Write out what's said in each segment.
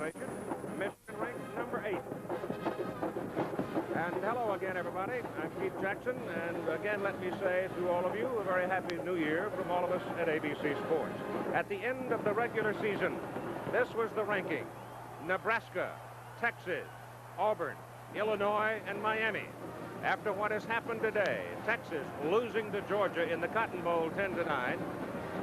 Michigan ranked number 8. And hello again, everybody. I'm Keith Jackson, and again, let me say to all of you a very happy New Year from all of us at ABC Sports. At the end of the regular season, this was the ranking. Nebraska, Texas, Auburn, Illinois, and Miami. After what has happened today, Texas losing to Georgia in the Cotton Bowl 10-9,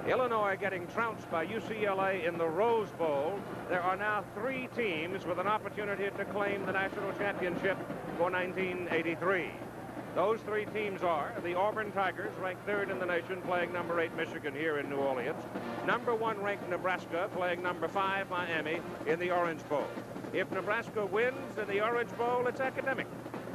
Illinois getting trounced by UCLA in the Rose Bowl, there are now 3 teams with an opportunity to claim the national championship for 1983. Those 3 teams are the Auburn Tigers, ranked 3rd in the nation, playing number 8 Michigan here in New Orleans. Number 1 ranked Nebraska, playing number 5 Miami in the Orange Bowl. If Nebraska wins in the Orange Bowl, it's academic.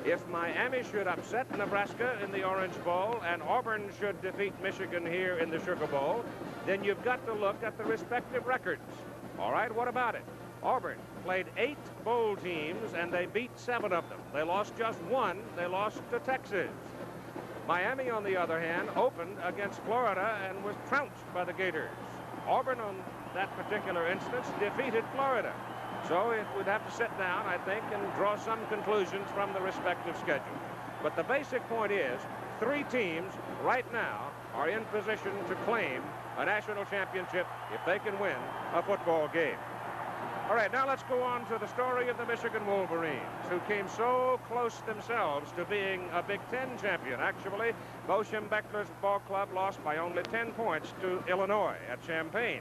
If Miami should upset Nebraska in the Orange Bowl and Auburn should defeat Michigan here in the Sugar Bowl, then you've got to look at the respective records. All right, what about it? Auburn played 8 bowl teams and they beat 7 of them. They lost just 1. They lost to Texas. Miami, on the other hand, opened against Florida and was trounced by the Gators. Auburn, on that particular instance, defeated Florida. So it would have to sit down, I think, and draw some conclusions from the respective schedules. But the basic point is 3 teams right now are in position to claim a national championship if they can win a football game. All right, now let's go on to the story of the Michigan Wolverines, who came so close themselves to being a Big Ten champion. Actually, Bo Schembechler's ball club lost by only 10 points to Illinois at Champaign.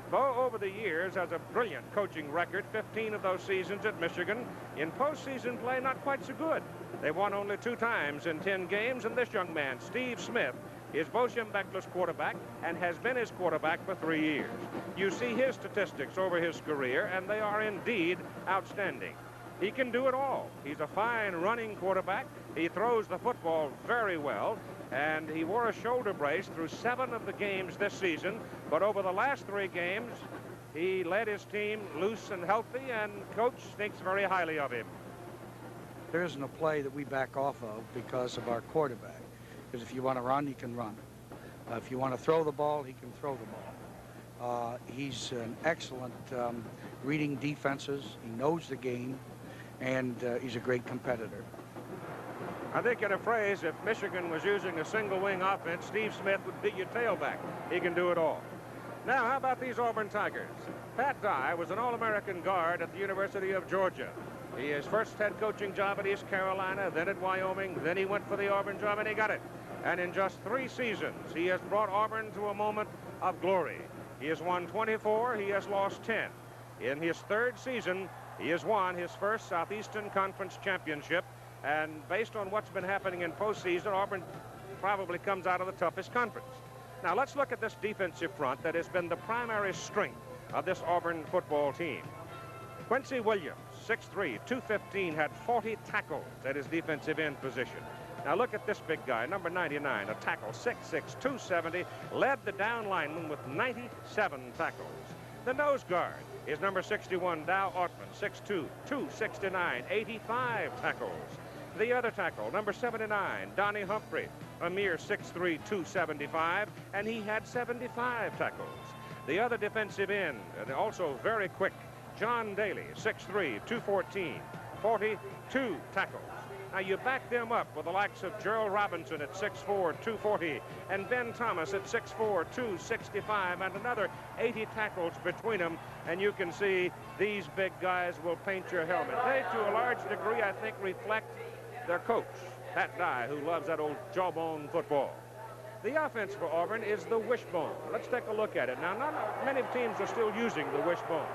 Bo, over the years, has a brilliant coaching record, 15 of those seasons at Michigan. In postseason play, not quite so good. They won only 2 times in 10 games, and this young man, Steve Smith, is Bo Schembechler's quarterback and has been his quarterback for 3 years. You see his statistics over his career, and they are indeed outstanding. He can do it all. He's a fine running quarterback. He throws the football very well. And he wore a shoulder brace through 7 of the games this season. But over the last 3 games, he led his team loose and healthy, and coach thinks very highly of him. There isn't a play that we back off of because of our quarterback. Because if you want to run, he can run. If you want to throw the ball, he can throw the ball. He's an excellent reading defenses. He knows the game, and he's a great competitor. I think in a phrase, if Michigan was using a single-wing offense, Steve Smith would be your tailback. He can do it all. Now, how about these Auburn Tigers? Pat Dye was an All-American guard at the University of Georgia. He his first head coaching job at East Carolina, then at Wyoming, then he went for the Auburn job, and he got it. And in just 3 seasons, he has brought Auburn to a moment of glory. He has won 24, he has lost 10. In his 3rd season, he has won his first Southeastern Conference championship. And based on what's been happening in postseason, Auburn probably comes out of the toughest conference. Now, let's look at this defensive front that has been the primary strength of this Auburn football team. Quincy Williams, 6'3", 215, had 40 tackles at his defensive end position. Now, look at this big guy, number 99, a tackle, 6'6", 270, led the down lineman with 97 tackles. The nose guard is number 61, Dow Ortman, 6'2", 269, 85 tackles. The other tackle, number 79, Donnie Humphrey, a mere 6'3", 275, and he had 75 tackles. The other defensive end, and also very quick, John Daly, 6'3", 214, 42 tackles. Now, you back them up with the likes of Gerald Robinson at 6'4", 240, and Ben Thomas at 6'4", 265, and another 80 tackles between them, and you can see these big guys will paint your helmet. They, to a large degree, I think, reflect their coach, Pat Dye, who loves that old jawbone football. The offense for Auburn is the wishbone. Let's take a look at it. Now, not many teams are still using the wishbone.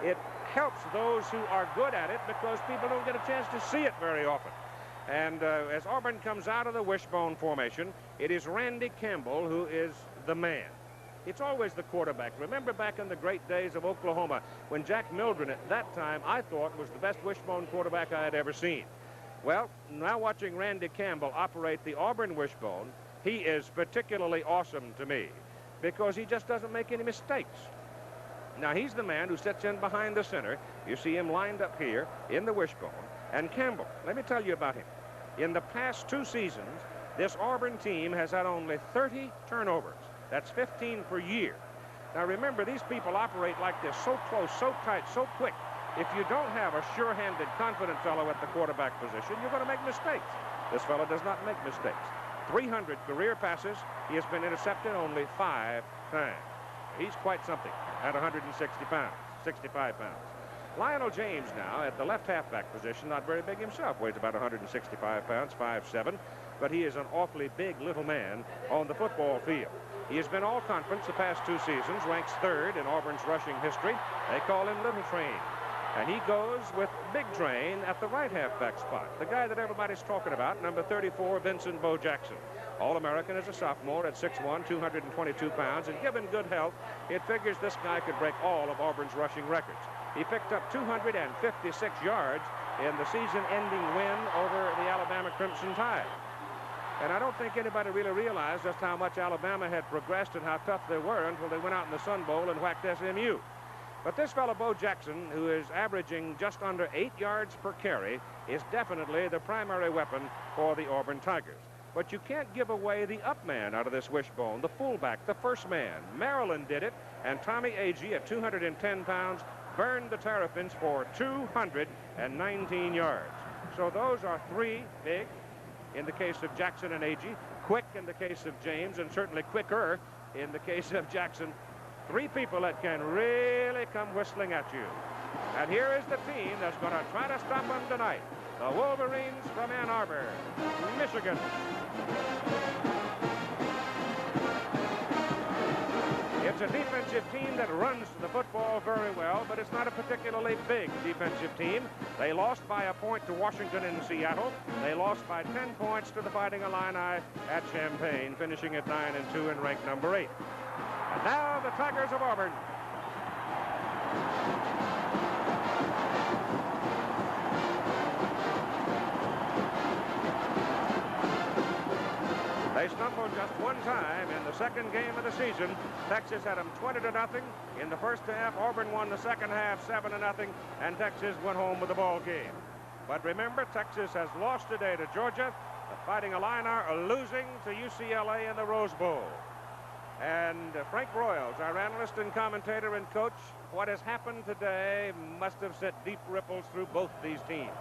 It helps those who are good at it because people don't get a chance to see it very often. And as Auburn comes out of the wishbone formation, it is Randy Campbell who is the man. It's always the quarterback. Remember back in the great days of Oklahoma when Jack Mildren at that time, I thought, was the best wishbone quarterback I had ever seen. Well, now watching Randy Campbell operate the Auburn wishbone, he is particularly awesome to me because he just doesn't make any mistakes. Now, he's the man who sits in behind the center. You see him lined up here in the wishbone. And Campbell, let me tell you about him. In the past 2 seasons, this Auburn team has had only 30 turnovers. That's 15 per year. Now, remember, these people operate like this, so close, so tight, so quick. if you don't have a sure-handed, confident fellow at the quarterback position, you're going to make mistakes. This fellow does not make mistakes. 300 career passes. He has been intercepted only 5 times. He's quite something at 160 pounds, 65 pounds. Lionel James now at the left halfback position, not very big himself, weighs about 165 pounds, 5'7", but he is an awfully big little man on the football field. He has been all conference the past 2 seasons, ranks 3rd in Auburn's rushing history. They call him Little Train. And he goes with Big Train at the right halfback spot. The guy that everybody's talking about, number 34, Vincent Bo Jackson. All-American as a sophomore at 6'1", 222 pounds. And given good health, it figures this guy could break all of Auburn's rushing records. He picked up 256 yards in the season-ending win over the Alabama Crimson Tide. And I don't think anybody really realized just how much Alabama had progressed and how tough they were until they went out in the Sun Bowl and whacked SMU. But this fellow, Bo Jackson, who is averaging just under 8 yards per carry, is definitely the primary weapon for the Auburn Tigers. But you can't give away the up man out of this wishbone, the fullback, the first man. Maryland did it, and Tommy Agee at 210 pounds burned the Terrapins for 219 yards. So those are 3 big in the case of Jackson and Agee, quick in the case of James, and certainly quicker in the case of Jackson. 3 people that can really come whistling at you. And here is the team that's going to try to stop them tonight. The Wolverines from Ann Arbor, Michigan. It's a defensive team that runs the football very well, but it's not a particularly big defensive team. They lost by a point to Washington in Seattle. They lost by 10 points to the Fighting Illini at Champaign, finishing at 9-2 and ranked number 8. And now the Tigers of Auburn. They stumbled just one time in the second game of the season. Texas had them 20-0 in the first half. Auburn won the second half 7-0, and Texas went home with the ball game. But remember, Texas has lost today to Georgia. The Fighting Illini are losing to UCLA in the Rose Bowl. And Frank Royals, our analyst and commentator and coach, what has happened today must have sent deep ripples through both these teams.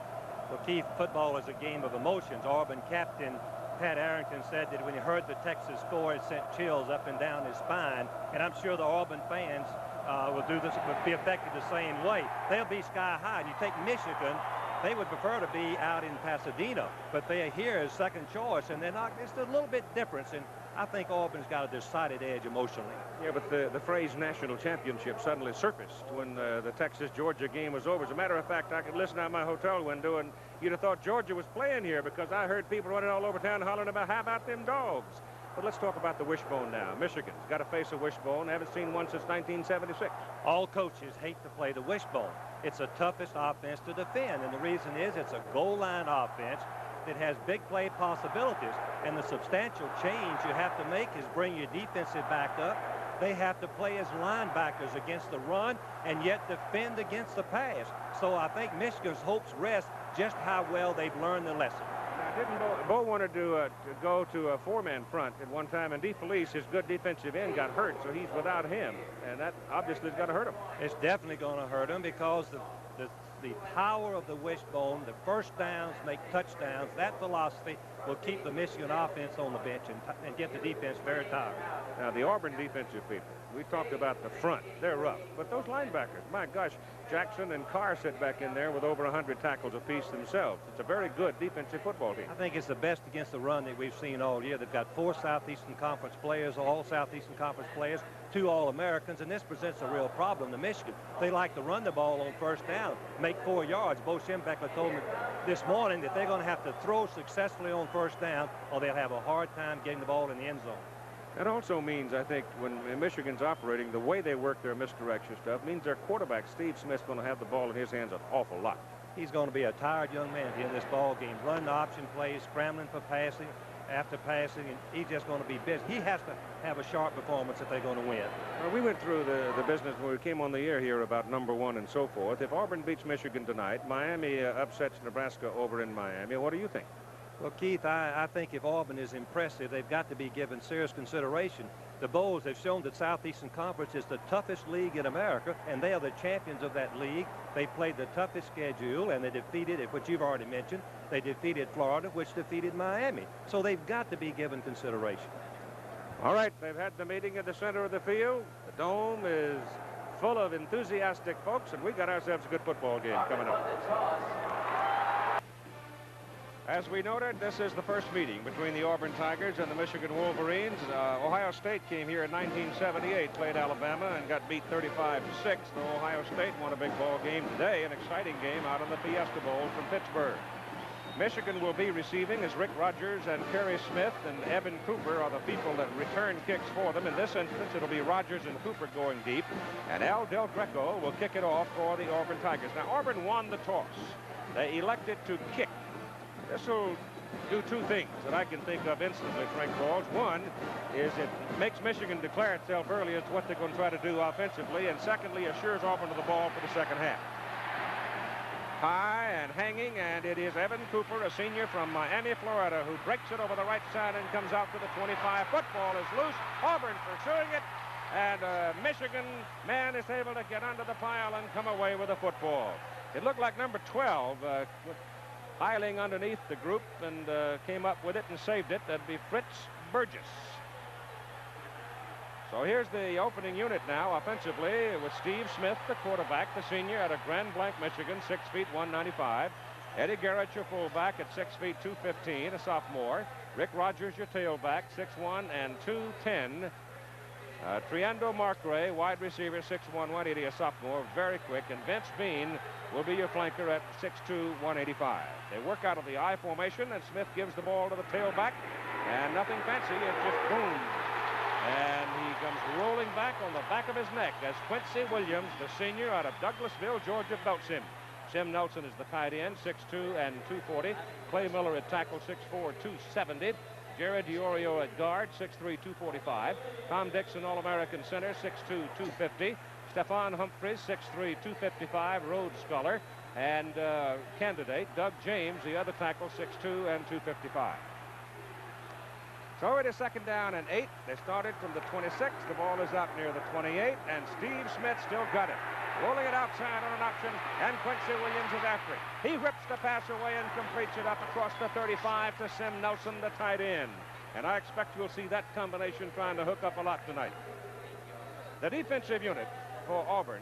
Well, Keith, football is a game of emotions. Auburn captain Pat Arrington said that when he heard the Texas score, it sent chills up and down his spine. And I'm sure the Auburn fans will be affected the same way. They'll be sky high. You take Michigan, they would prefer to be out in Pasadena, but they are here as second choice, and they're not. It's a little bit difference, and I think Auburn's got a decided edge emotionally. Yeah, but the phrase national championship suddenly surfaced when the Texas-Georgia game was over. As a matter of fact, I could listen out my hotel window, and you'd have thought Georgia was playing here because I heard people running all over town hollering about, how about them dogs? But let's talk about the wishbone now. Michigan's got to face a wishbone. They haven't seen one since 1976. All coaches hate to play the wishbone. It's the toughest offense to defend, and the reason is it's a goal line offense that has big play possibilities, and the substantial change you have to make is bring your defensive back up. They have to play as linebackers against the run and yet defend against the pass. So I think Michigan's hopes rest just how well they've learned the lesson. Didn't Bo wanted to go to a 4-man front at one time, and DeFelice, his good defensive end, got hurt, so he's without him, and that obviously is going to hurt him. It's definitely going to hurt him because the power of the wishbone, the first downs make touchdowns. That philosophy will keep the Michigan offense on the bench and get the defense very tired. Now, the Auburn defensive people, we talked about the front. They're rough. But those linebackers, my gosh, Jackson and Carr sit back in there with over 100 tackles apiece themselves. It's a very good defensive football team. I think it's the best against the run that we've seen all year. They've got 4 Southeastern Conference players, all Southeastern Conference players, 2 All-Americans, and this presents a real problem to Michigan. They like to run the ball on first down, make 4 yards. Bo Schembechler told me this morning that they're going to have to throw successfully on first down, or they'll have a hard time getting the ball in the end zone. That also means, I think, when Michigan's operating, the way they work their misdirection stuff means their quarterback, Steve Smith's going to have the ball in his hands an awful lot. He's going to be a tired young man in this ball game, running the option plays, scrambling for passing, after passing, and he's just going to be busy. He has to have a sharp performance if they're going to win. Well, we went through the business when we came on the air here about number 1 and so forth. If Auburn beats Michigan tonight, Miami upsets Nebraska over in Miami. What do you think? Well, Keith, I think if Auburn is impressive, they've got to be given serious consideration. The Bulls have shown that Southeastern Conference is the toughest league in America, and they are the champions of that league. They played the toughest schedule, and they defeated, which you've already mentioned, they defeated Florida, which defeated Miami. So they've got to be given consideration. All right, they've had the meeting in the center of the field. The dome is full of enthusiastic folks, and we got ourselves a good football game coming up. As we noted, this is the first meeting between the Auburn Tigers and the Michigan Wolverines. Ohio State came here in 1978, played Alabama, and got beat 35-6. So Ohio State won a big ball game today, an exciting game out on the Fiesta Bowl from Pittsburgh. Michigan will be receiving as Rick Rogers and Kerry Smith and Evan Cooper are the people that return kicks for them. In this instance, it'll be Rogers and Cooper going deep, and Al Del Greco will kick it off for the Auburn Tigers. Now, Auburn won the toss. They elected to kick. This will do two things that I can think of instantly, Frank Rawls. One is it makes Michigan declare itself early as to what they're going to try to do offensively, and secondly, assures Auburn of the ball for the second half. High and hanging, and it is Evan Cooper, a senior from Miami, Florida, who breaks it over the right side and comes out to the 25. Football is loose. Auburn pursuing it, and a Michigan man is able to get under the pile and come away with a football. It looked like number 12 piling underneath the group and came up with it and saved it. That'd be Fritz Burgess. So here's the opening unit now offensively with Steve Smith, the quarterback, the senior out of Grand Blanc, Michigan, 6 feet 195. Eddie Garrett, your fullback, at 6 feet 215, a sophomore. Rick Rogers, your tailback, 6'1 and 210. Triando Marcray, wide receiver, 6'1", 180, a sophomore, very quick. And Vince Bean will be your flanker at 6'2", 185. They work out of the I formation, and Smith gives the ball to the tailback. And nothing fancy, it just booms. And he comes rolling back on the back of his neck as Quincy Williams, the senior out of Douglasville, Georgia, belts him. Sim Nelson is the tight end, 6'2 and 240. Clay Miller at tackle, 6'4, 270. Jared DiOrio at guard, 6'3", 245. Tom Dixon, All-American center, 6'2", 250. Stephon Humphreys, 6'3", 255, Rhodes Scholar. And candidate, Doug James, the other tackle, 6'2 and 255. So it is second down and 8. They started from the 26. The ball is out near the 28, and Steve Smith still got it. Rolling it outside on an option, and Quincy Williams is after it. He rips the pass away and completes it up across the 35 to Sim Nelson, the tight end. And I expect you'll see that combination trying to hook up a lot tonight. The defensive unit for Auburn,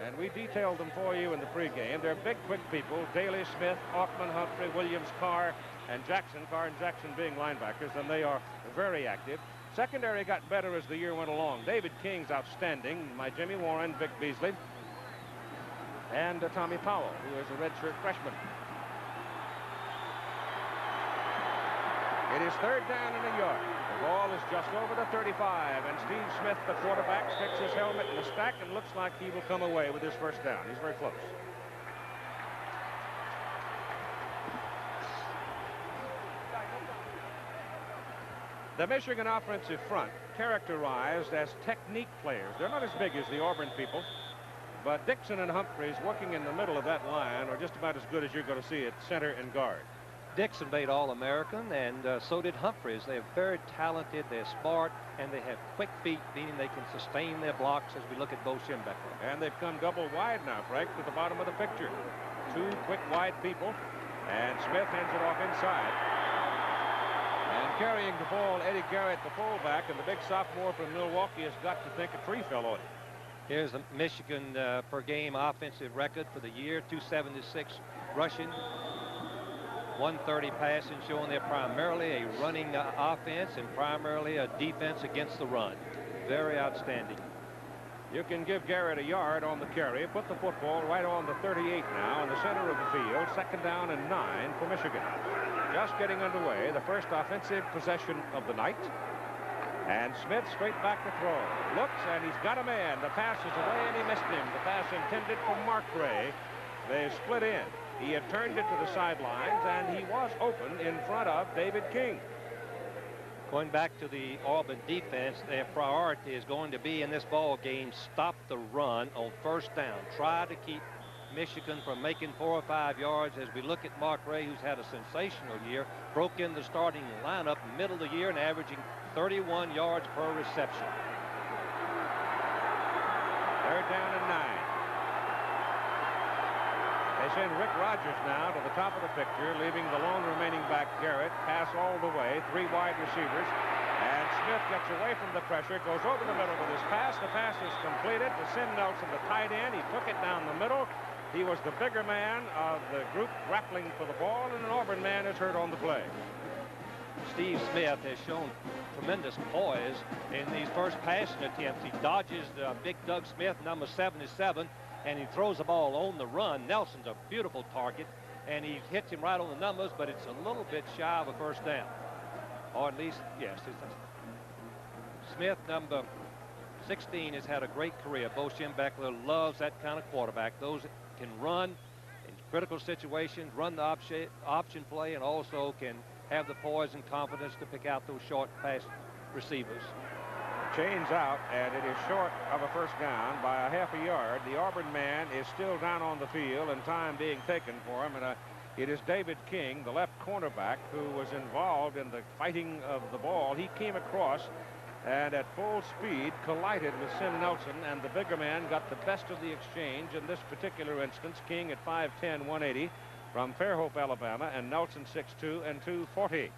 and we detailed them for you in the pregame. They're big, quick people. Daly, Smith, Altman, Humphrey, Williams, Carr, and Jackson. Carr and Jackson being linebackers, and they are very active. Secondary got better as the year went along. David King's outstanding. My Jimmy Warren, Vic Beasley, and Tommy Powell, who is a redshirt freshman. It is third down and a yard. The ball is just over the 35, and Steve Smith, the quarterback, sticks his helmet in the stack and looks like he will come away with his first down. He's very close. The Michigan offensive front, characterized as technique players. They're not as big as the Auburn people, but Dixon and Humphreys working in the middle of that line are just about as good as you're going to see at center and guard. Dixon made All-American, and so did Humphreys. They're very talented, they're smart, and they have quick feet, meaning they can sustain their blocks as we look at Bo Schembechler. And they've come double wide now, Frank, to the bottom of the picture. Two quick wide people, and Smith hands it off inside. And carrying the ball, Eddie Garrett, the fullback, and the big sophomore from Milwaukee has got to think a tree fell on him. Here's the Michigan per game offensive record for the year, 276 rushing, 130 passing, showing they're primarily a running offense and primarily a defense against the run. Very outstanding. You can give Garrett a yard on the carry, put the football right on the 38 now in the center of the field. Second down and 9 for Michigan. Just getting underway, the first offensive possession of the night. And Smith straight back to throw. Looks, and he's got a man. The pass is away, and he missed him. The pass intended for Marcray. They split in. He had turned it to the sidelines, and he was open in front of David King. Going back to the Auburn defense, their priority is going to be in this ball game, stop the run on first down. Try to keep Michigan from making 4 or 5 yards. As we look at Mark Ray, who's had a sensational year, broke in the starting lineup middle of the year and averaging 31 yards per reception. 3rd down and 9. They send Rick Rogers now to the top of the picture, leaving the lone remaining back Garrett. Pass all the way, 3 wide receivers. And Smith gets away from the pressure, goes over the middle with his pass. The pass is completed to Sim Nelson, the tight end. He took it down the middle. He was the bigger man of the group grappling for the ball, and an Auburn man is hurt on the play. Steve Smith has shown tremendous poise in these first passing attempts. He dodges big Doug Smith, number 77, and he throws the ball on the run. Nelson's a beautiful target, and he hits him right on the numbers, but it's a little bit shy of a first down. Or at least, yes. Smith, number 16, has had a great career. Bo Schembechler loves that kind of quarterback. Those that can run in critical situations, run the option play, and also can have the poise and confidence to pick out those short pass receivers. Chains out, and it is short of a first down by a half a yard. The Auburn man is still down on the field, and time being taken for him. And it is David King, the left cornerback, who was involved in the fighting of the ball. He came across and at full speed collided with Sim Nelson, and the bigger man got the best of the exchange in this particular instance. King at 5'10", 180 from Fairhope, Alabama, and Nelson 6'2" and 240.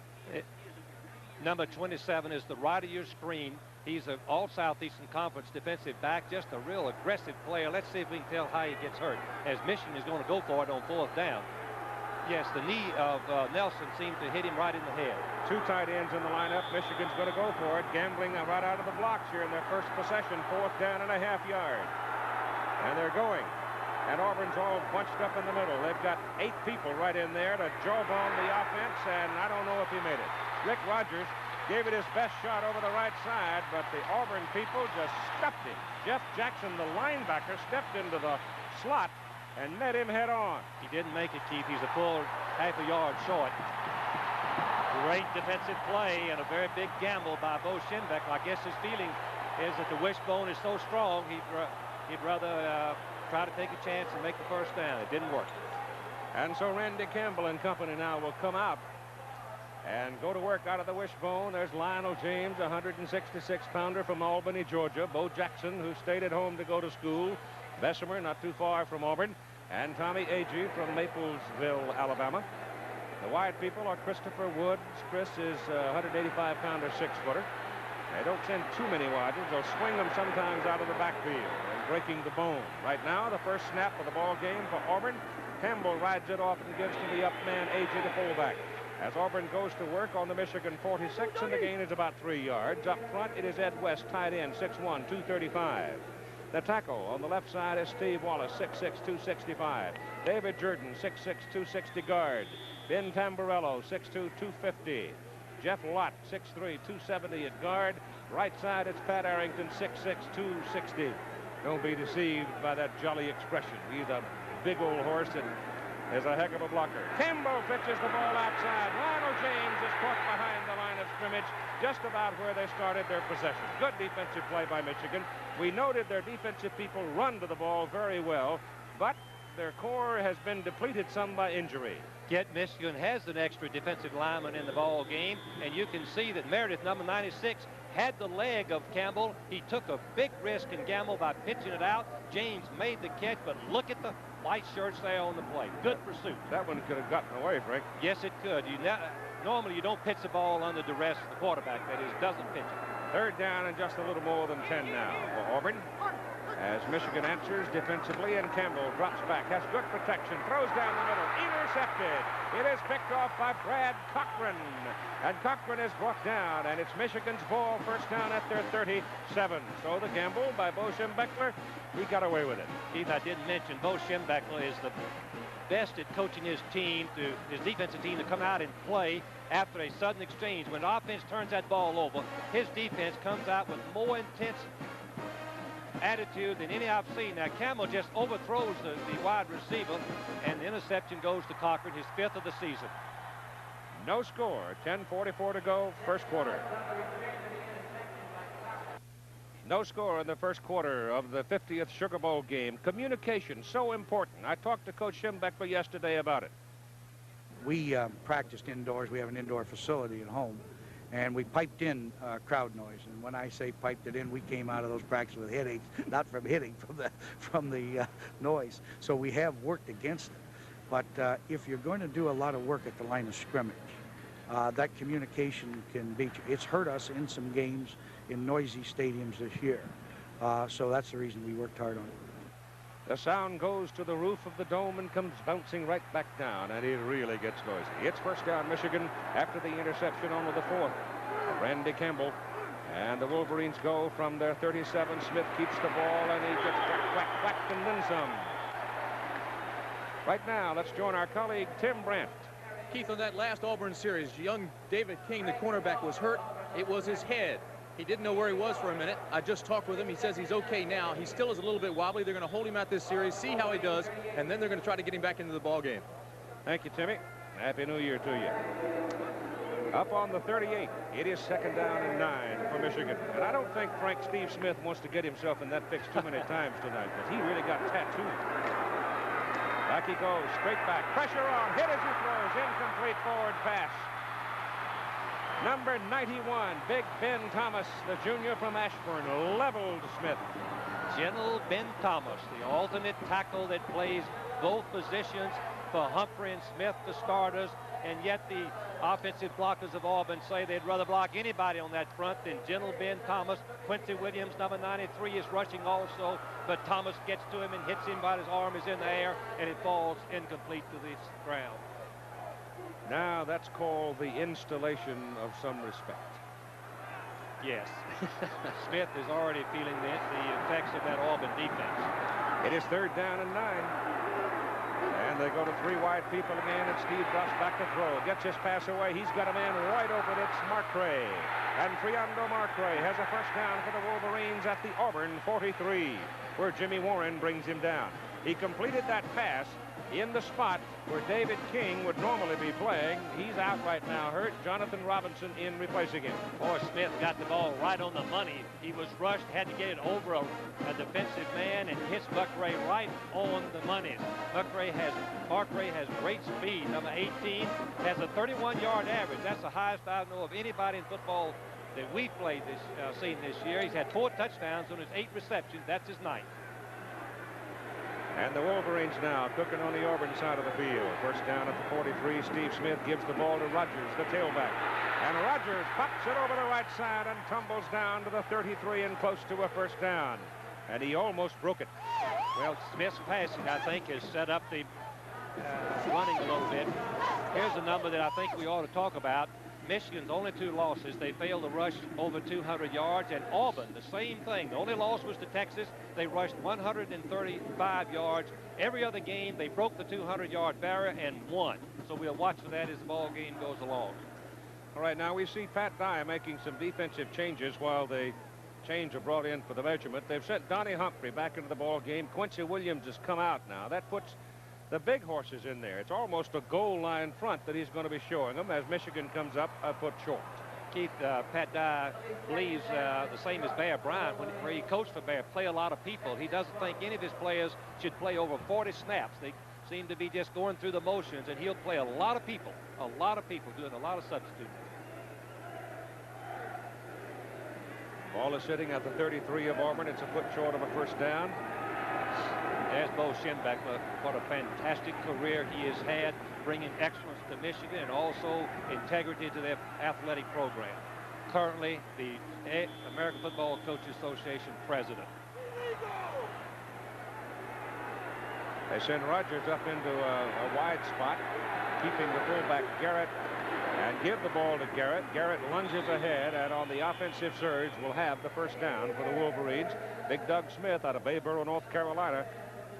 Number 27 is the right of your screen. He's an all-Southeastern Conference defensive back, just a real aggressive player. Let's see if we can tell how he gets hurt, as Michigan is going to go for it on 4th down. Yes, the knee of Nelson seemed to hit him right in the head. 2 tight ends in the lineup. Michigan's going to go for it, gambling right out of the blocks here in their first possession. 4th down and a half yard. And they're going. And Auburn's all bunched up in the middle. They've got 8 people right in there to jawbone the offense, and I don't know if he made it. Rick Rogers gave it his best shot over the right side, but the Auburn people just stuffed him. Jeff Jackson, the linebacker, stepped into the slot and met him head on. He didn't make it, Keith. He's a full half a yard short. Great defensive play and a very big gamble by Bo Schembechler. I guess his feeling is that the wishbone is so strong, he'd rather try to take a chance and make the first down. It didn't work. And so Randy Campbell and company now will come out and go to work out of the wishbone. There's Lionel James, a 166-pounder from Albany, Georgia. Bo Jackson, who stayed at home to go to school. Bessemer, not too far from Auburn. And Tommy Agee from Maplesville, Alabama. The wide people are Christopher Woods. Chris is a 185-pounder, 6-footer. They don't send too many widers. They'll swing them sometimes out of the backfield and breaking the bone. Right now, the first snap of the ball game for Auburn. Campbell rides it off and gives to the up man, Agee, the fullback. As Auburn goes to work on the Michigan 46, and the gain is about 3 yards. Up front, it is Ed West, tight end, 6'1", 235. The tackle on the left side is Steve Wallace, 6'6", 265. David Jordan, 6'6", 260 guard. Ben Tamburello, 6'2", 250. Jeff Lott, 6'3", 270 at guard. Right side, it's Pat Arrington, 6'6", 260. Don't be deceived by that jolly expression. He's a big old horse and is a heck of a blocker. Campbell pitches the ball outside. Lionel James is caught behind the line of scrimmage, just about where they started their possession. Good defensive play by Michigan. We noted their defensive people run to the ball very well, but their core has been depleted some by injury. Yet Michigan has an extra defensive lineman in the ball game, and you can see that Meredith, number 96, had the leg of Campbell. He took a big risk and gamble by pitching it out. James made the catch, but look at the white shirts there on the plate. Good pursuit. That one could have gotten away, Frank. Yes, it could. Normally you don't pitch the ball under duress. The quarterback, that is, doesn't pitch it. 3rd down and just a little more than 10 now for Auburn. As Michigan answers defensively, and Campbell drops back, has good protection, throws down the middle, intercepted. It is picked off by Brad Cochran, and Cochran is brought down, and it's Michigan's ball, first down at their 37. So the gamble by Bo Schembechler, he got away with it. Keith, I didn't mention Bo Schembechler is the best at coaching his team, his defensive team, to come out and play after a sudden exchange. When the offense turns that ball over, his defense comes out with more intense attitude than any I've seen. Now Campbell just overthrows the wide receiver, and the interception goes to Cochran, his 5th of the season. No score. 10:44 to go, first quarter. No score in the first quarter of the 50th Sugar Bowl game. Communication, so important. I talked to Coach Schimbeckler yesterday about it. We practiced indoors. We have an indoor facility at home, and we piped in crowd noise. And when I say piped it in, we came out of those practices with headaches, not from hitting, from the noise. So we have worked against it. But if you're going to do a lot of work at the line of scrimmage, that communication can beat you. It's hurt us in some games in noisy stadiums this year. So that's the reason we worked hard on it. The sound goes to the roof of the dome and comes bouncing right back down, and it really gets noisy. It's first down, Michigan, after the interception on the 4th. Randy Campbell. And the Wolverines go from their 37. Smith keeps the ball, and he gets whacked, and then some. Right now, let's join our colleague, Tim Brandt. Keith, on that last Auburn series, young David King, the cornerback, was hurt. It was his head. He didn't know where he was for a minute. I just talked with him. He says he's okay now. He still is a little bit wobbly. They're going to hold him out this series, see how he does, and then they're going to try to get him back into the ball game. Thank you, Timmy. Happy New Year to you. Up on the 38, it is second down and 9 for Michigan. And I don't think Steve Smith wants to get himself in that fix too many times tonight, because he really got tattooed. Back he goes, straight back, pressure on, hit as he throws, incomplete forward pass. Number 91, Big Ben Thomas, the junior from Ashburn, leveled Smith. Gentle Ben Thomas, the alternate tackle that plays both positions for Humphrey and Smith, the starters, and yet the offensive blockers of Auburn say they'd rather block anybody on that front than Gentle Ben Thomas. Quincy Williams, number 93, is rushing also, but Thomas gets to him and hits him while his arm is in the air, and it falls incomplete to the ground. Now that's called the installation of some respect. Yes. Smith is already feeling the effects of that Auburn defense. It is third down and 9. And they go to 3 wide people again, and Steve drops back to throw. Gets his pass away. He's got a man wide open. It's Marcray. And Triando Marcray has a first down for the Wolverines at the Auburn 43, where Jimmy Warren brings him down. He completed that pass in the spot where David King would normally be playing. He's out right now, hurt. Jonathan Robinson in replacing him. Boy, Smith got the ball right on the money. He was rushed, had to get it over a defensive man, and hits Marcray right on the money. Marcray has great speed. Number 18 has a 31-yard average. That's the highest I know of anybody in football that we've played seen this year. He's had 4 touchdowns on his 8 receptions. That's his 9th. And the Wolverines now cooking on the Auburn side of the field. First down at the 43. Steve Smith gives the ball to Rogers, the tailback. And Rogers pops it over the right side and tumbles down to the 33 and close to a first down. And he almost broke it. Well, Smith's passing, I think, has set up the running a little bit. Here's a number that I think we ought to talk about. Michigan's only 2 losses. They failed to rush over 200 yards. And Auburn, the same thing. The only loss was to Texas. They rushed 135 yards. Every other game, they broke the 200-yard barrier and won. So we'll watch for that as the ball game goes along. All right, now we see Pat Dye making some defensive changes while the change are brought in for the measurement. They've sent Donnie Humphrey back into the ball game. Quincy Williams has come out now. That puts the big horses in there. It's almost a goal line front that he's going to be showing them as Michigan comes up a foot short. Keith, Pat Dye believes the same as Bear Bryant, where he coached for Bear, play a lot of people. He doesn't think any of his players should play over 40 snaps. They seem to be just going through the motions, and he'll play a lot of people, doing a lot of substituting. Ball is sitting at the 33 of Auburn. It's a foot short of a first down. There's Bo Schembechler. What a fantastic career he has had, bringing excellence to Michigan and also integrity to their athletic program. Currently, the American Football Coaches Association president. They send Rogers up into a wide spot, keeping the fullback Garrett, and give the ball to Garrett. Garrett lunges ahead, and on the offensive surge will have the first down for the Wolverines. Big Doug Smith out of Bayboro, North Carolina,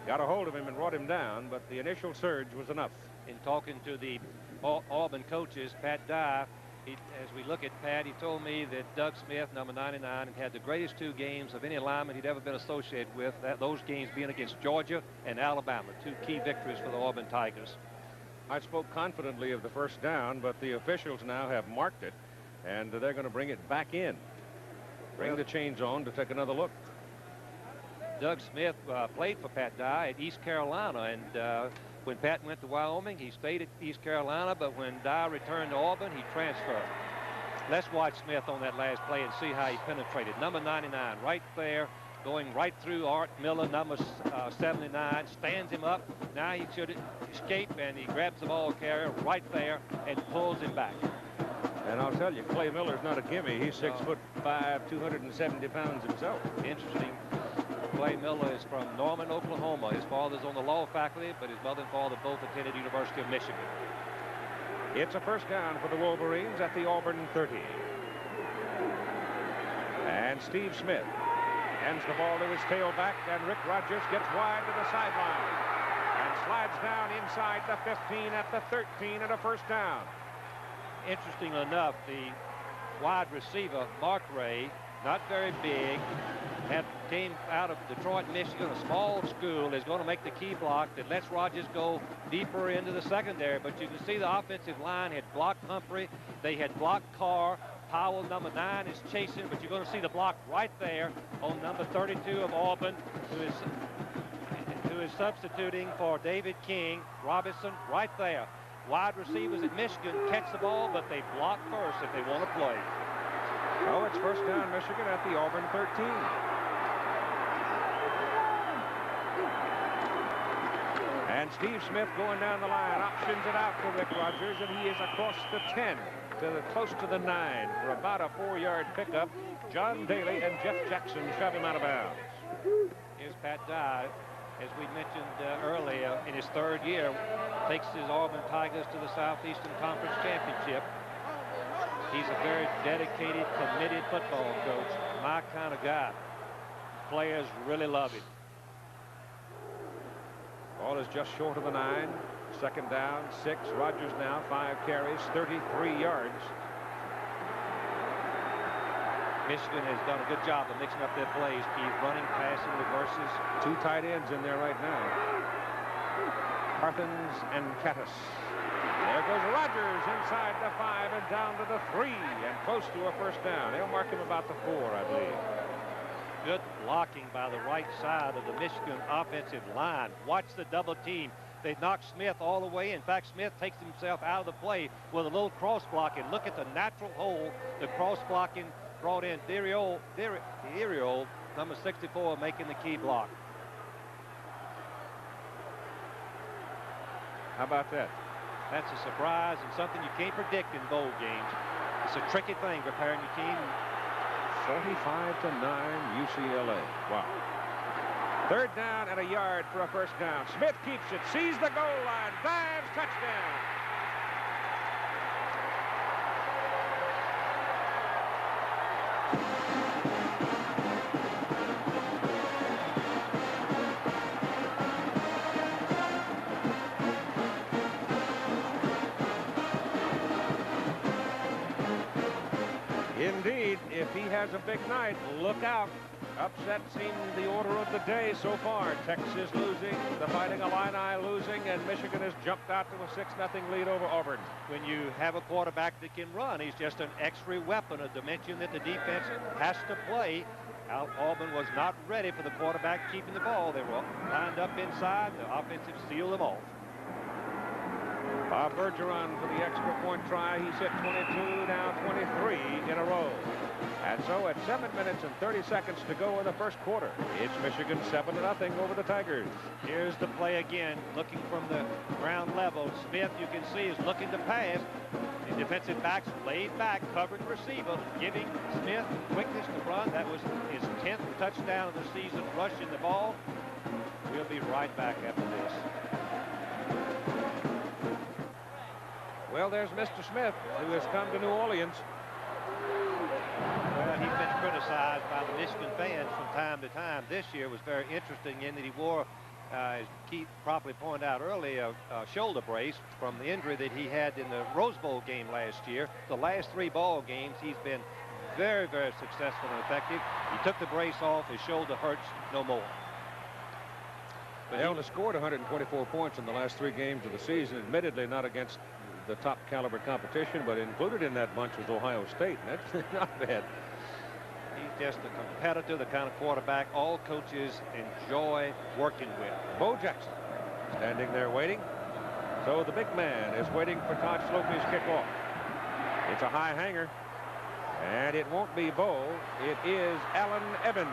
got a hold of him and brought him down, but the initial surge was enough. In talking to the Auburn coaches, Pat Dye, as we look at Pat, he told me that Doug Smith, number 99, had the greatest 2 games of any lineman he'd ever been associated with, those games being against Georgia and Alabama, 2 key victories for the Auburn Tigers. I spoke confidently of the first down, but the officials now have marked it, and they're going to bring it back in. Bring the chains on to take another look. Doug Smith played for Pat Dye at East Carolina, and when Pat went to Wyoming, he stayed at East Carolina, but when Dye returned to Auburn, he transferred. Let's watch Smith on that last play and see how he penetrated. Number 99 right there, going right through Art Miller, number 79, stands him up. Now he should escape, and he grabs the ball carrier right there and pulls him back. And I'll tell you, Clay Miller's not a gimme. He's 6'5", 270 pounds himself. Interesting. Clay Miller is from Norman, Oklahoma. His father's on the law faculty, but his mother and father both attended the University of Michigan. It's a first down for the Wolverines at the Auburn 30. And Steve Smith hands the ball to his tailback, and Rick Rogers gets wide to the sideline and slides down inside the 15 at the 13 and a first down. Interesting enough, the wide receiver, Mark Ray, not very big, came out of Detroit, Michigan, a small school, is going to make the key block that lets Rogers go deeper into the secondary. But you can see the offensive line had blocked Humphrey. They had blocked Carr. Powell, number 9, is chasing, but you're going to see the block right there on number 32 of Auburn, who is substituting for David King. Robinson right there. Wide receivers at Michigan catch the ball, but they block first if they want to play. Oh, it's first down Michigan at the Auburn 13. And Steve Smith going down the line, options it out to Rick Rogers, and he is across the 10 to close to the 9 for about a 4-yard pickup. John Daly and Jeff Jackson shove him out of bounds. Here's Pat Dye, as we mentioned earlier, in his 3rd year, takes his Auburn Tigers to the Southeastern Conference Championship. He's a very dedicated, committed football coach, my kind of guy. Players really love him. Ball is just short of the 9. Second down, 6. Rogers now 5 carries, 33 yards. Michigan has done a good job of mixing up their plays, Keith, running, passing, reverses. 2 tight ends in there right now. Carthens and Cattis. There goes Rogers inside the 5 and down to the 3 and close to a first down. They'll mark him about the 4, I believe. Good blocking by the right side of the Michigan offensive line. Watch the double team. They knock Smith all the way. In fact, Smith takes himself out of the play with a little cross blocking. Look at the natural hole. The cross blocking brought in Diriol, number 64, making the key block. How about that? That's a surprise and something you can't predict in bowl games. It's a tricky thing preparing your team. 45-9 UCLA. Wow. 3rd down and a yard for a first down. Smith keeps it, sees the goal line, dives, touchdown. Indeed, if he has a big night, look out. Upset seems the order of the day so far. Texas losing, the Fighting Illini losing, and Michigan has jumped out to a 6-0 lead over Auburn. When you have a quarterback that can run, he's just an extra weapon, a dimension that the defense has to play. Auburn was not ready for the quarterback keeping the ball. They were lined up inside. The offensive sealed them off. Bob Bergeron for the extra point try. He's hit 22, now 23 in a row. And so at 7 minutes and 30 seconds to go in the first quarter, it's Michigan 7-0 over the Tigers. Here's the play again, looking from the ground level. Smith, you can see, is looking to pass. The defensive backs laid back, covered receiver, giving Smith quickness to run. That was his 10th touchdown of the season, rushing the ball. We'll be right back after this. Well, there's Mr. Smith, who has come to New Orleans. Well, he's been criticized by the Michigan fans from time to time. This year was very interesting in that he wore, as Keith properly pointed out earlier, a shoulder brace from the injury that he had in the Rose Bowl game last year. The last 3 ball games, he's been very, very successful and effective. He took the brace off. His shoulder hurts no more. But they only scored 124 points in the last 3 games of the season, admittedly not against the top caliber competition, but included in that bunch was Ohio State. That's not bad. just a competitor, the kind of quarterback all coaches enjoy working with. Bo Jackson standing there waiting. So the big man is waiting for Todd Slopey's kickoff. It's a high hanger. And it won't be Bo. It is Allen Evans.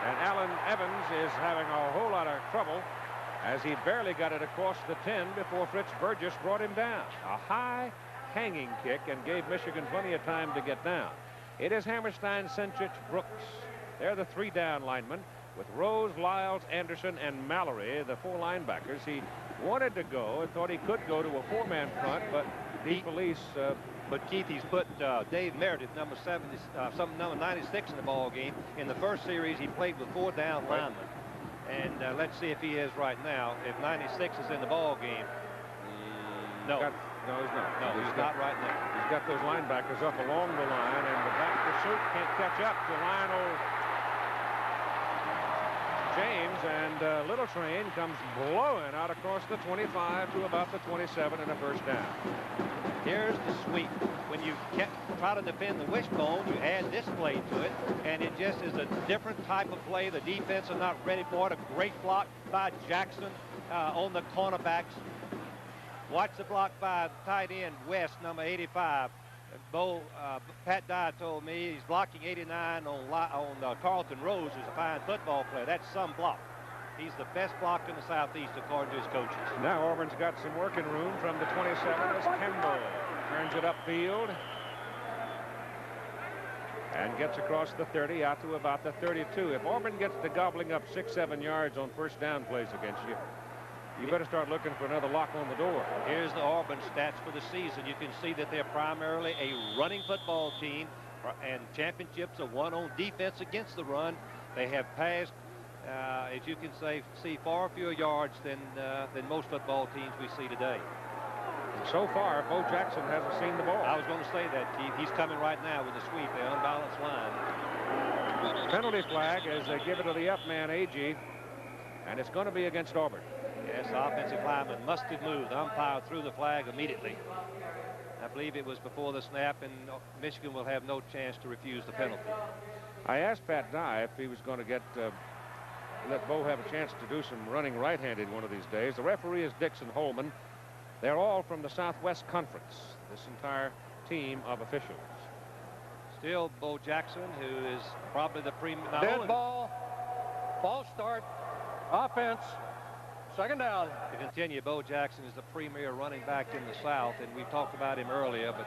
And Allen Evans is having a whole lot of trouble as he barely got it across the 10 before Fritz Burgess brought him down. A high hanging kick and gave Michigan plenty of time to get down. It is Hammerstein, Senchich, Brooks. They're the 3 down linemen with Rose, Lyles, Anderson, and Mallory, the 4 linebackers. He wanted to go and thought he could go to a 4-man front, but the police... But Keith, he's put Dave Meredith, number 96 in the ball game. In the first series, he played with 4 down linemen. And let's see if he is right now. If 96 is in the ball game. No. No, he's not. No, he's not right now. He's got those linebackers up along the line, and the back pursuit can't catch up to Lionel James, and Little Train comes blowing out across the 25 to about the 27 and a first down. Here's the sweep. When you try to defend the wishbone, you add this play to it, and it just is a different type of play. The defense are not ready for it. A great block by Jackson on the cornerbacks. Watch the block by tight end West, number 85. Pat Dye told me he's blocking 89 on Carlton Rose, who's a fine football player. That's some block. He's the best blocker in the Southeast, according to his coaches. Now Auburn's got some working room from the 27 as Kemble turns it upfield and gets across the 30 out to about the 32. If Auburn gets to gobbling up 6-7 yards on first down plays against you, you better start looking for another lock on the door. Here's the Auburn stats for the season. You can see that they're primarily a running football team, and championships are won on defense against the run. They have passed, as you can see far fewer yards than most football teams we see today. And so far, Bo Jackson hasn't seen the ball. I was going to say that, Keith. He's coming right now with the sweep, the unbalanced line. Penalty flag as they give it to the up man, A.G., and it's going to be against Auburn. Yes, the offensive lineman must have moved. The umpire threw the flag immediately. I believe it was before the snap, and Michigan will have no chance to refuse the penalty. I asked Pat Dye if he was going to let Bo have a chance to do some running right-handed one of these days. The referee is Dixon Holman. They're all from the Southwest Conference, this entire team of officials. Still Bo Jackson, who is probably the dead ball, false start, offense. Second down. To continue, Bo Jackson is the premier running back in the South, and we talked about him earlier, but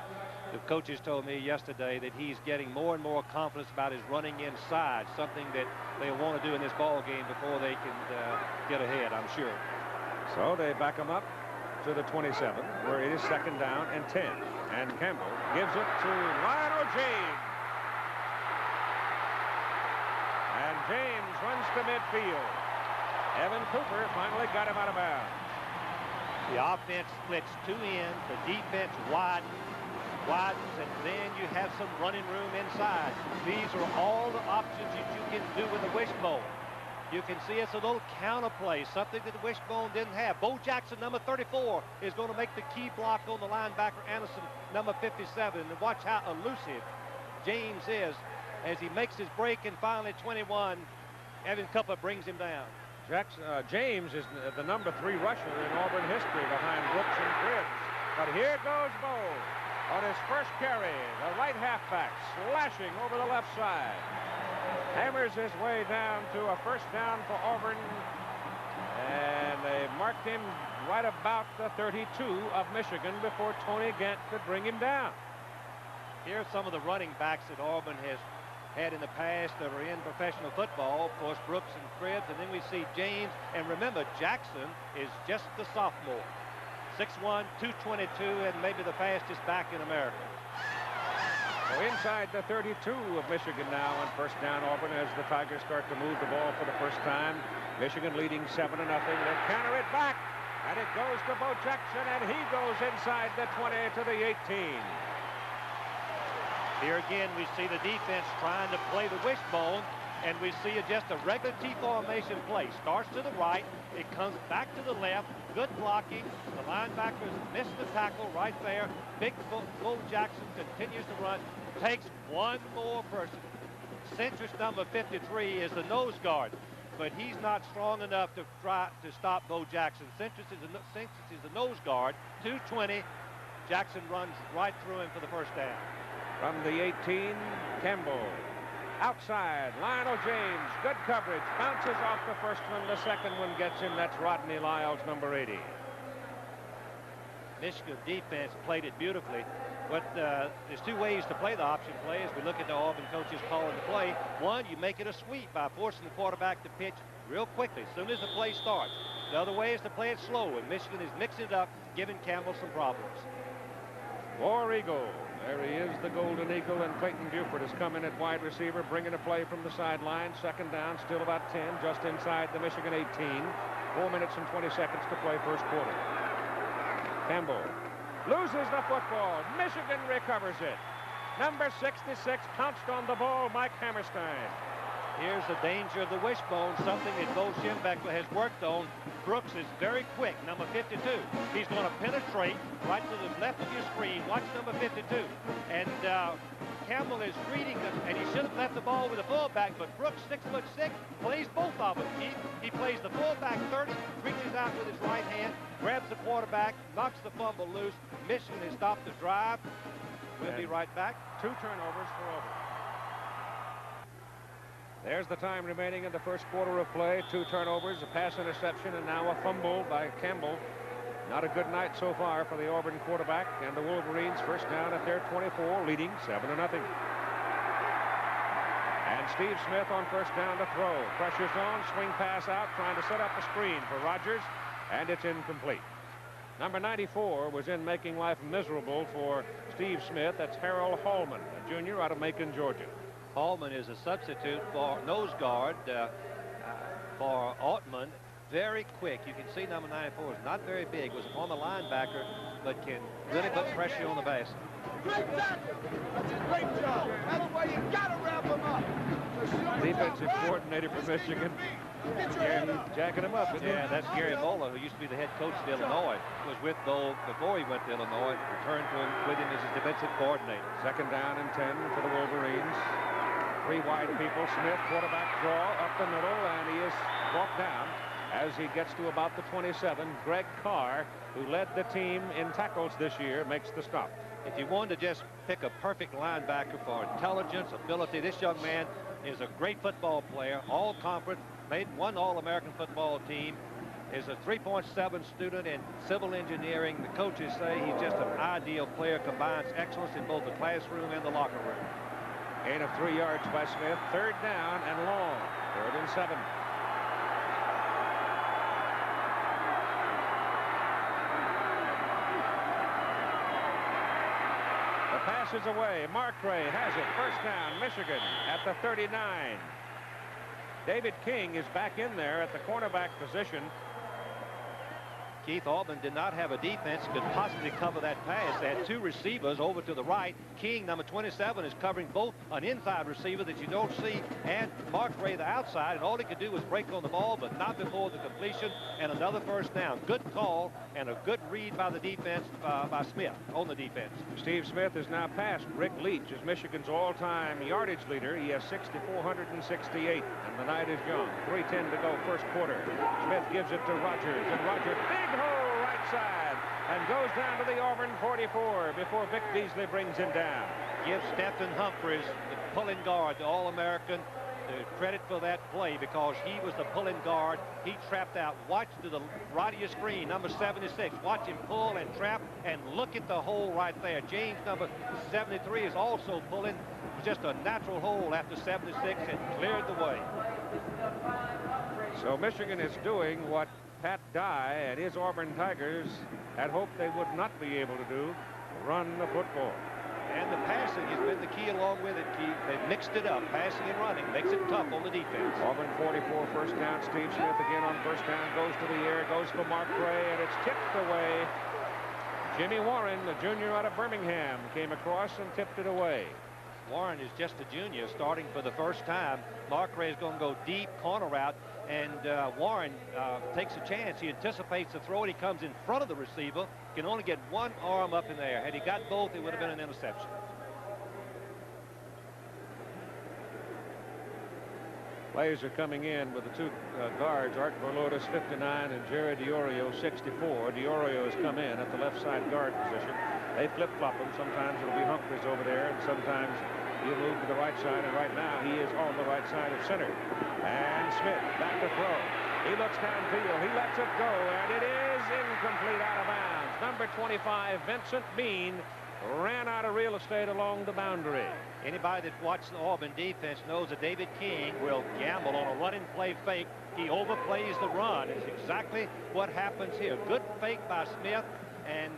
the coaches told me yesterday that he's getting more and more confidence about his running inside, something that they want to do in this ball game before they can get ahead, I'm sure. So they back him up to the 27, where it is second down and 10. And Campbell gives it to Lionel James. And James runs to midfield. Evan Cooper finally got him out of bounds. The offense splits 2 ends. The defense widens, and then you have some running room inside. These are all the options that you can do with the wishbone. You can see it's a little counter play, something that the wishbone didn't have. Bo Jackson, number 34, is going to make the key block on the linebacker Anderson, number 57. And watch how elusive James is as he makes his break, and finally 21. Evan Cooper brings him down. James is the number 3 rusher in Auburn history behind Brooks and Cribbs. But here goes Bo on his first carry. The right halfback slashing over the left side. Hammers his way down to a first down for Auburn. And they marked him right about the 32 of Michigan before Tony Gant could bring him down. Here's some of the running backs that Auburn has had in the past that were in professional football. Of course, Brooks and Cribbs, and then we see James. And remember, Jackson is just the sophomore. 6'1", 222, and maybe the fastest back in America. So inside the 32 of Michigan now on first down Auburn as the Tigers start to move the ball for the first time. Michigan leading 7-0. They counter it back, and it goes to Bo Jackson, and he goes inside the 20 to the 18. Here again, we see the defense trying to play the wishbone, and we see just a regular T formation play. Starts to the right, it comes back to the left. Good blocking. The linebackers missed the tackle right there. Big Bo Jackson continues to run. Takes one more person. Centrist number 53 is the nose guard, but he's not strong enough to try to stop Bo Jackson. Centrist is the nose guard. 220. Jackson runs right through him for the first down. From the 18, Campbell. Outside, Lionel James. Good coverage. Bounces off the first one. The second one gets him. That's Rodney Lyles, number 80. Michigan defense played it beautifully. But there's two ways to play the option play as we look at the Auburn coaches calling the play. One, you make it a sweep by forcing the quarterback to pitch real quickly as soon as the play starts. The other way is to play it slow, and Michigan is mixing it up, giving Campbell some problems. War Eagle. There he is, the Golden Eagle, and Clayton Buford has come in at wide receiver, bringing a play from the sideline. Second down, still about 10, just inside the Michigan 18. 4 minutes and 20 seconds to play first quarter. Campbell loses the football. Michigan recovers it. Number 66 pounced on the ball, Mike Hammerstein. Here's the danger of the wishbone, something that Bo Schembechler has worked on. Brooks is very quick, number 52. He's going to penetrate right to the left of your screen. Watch number 52. And Campbell is reading them, and he should have left the ball with the fullback, but Brooks, 6'6", plays both of them. He plays the fullback 30, reaches out with his right hand, grabs the quarterback, knocks the fumble loose. Michigan has stopped the drive. We'll be right back. 2 turnovers for Auburn. There's the time remaining in the first quarter of play. 2 turnovers, a pass interception, and now a fumble by Campbell. Not a good night so far for the Auburn quarterback, and the Wolverines first down at their 24, leading 7-0. And Steve Smith on first down to throw. Pressure zone, swing pass out, trying to set up a screen for Rogers, and it's incomplete. Number 94 was in making life miserable for Steve Smith. That's Harold Hallman, a junior out of Macon, Georgia. Hallman is a substitute for nose guard for Altman. Very quick. You can see number 94 is not very big. Was upon the linebacker, but can really put pressure on the base. Great tackle. That's a great job. That's why you got to wrap him up. Defensive coordinator for Michigan. Jacking him up. Yeah, that's Gary Moeller, who used to be the head coach of Illinois. Was with Bo before he went to Illinois. Returned to him with him as his defensive coordinator. Second down and 10 for the Wolverines. 3 wide people. Smith, quarterback draw up the middle, and he is brought down as he gets to about the 27. Greg Carr, who led the team in tackles this year, makes the stop. If you wanted to just pick a perfect linebacker for intelligence, ability, this young man is a great football player, all conference, made one All-American football team, is a 3.7 student in civil engineering. The coaches say he's just an ideal player, combines excellence in both the classroom and the locker room. Gain of 3 yards by Smith. Third down and long. 3rd and 7. The pass is away. Marcray has it. First down, Michigan at the 39. David King is back in there at the cornerback position. Keith, Auburn did not have a defense that could possibly cover that pass. They had 2 receivers over to the right. King, number 27, is covering both an inside receiver that you don't see and Mark Ray, the outside, and all he could do was break on the ball, but not before the completion, and another first down. Good call and a good read by the defense, by Smith on the defense. Steve Smith has now passed Rick Leach as Michigan's all-time yardage leader. He has 6,468, and the night is young. 3:10 to go, first quarter. Smith gives it to Rogers, and Rogers, big hole right side, and goes down to the Auburn 44 before Vic Beasley brings him down. Give Stephen Humphreys, the pulling guard, the All-American, the credit for that play because he was the pulling guard. He trapped out. Watch to the right of your screen, number 76. Watch him pull and trap, and look at the hole right there. James, number 73, is also pulling. Just a natural hole after 76 and cleared the way. So Michigan is doing what Pat Dye and his Auburn Tigers had hoped they would not be able to do, run the football. And the passing has been the key along with it, Keith. They've mixed it up. Passing and running makes it tough on the defense. Auburn 44 first down. Steve Smith again on first down. Goes to the air. Goes for Mark Gray, and it's tipped away. Jimmy Warren, the junior out of Birmingham, came across and tipped it away. Warren is just a junior starting for the first time. Mark Gray is going to go deep corner route, and Warren takes a chance. He anticipates the throw, and he comes in front of the receiver. Can only get one arm up in the air. Had he got both, it would have been an interception. Plays are coming in with the two guards, Art Berlotis, 59, and Jerry DiOrio, 64. DiOrio has come in at the left side guard position. They flip-flop him. Sometimes it'll be Humphries over there, and sometimes he'll move to the right side, and right now he is on the right side of center. And Smith back to throw. He looks downfield. He lets it go, and it is incomplete, out of bounds. Number 25, Vincent Bean, ran out of real estate along the boundary. Anybody that watched the Auburn defense knows that David King will gamble on a run and play fake. He overplays the run. It's exactly what happens here. Good fake by Smith, and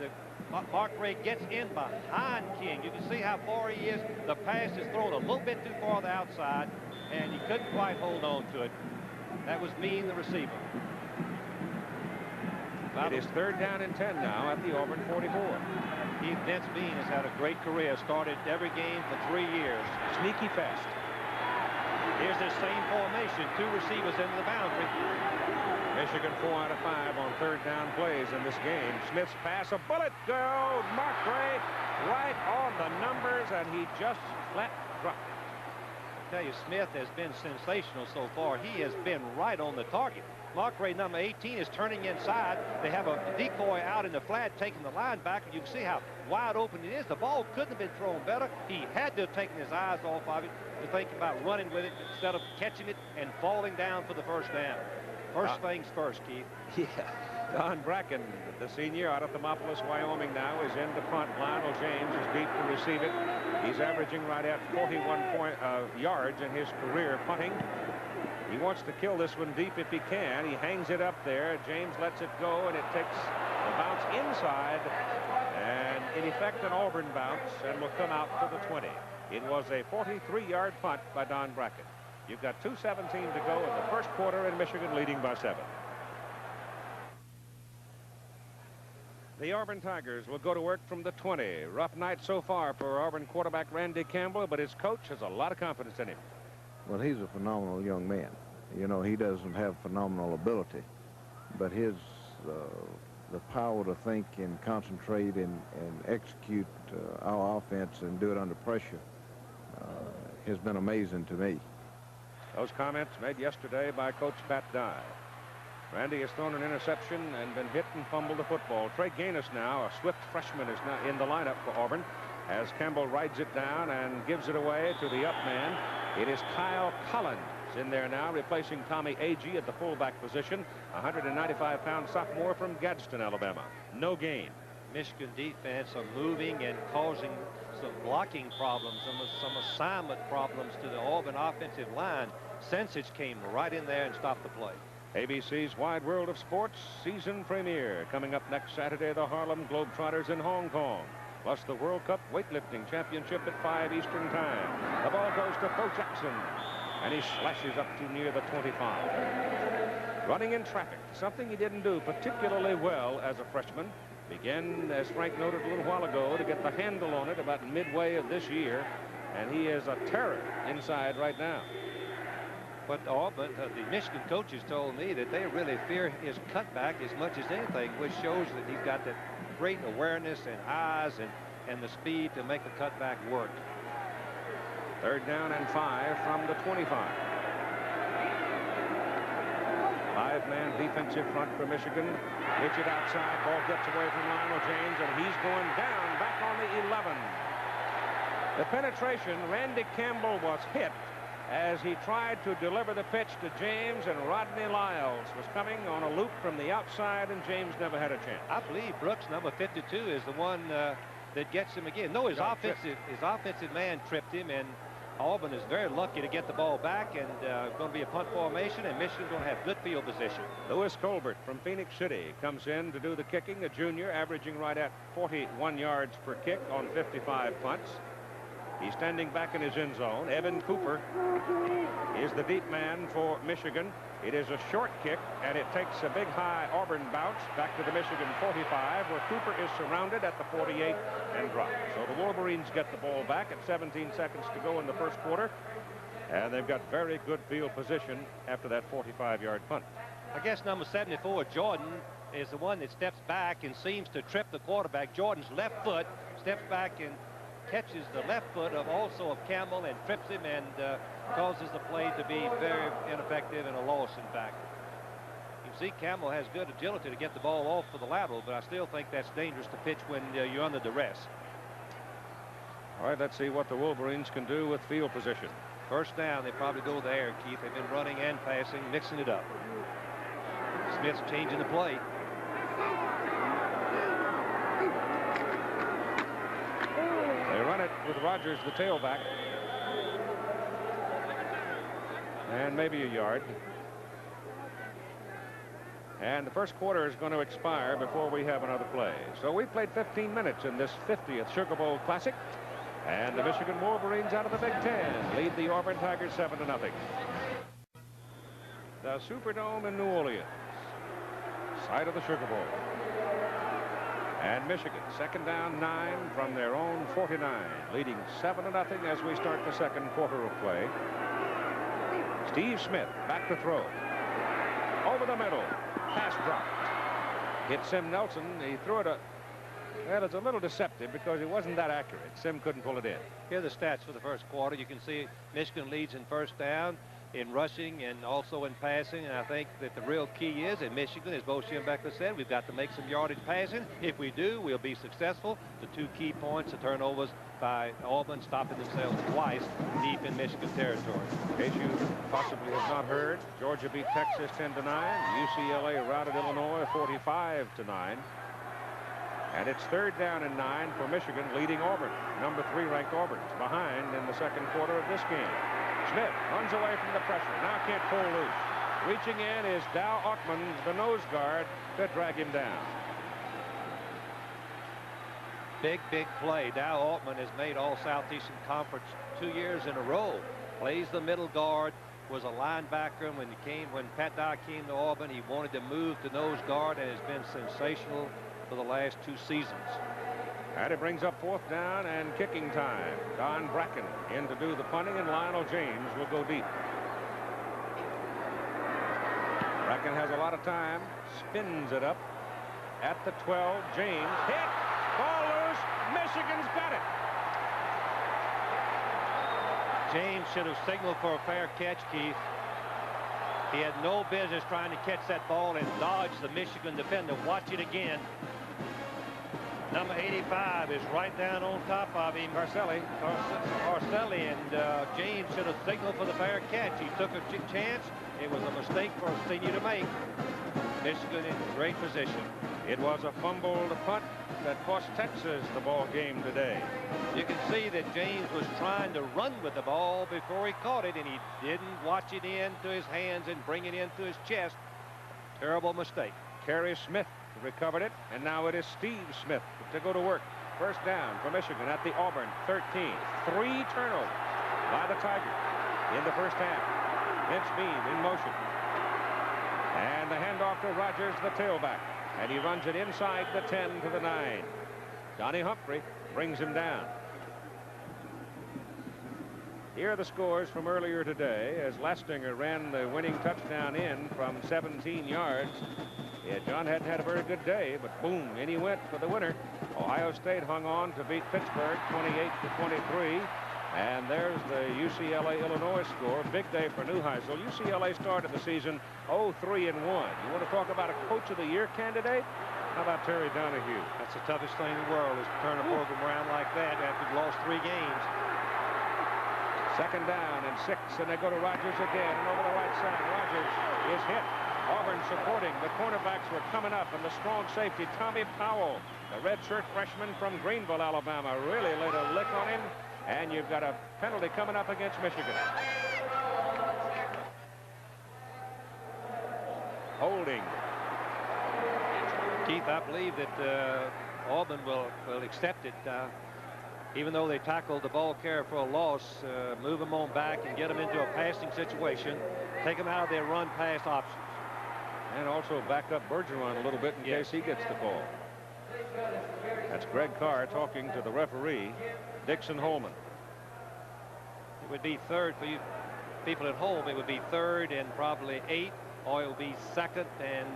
Mark Ray gets in behind King. You can see how far he is. The pass is thrown a little bit too far to the outside, and he couldn't quite hold on to it. That was Bean, the receiver. It is 3rd down and 10 now at the Auburn 44. Vince Bean has had a great career. Started every game for 3 years. Sneaky fast. Here's the same formation. 2 receivers into the boundary. Michigan 4 out of 5 on 3rd down plays in this game. Smith's pass, a bullet go. Mark Ray right on the numbers, and he just flat dropped. I tell you, Smith has been sensational so far. He has been right on the target. Mark Ray, number 18, is turning inside. They have a decoy out in the flat, taking the linebacker. You can see how wide open it is. The ball couldn't have been thrown better. He had to have taken his eyes off of it to think about running with it instead of catching it and falling down for the first down. First things first, Keith. Yeah. Don Bracken, the senior out of Thermopolis, Wyoming, now is in the punt. Lionel James is deep to receive it. He's averaging right at 41 yards in his career punting. He wants to kill this one deep if he can. He hangs it up there. James lets it go, and it takes a bounce inside, and in effect an Auburn bounce, and will come out to the 20. It was a 43-yard punt by Don Bracken. You've got 2:17 to go in the first quarter, and Michigan leading by 7. The Auburn Tigers will go to work from the 20. Rough night so far for Auburn quarterback Randy Campbell, but his coach has a lot of confidence in him. Well, he's a phenomenal young man. You know, he doesn't have phenomenal ability, but his the power to think and concentrate and execute our offense and do it under pressure has been amazing to me. Those comments made yesterday by Coach Pat Dye. Randy has thrown an interception and been hit and fumbled the football. Trey Gaines now, a swift freshman, is now in the lineup for Auburn as Campbell rides it down and gives it away to the up man. It is Kyle Collins in there now, replacing Tommy Agee at the fullback position. 195-pound sophomore from Gadsden, Alabama. No gain. Michigan defense are moving and causing some blocking problems, some assignment problems to the Auburn offensive line. Sensich came right in there and stopped the play. ABC's Wide World of Sports season premiere coming up next Saturday. The Harlem Globetrotters in Hong Kong, plus the World Cup weightlifting championship at 5 Eastern time. The ball goes to Bo Jackson, and he slashes up to near the 25. Running in traffic, something he didn't do particularly well as a freshman. Began, as Frank noted a little while ago, to get the handle on it about midway of this year, and he is a terror inside right now. But Auburn, the Michigan coaches told me that they really fear his cutback as much as anything, which shows that he's got that great awareness and eyes and the speed to make the cutback work. 3rd down and 5 from the 25. 5-man defensive front for Michigan. Pitch it outside. Ball gets away from Lionel James, and he's going down back on the 11. The penetration, Randy Campbell was hit as he tried to deliver the pitch to James, and Rodney Lyles was coming on a loop from the outside, and James never had a chance. I believe Brooks, number 52, is the one that gets him again. No, his offensive man tripped him, and Auburn is very lucky to get the ball back, and going to be a punt formation, and Michigan's going to have good field position. Lewis Colbert from Phoenix City comes in to do the kicking, a junior, averaging right at 41 yards per kick on 55 punts. He's standing back in his end zone. Evan Cooper is the deep man for Michigan. It is a short kick, and it takes a big high Auburn bounce back to the Michigan 45, where Cooper is surrounded at the 48 and dropped. So the Wolverines get the ball back at 17 seconds to go in the first quarter, and they've got very good field position after that 45-yard punt. I guess number 74, Jordan, is the one that steps back and seems to trip the quarterback. Jordan's left foot steps back and catches the left foot also of Campbell and trips him and causes the play to be very ineffective and a loss, in fact. You see Campbell has good agility to get the ball off for the lateral, but I still think that's dangerous to pitch when you're under duress. All right, let's see what the Wolverines can do with field position. First down, they probably go there, Keith. They've been running and passing, mixing it up. Smith's changing the play. They run it with Rogers, the tailback. And maybe a yard. And the first quarter is going to expire before we have another play. So we played 15 minutes in this 50th Sugar Bowl Classic. And the Michigan Wolverines out of the Big Ten lead the Auburn Tigers 7-0. The Superdome in New Orleans, site of the Sugar Bowl. And Michigan, second down 9 from their own 49, leading 7-0 as we start the second quarter of play. Steve Smith back to throw. Over the middle, pass dropped. Hit Sim Nelson. He threw it well, it's a little deceptive because it wasn't that accurate. Sim couldn't pull it in. Here are the stats for the first quarter. You can see Michigan leads in first down, in rushing, and also in passing. And I think that the real key is in Michigan, as Bo Schembechler said, we've got to make some yardage passing. If we do, we'll be successful. The two key points, the turnovers by Auburn stopping themselves twice deep in Michigan territory. In case you possibly have not heard, Georgia beat Texas 10-9. UCLA routed Illinois 45-9. And it's third down and 9 for Michigan, leading Auburn. Number 3 ranked Auburn's behind in the second quarter of this game. Smith runs away from the pressure. Now can't pull loose. Reaching in is Dow Ockman, the nose guard, to drag him down. Big play. Dow Altman has made all Southeastern Conference 2 years in a row. Plays the middle guard, was a linebacker when Pat Dye came to Auburn. He wanted to move to nose guard and has been sensational for the last 2 seasons. And it brings up fourth down and kicking time. Don Bracken in to do the punting, and Lionel James will go deep. Bracken has a lot of time, spins it up at the 12. James hit, ball loose. Michigan's got it. James should have signaled for a fair catch, Keith. He had no business trying to catch that ball and dodge the Michigan defender. Watch it again. Number 85 is right down on top of him. Arcelli, and James should have signaled for the fair catch. He took a chance. It was a mistake for a senior to make. Michigan in great position. It was a fumbled punt that cost Texas the ball game today. You can see that James was trying to run with the ball before he caught it, and he didn't watch it into his hands and bring it into his chest. Terrible mistake. Kerry Smith recovered it, and now it is Steve Smith to go to work. First down for Michigan at the Auburn 13. 3 turnovers by the Tigers in the first half. Vince Beam in motion. And the handoff to Rogers, the tailback. And he runs it inside the 10 to the 9. Johnny Humphrey brings him down. Here are the scores from earlier today as Lastinger ran the winning touchdown in from 17 yards. Yeah, John hadn't had a very good day, but boom, in he went for the winner. Ohio State hung on to beat Pittsburgh 28-23. And there's the UCLA-Illinois score. Big day for Neuheisel. UCLA started the season 0-3-1. You want to talk about a Coach of the Year candidate? How about Terry Donahue? That's the toughest thing in the world, is to turn a program around like that after you've lost 3 games. Second down and 6, and they go to Rogers again, and over the right side, Rogers is hit. Auburn supporting. The cornerbacks were coming up, and the strong safety, Tommy Powell, the redshirt freshman from Greenville, Alabama, really laid a lick on him. And you've got a penalty coming up against Michigan. Holding. Keith, I believe that Auburn will accept it. Even though they tackled the ball carrier for a loss, move them on back and get them into a passing situation. Take them out of their run-pass options. And also back up Bergeron a little bit in case he gets the ball. That's Greg Carr talking to the referee, Dixon Holman. It would be third for you people at home. It would be third and probably 8, or it would be second and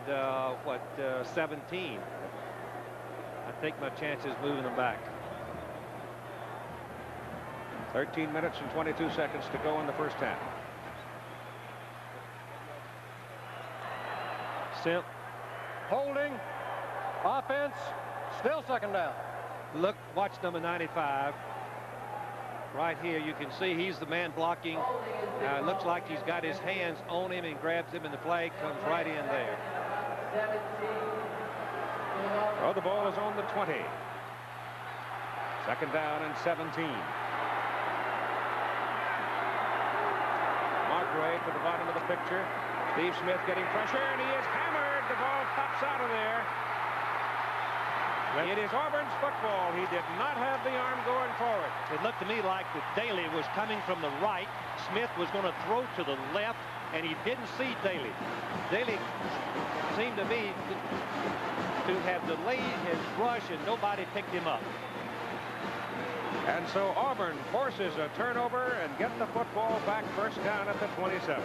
17. I take my chances moving them back. 13 minutes and 22 seconds to go in the first half. Simp. Holding. Offense. Still second down. Look, watch number 95. Right here, you can see he's the man blocking. Looks like he's got his hands on him and grabs him, and the flag comes right in there. Oh, the ball is on the 20. Second down and 17. Mark Ray to the bottom of the picture. Steve Smith getting pressure, and he is hammered. The ball pops out of there. It is Auburn's football. He did not have the arm going forward. It looked to me like that Daly was coming from the right. Smith was going to throw to the left, and he didn't see Daly. Daly seemed to me to have delayed his rush, and nobody picked him up. And so Auburn forces a turnover and get the football back, first down at the 27.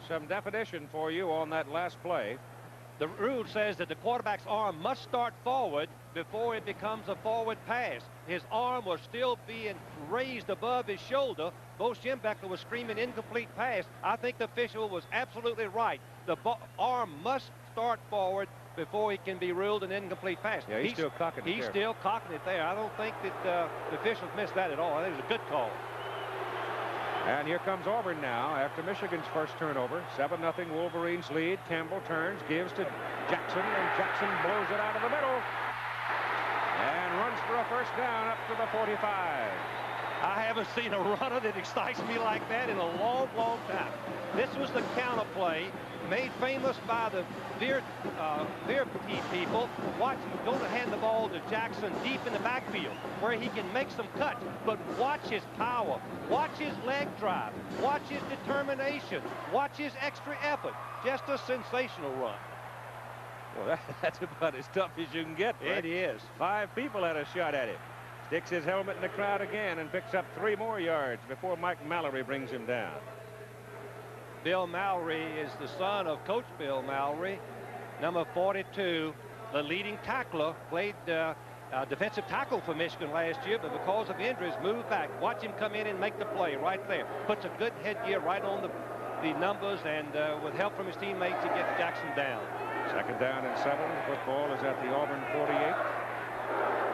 Some definition for you on that last play. The rule says that the quarterback's arm must start forward before it becomes a forward pass. His arm was still being raised above his shoulder. Bo Schembechler was screaming incomplete pass. I think the official was absolutely right. The arm must start forward before he can be ruled an incomplete pass. Yeah, he's still cocking it. He's still cocking it there. I don't think that the officials missed that at all. I think it was a good call. And here comes Auburn now after Michigan's first turnover. 7-0 Wolverines lead. Campbell turns, gives to Jackson, and Jackson blows it out of the middle and runs for a first down up to the 45. I haven't seen a runner that excites me like that in a long, long time. This was the counter play made famous by the Veer people. Watch, going to hand the ball to Jackson deep in the backfield where he can make some cuts. But watch his power. Watch his leg drive. Watch his determination. Watch his extra effort. Just a sensational run. Well, that's about as tough as you can get. It is. 5 people had a shot at him. Sticks his helmet in the crowd again and picks up 3 more yards before Mike Mallory brings him down. Bill Mallory is the son of Coach Bill Mallory, number 42, the leading tackler, played defensive tackle for Michigan last year, but because of injuries moved back. Watch him come in and make the play right there. Puts a good headgear right on the numbers, and with help from his teammates, he gets Jackson down. Second down and 7. Football is at the Auburn 48.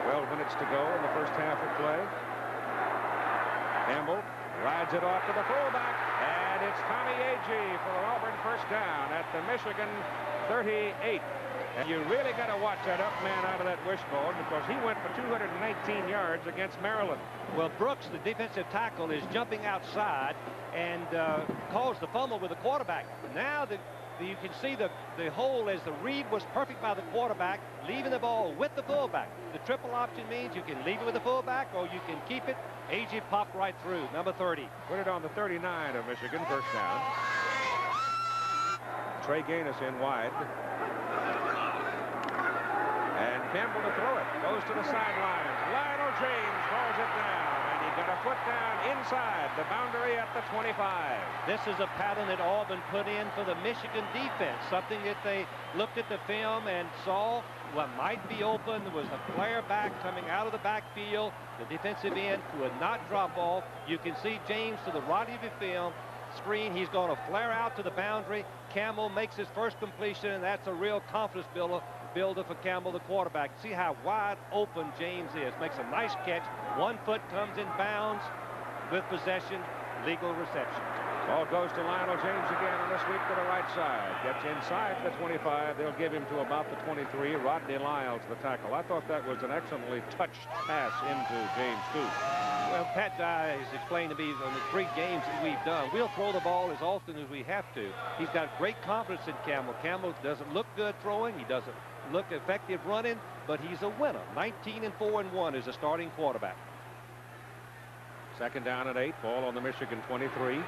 12 minutes to go in the first half of play. Campbell rides it off to the fullback, and it's Tommy Agee for an Auburn first down at the Michigan 38. And you really got to watch that up man out of that wishbone, because he went for 219 yards against Maryland. Well, Brooks, the defensive tackle, is jumping outside and caused the fumble with the quarterback. Now you can see the hole as the read was perfect by the quarterback, leaving the ball with the fullback. The triple option means you can leave it with the fullback or you can keep it. Agee popped right through, number 30. Put it on the 39 of Michigan, first down. Trey Gaines in wide. And Campbell to throw it. Goes to the sidelines. Lionel James calls it down. And he got a foot down inside the boundary at the 25. This is a pattern that Auburn put in for the Michigan defense. Something that they looked at the film and saw what might be open. There was a flare back coming out of the backfield. The defensive end would not drop off. You can see James to the right of the film screen. He's going to flare out to the boundary. Campbell makes his first completion, and that's a real confidence builder for Campbell, the quarterback. See how wide open James is. Makes a nice catch. 1 foot comes in bounds with possession. Legal reception. Ball goes to Lionel James again on the sweep to the right side. Gets inside the 25. They'll give him to about the 23. Rodney Lyles, the tackle. I thought that was an excellently touched pass into James Coote. Well, Pat Dye has explained to me on the 3 games that we've done, we'll throw the ball as often as we have to. He's got great confidence in Campbell. Campbell doesn't look good throwing. He doesn't look effective running, but he's a winner. 19-4-1 as a starting quarterback. Second down and 8. Ball on the Michigan 23.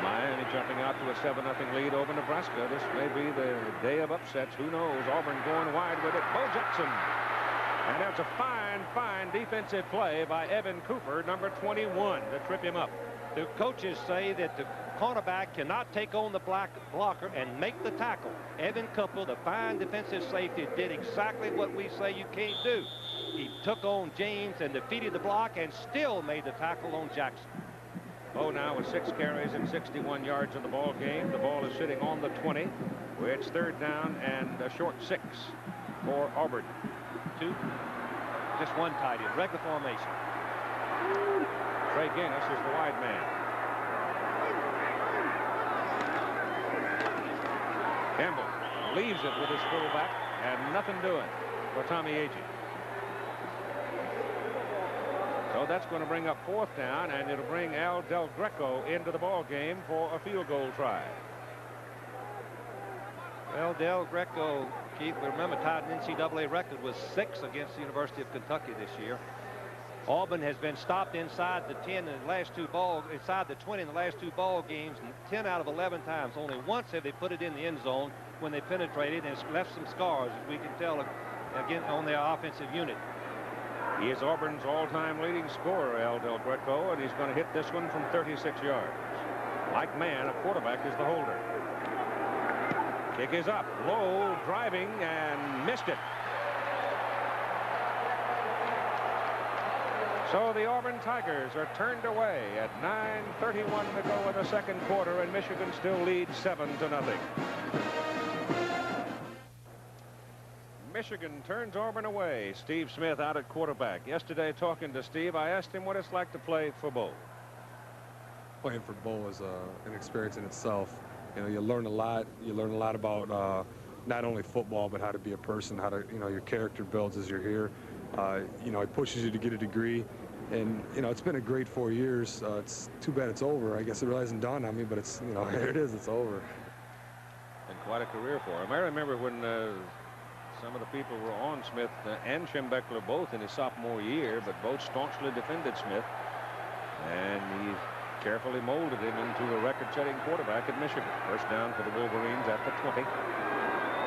Miami jumping out to a 7-0 lead over Nebraska. This may be the day of upsets. Who knows? Auburn going wide with it. Bo Jackson. And that's a fine defensive play by Evan Cooper, number 21, to trip him up. The coaches say that the cornerback cannot take on the blocker and make the tackle. Evan Kuppel, the fine defensive safety, did exactly what we say you can't do. He took on James and defeated the block and still made the tackle on Jackson. Bo now with 6 carries and 61 yards in the ball game. The ball is sitting on the 20. Where it's 3rd down and a short 6 for Auburn. Just one tight end, regular formation. Trey Guinness is the wide man. Campbell leaves it with his fullback and nothing doing for Tommy Agee. So that's going to bring up 4th down, and it'll bring Al Del Greco into the ball game for a field goal try. Well, Del Greco, Keith, remember, tied an NCAA record was 6 against the University of Kentucky this year. Auburn has been stopped inside the 10 in the last 2 inside the 20 in the last 2 ball games, 10 out of 11 times. Only once have they put it in the end zone when they penetrated, and it's left some scars, as we can tell, again, on their offensive unit. He is Auburn's all-time leading scorer, Al Del Greco, and he's going to hit this one from 36 yards. Like man, a quarterback is the holder. Kick is up, low, driving, and missed it. So the Auburn Tigers are turned away at 9:31 to go in the 2nd quarter, and Michigan still leads 7-0. Michigan turns Auburn away. Steve Smith out at quarterback. Yesterday, talking to Steve, I asked him what it's like to play for Bo. Playing for Bo is an experience in itself. You know, you learn a lot. You learn a lot about not only football, but how to be a person, how to, you know, your character builds as you're here. You know, it pushes you to get a degree. And, you know, it's been a great 4 years. It's too bad it's over. I guess it really hasn't dawned on me, but it's, you know, here it is. It's over. And quite a career for him. I remember when some of the people were on Smith and Schembechler both in his sophomore year, but both staunchly defended Smith. And he carefully molded him into a record-setting quarterback at Michigan. 1st down for the Wolverines at the 20.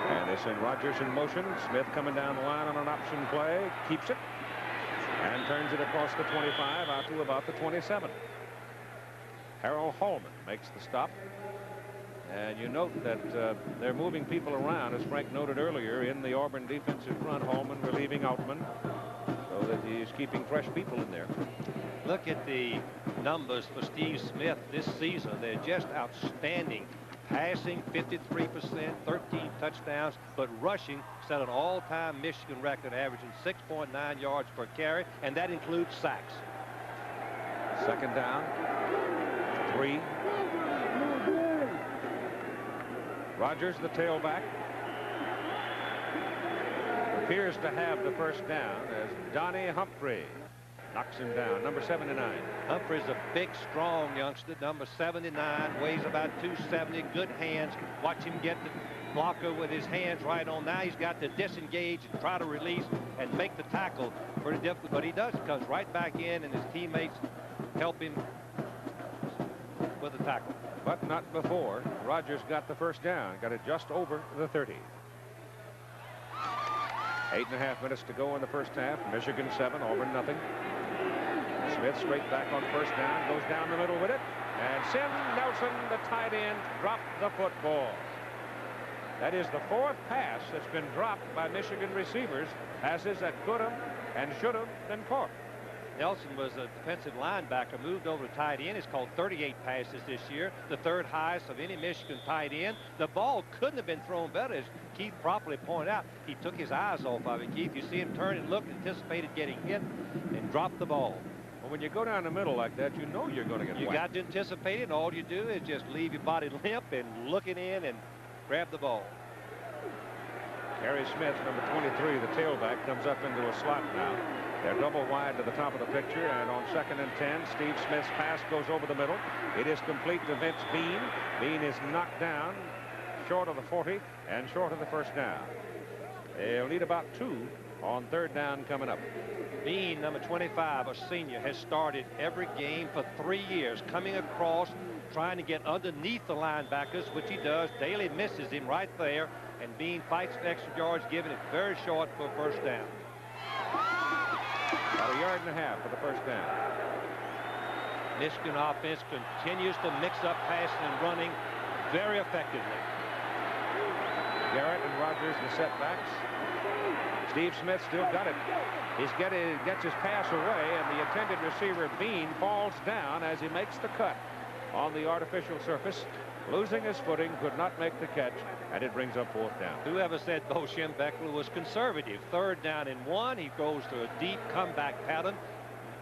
And they send Rogers in motion. Smith coming down the line on an option play, keeps it, and turns it across the 25 out to about the 27. Harold Hallman makes the stop. And you note that they're moving people around, as Frank noted earlier, in the Auburn defensive front. Hallman relieving Outman, so that he's keeping fresh people in there. Look at the numbers for Steve Smith this season. They're just outstanding. Passing 53%, 13 touchdowns, but rushing set an all-time Michigan record, averaging 6.9 yards per carry, and that includes sacks. 2nd down, 3. Rogers, the tailback, appears to have the 1st down as Donnie Humphrey knocks him down. Number 79. Humphrey's a big, strong youngster. Number 79, weighs about 270. Good hands. Watch him get the blocker with his hands right on. Now he's got to disengage and try to release and make the tackle. Pretty difficult, but he does. He comes right back in, and his teammates help him with the tackle. But not before Rogers got the 1st down. Got it just over the 30. 8.5 minutes to go in the 1st half. Michigan 7, Auburn nothing. Smith straight back on 1st down, goes down the middle with it, and Sim Nelson, the tight end, dropped the football. That is the 4th pass that's been dropped by Michigan receivers. Passes that could have and should have been caught. Nelson was a defensive linebacker, moved over to tight end. He's called 38 passes this year, the 3rd highest of any Michigan tight end. The ball couldn't have been thrown better, as Keith properly pointed out. He took his eyes off of it. Keith, you see him turn and look, anticipated getting hit, and dropped the ball. Well, when you go down the middle like that, you know you're going to get You whacked. got to anticipate it, and all you do is just leave your body limp and look it in and grab the ball. Harry Smith, number 23, the tailback, comes up into a slot now. They're double wide to the top of the picture, and on 2nd and 10, Steve Smith's pass goes over the middle. It is complete to Vince Bean. Bean is knocked down short of the 40 and short of the 1st down. They'll need about 2 on 3rd down coming up. Bean, number 25, a senior, has started every game for 3 years, coming across, trying to get underneath the linebackers, which he does. Daly misses him right there, and Bean fights for extra yards, giving it very short for a 1st down. About 1.5 yards for the 1st down. Michigan offense continues to mix up passing and running very effectively. Garrett and Rogers the setbacks. Steve Smith still got it. Gets his pass away, and the intended receiver Bean falls down as he makes the cut on the artificial surface, losing his footing, could not make the catch, and it brings up 4th down. Whoever said Bo Schembechler was conservative? 3rd down and 1. He goes to a deep comeback pattern,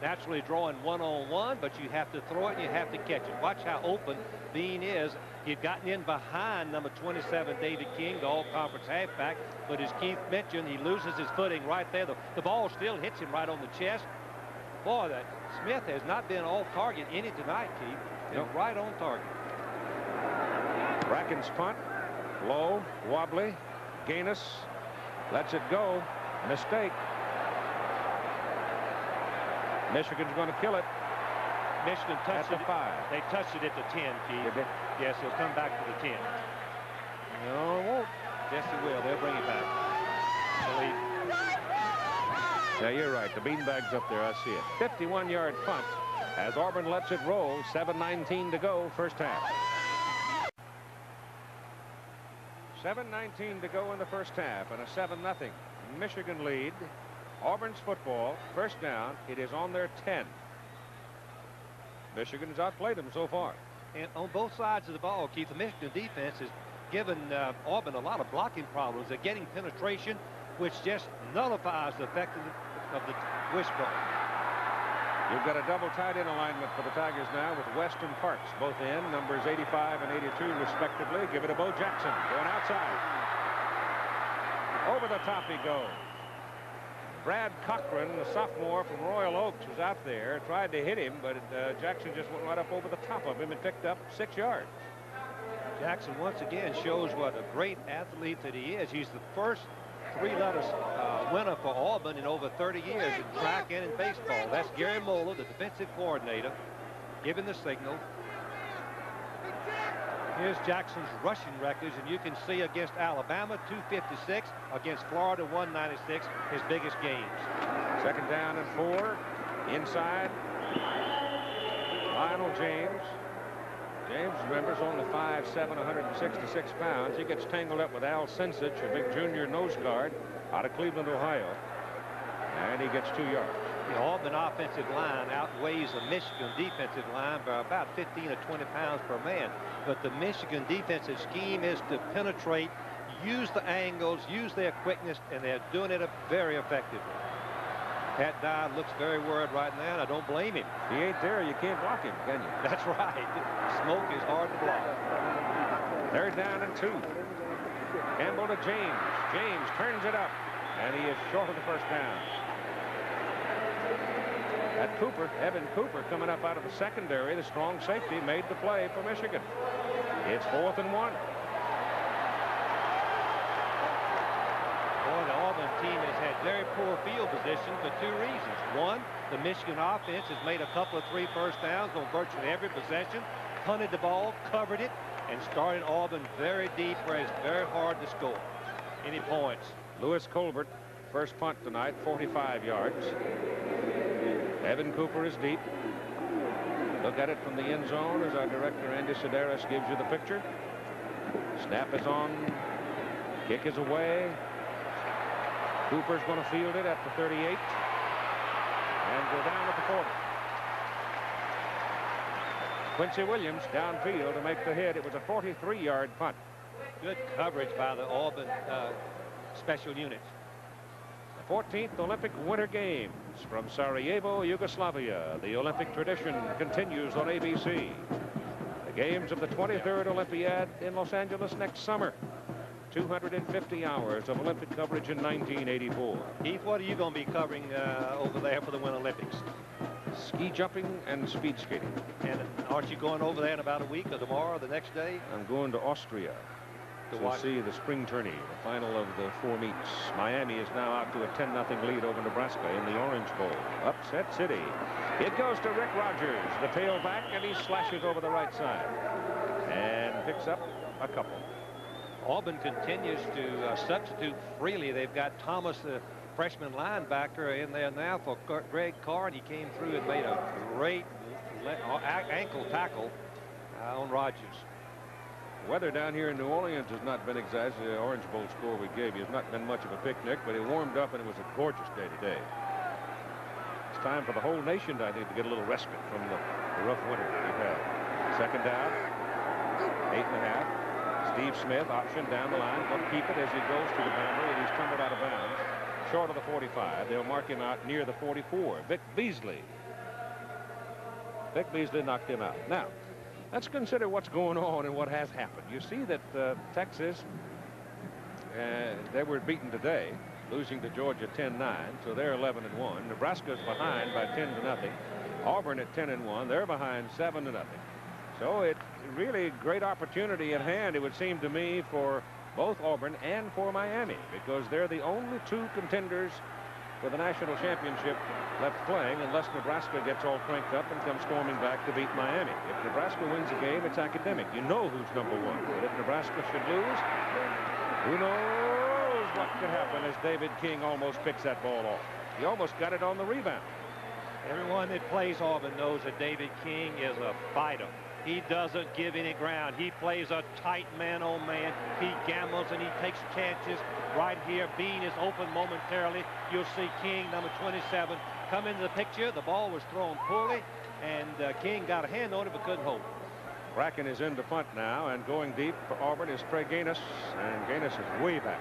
naturally drawing one-on-one, but you have to throw it and you have to catch it. Watch how open Bean is. He'd gotten in behind number 27, David King, the all-conference halfback, but as Keith mentioned, he loses his footing right there. The ball still hits him right on the chest. Boy, that Smith has not been off target any tonight, Keith. Nope. Right on target. Bracken's punt, low, wobbly. Gaines lets it go. Mistake. Michigan's going to kill it. Michigan touched at the it. 5. They touched it at the 10, Keith. Did they? Yes, he'll come back to the 10. No, it won't. Yes, he will. They'll bring it back. Yeah, you're right. The beanbag's up there. I see it. 51-yard punt as Auburn lets it roll. 7:19 to go, first half. 7:19 to go in the first half, and a 7-0 Michigan lead. Auburn's football, first down. It is on their 10. Michigan's outplayed them so far. And on both sides of the ball, Keith, the Michigan defense has given Auburn a lot of blocking problems. They're getting penetration, which just nullifies the effectiveness of the wishbone. You've got a double tight end alignment for the Tigers now with West and Parks both in, numbers 85 and 82 respectively. Give it to Bo Jackson going outside. Over the top he goes. Brad Cochran, the sophomore from Royal Oaks, was out there, tried to hit him, but Jackson just went right up over the top of him and picked up 6 yards. Jackson once again shows what a great athlete that he is. He's the first 3-letter winner for Auburn in over 30 years in track and in baseball. That's Gary Moeller, the defensive coordinator, giving the signal. Here's Jackson's rushing records, and you can see against Alabama 256, against Florida 196, his biggest games. 2nd down and 4. Inside. Lionel James. James, remember, is only 5'7", 166 pounds. He gets tangled up with Al Sensich, a big junior nose guard out of Cleveland, Ohio. And he gets 2 yards. The Auburn offensive line outweighs the Michigan defensive line by about 15 or 20 pounds per man. But the Michigan defensive scheme is to penetrate, use the angles, use their quickness, and they're doing it very effectively. Pat Dye looks very worried right now, and I don't blame him. He ain't there. You can't block him, can you? That's right. Smoke is hard to block. 3rd down and 2. Campbell to James. James turns it up, and he is short of the first down. That Cooper, Evan Cooper, coming up out of the secondary, the strong safety, made the play for Michigan. It's 4th and 1. Boy, the Auburn team has had very poor field position for 2 reasons. One, the Michigan offense has made a couple of 3 first downs on virtually every possession, punted the ball, covered it, and started Auburn very deep where it's very hard to score any points. Lewis Colbert, first punt tonight, 45 yards. Evan Cooper is deep. Look at it from the end zone as our director Andy Sedaris gives you the picture. Snap is on. Kick is away. Cooper's going to field it at the 38 and go down at the 40. Quincy Williams downfield to make the hit. It was a 43-yard punt. Good coverage by the Auburn special units. The 14th Olympic Winter Games from Sarajevo, Yugoslavia. The Olympic tradition continues on ABC. The games of the 23rd Olympiad in Los Angeles next summer. 250 hours of Olympic coverage in 1984. Keith, what are you going to be covering over there for the Winter Olympics? Ski jumping and speed skating. And aren't you going over there in about a week or tomorrow or the next day? I'm going to Austria to see the spring tourney, the final of the 4 meets. Miami is now out to a 10-0 lead over Nebraska in the Orange Bowl. Upset City. It goes to Rick Rogers, the tailback, and he slashes over the right side and picks up a couple. Auburn continues to substitute freely. They've got Thomas, the freshman linebacker, in there now for Greg Carr, and he came through and made a great ankle tackle on Rodgers. Weather down here in New Orleans has not been exactly the Orange Bowl score we gave you. It's not been much of a picnic, but it warmed up and it was a gorgeous day today. It's time for the whole nation, I think, to get a little respite from the rough winter we've had. Second down, 8.5. Steve Smith option down the line. Will keep it as he goes to the boundary, and he's tumbled out of bounds short of the 45. They'll mark him out near the 44. Vic Beasley knocked him out. Now, let's consider what's going on and what has happened. You see that Texas, they were beaten today, losing to Georgia 10-9, so they're 11-1. Nebraska's behind by 10-0. Auburn at 10-1. They're behind 7-0. So it's really great opportunity at hand, it would seem to me, for both Auburn and for Miami, because they're the only two contenders for the national championship left playing, unless Nebraska gets all cranked up and comes storming back to beat Miami. If Nebraska wins a game, it's academic. You know who's #1. But if Nebraska should lose, who knows what could happen as David King almost picks that ball off. He almost got it on the rebound. Everyone that plays Auburn knows that David King is a fighter. He doesn't give any ground. He plays a tight man-on-man. He gambles and he takes chances. Right here, Bean is open momentarily. You'll see King, number 27, come into the picture. The ball was thrown poorly, and King got a hand on it but couldn't hold it. Bracken is in to punt now, and going deep for Auburn is Trey Gaines, and Gaines is way back.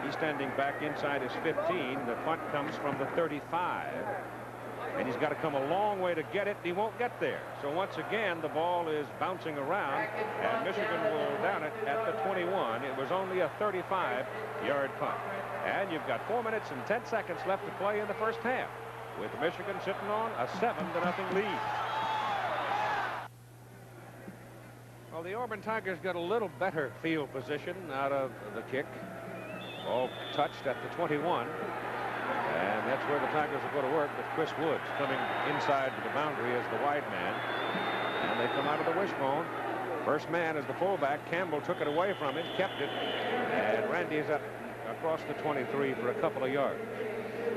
He's standing back inside his 15. The punt comes from the 35. And he's got to come a long way to get it. He won't get there. So once again, the ball is bouncing around, and Michigan will down it at the 21. It was only a 35-yard punt. And you've got 4 minutes and 10 seconds left to play in the first half, with Michigan sitting on a 7-0 lead. Well, the Auburn Tigers got a little better field position out of the kick. Ball touched at the 21. And that's where the Tigers will go to work, with Chris Woods coming inside the boundary as the wide man. And they come out of the wishbone. First man is the fullback. Campbell took it away from him, kept it. And Randy's up across the 23 for a couple of yards.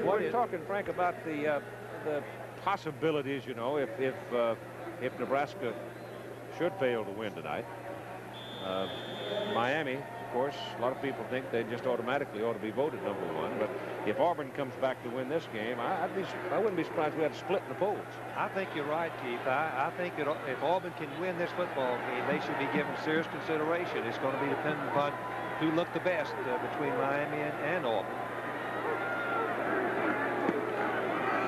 What are you talking, Frank, about the possibilities, you know, if Nebraska should fail to win tonight? Miami, of course, a lot of people think they just automatically ought to be voted #1. But if Auburn comes back to win this game, I wouldn't be surprised if we had a split in the polls. I think you're right, Keith. I think that if Auburn can win this football game, they should be given serious consideration. It's going to be dependent upon who looked the best between Miami and Auburn.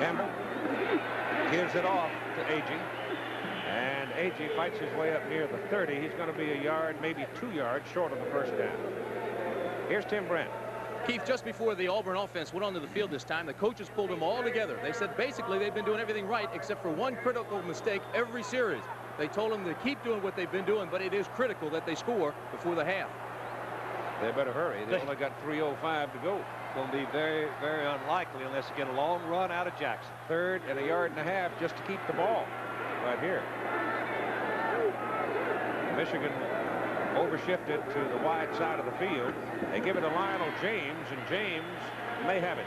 Campbell gives it off to Agee. And Agee fights his way up near the 30. He's going to be a yard, maybe 2 yards short of the first down. Here's Tim Brent. Keith, just before the Auburn offense went onto the field this time, the coaches pulled them all together. They said basically they've been doing everything right except for one critical mistake every series. They told them to keep doing what they've been doing, but it is critical that they score before the half. They better hurry. They only got 3:05 to go. It's going to be very, very unlikely unless you get a long run out of Jackson. 3rd and a yard and a half just to keep the ball right here. Michigan overshifted to the wide side of the field. They give it to Lionel James, and James may have it.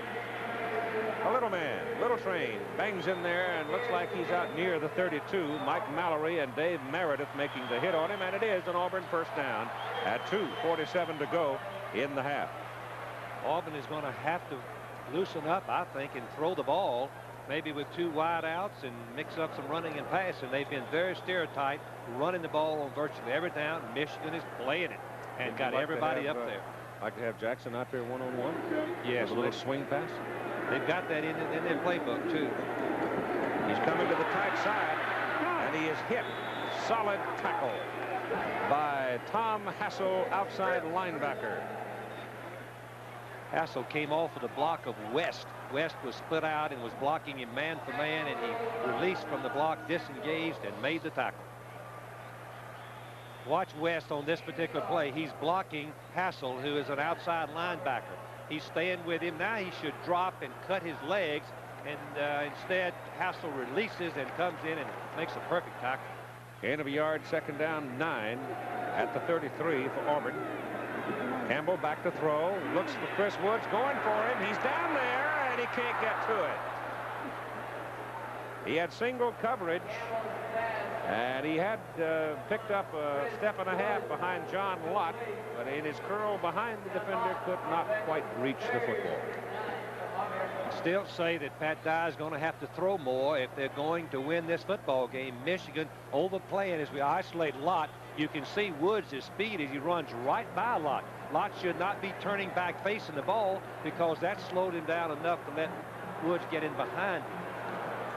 A little man, little train, bangs in there and looks like he's out near the 32. Mike Mallory and Dave Meredith making the hit on him, and it is an Auburn first down at 2:47 to go in the half. Auburn is going to have to loosen up, I think, and throw the ball, maybe with 2 wide outs, and mix up some running and passing. They've been very stereotyped, running the ball on virtually every down. Michigan is playing it and got everybody up there. Like to have Jackson out there one-on-one? Yes. A little swing pass? They've got that in their playbook, too. He's coming to the tight side, and he is hit. Solid tackle by Tom Hassel, outside linebacker. Hassel came off of the block of West. West was split out and was blocking him man for man, and he released from the block, disengaged, and made the tackle. Watch West on this particular play. He's blocking Hassel, who is an outside linebacker. He's staying with him. Now he should drop and cut his legs, and instead Hassel releases and comes in and makes a perfect tackle. Gain of a yard, 2nd down, 9 at the 33 for Auburn. Campbell back to throw, looks for Chris Woods, going for him. He's down there, and he can't get to it. He had single coverage, and he had picked up a step and a half behind John Lott, but in his curl behind the defender could not quite reach the football. Still say that Pat Dye is going to have to throw more if they're going to win this football game. Michigan overplaying as we isolate Lott. You can see Woods' speed as he runs right by Lott. Lott should not be turning back facing the ball because that slowed him down enough to let Woods get in behind him.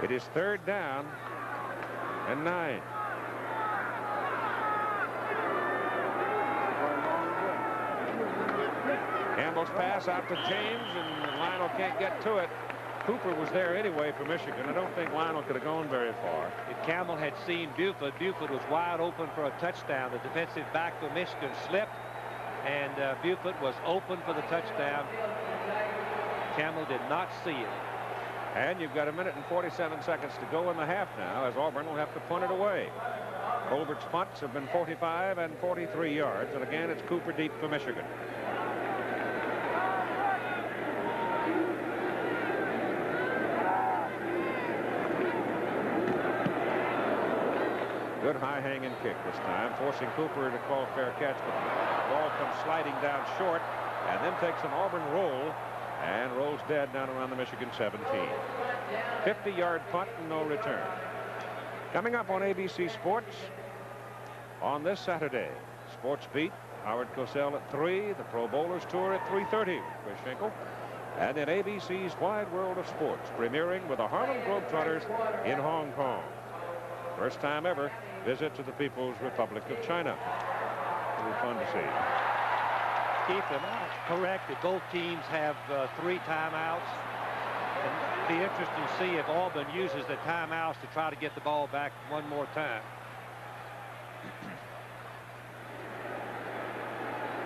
It is 3rd down and 9. Campbell's pass out to James, and Lionel can't get to it. Cooper was there anyway for Michigan. I don't think Lionel could have gone very far. If Campbell had seen Buford, Buford was wide open for a touchdown. The defensive back for Michigan slipped, and Buford was open for the touchdown. Campbell did not see it. And you've got 1 minute and 47 seconds to go in the half now, as Auburn will have to punt it away. Colbert's punts have been 45 and 43 yards, and again it's Cooper deep for Michigan. Good high-hanging kick this time, forcing Cooper to call fair catch, but the ball comes sliding down short and then takes an Auburn roll and rolls dead down around the Michigan 17. 50-yard punt and no return. Coming up on ABC Sports on this Saturday, Sports Beat, Howard Cosell at 3, the Pro Bowlers Tour at 3:30, Chris Schenkel, and then ABC's Wide World of Sports, premiering with the Harlem Globetrotters in Hong Kong. First time ever visit to the People's Republic of China. It'll be fun to see. Keith, am I correct that both teams have 3 timeouts? And it'll be interesting to see if Auburn uses the timeouts to try to get the ball back one more time.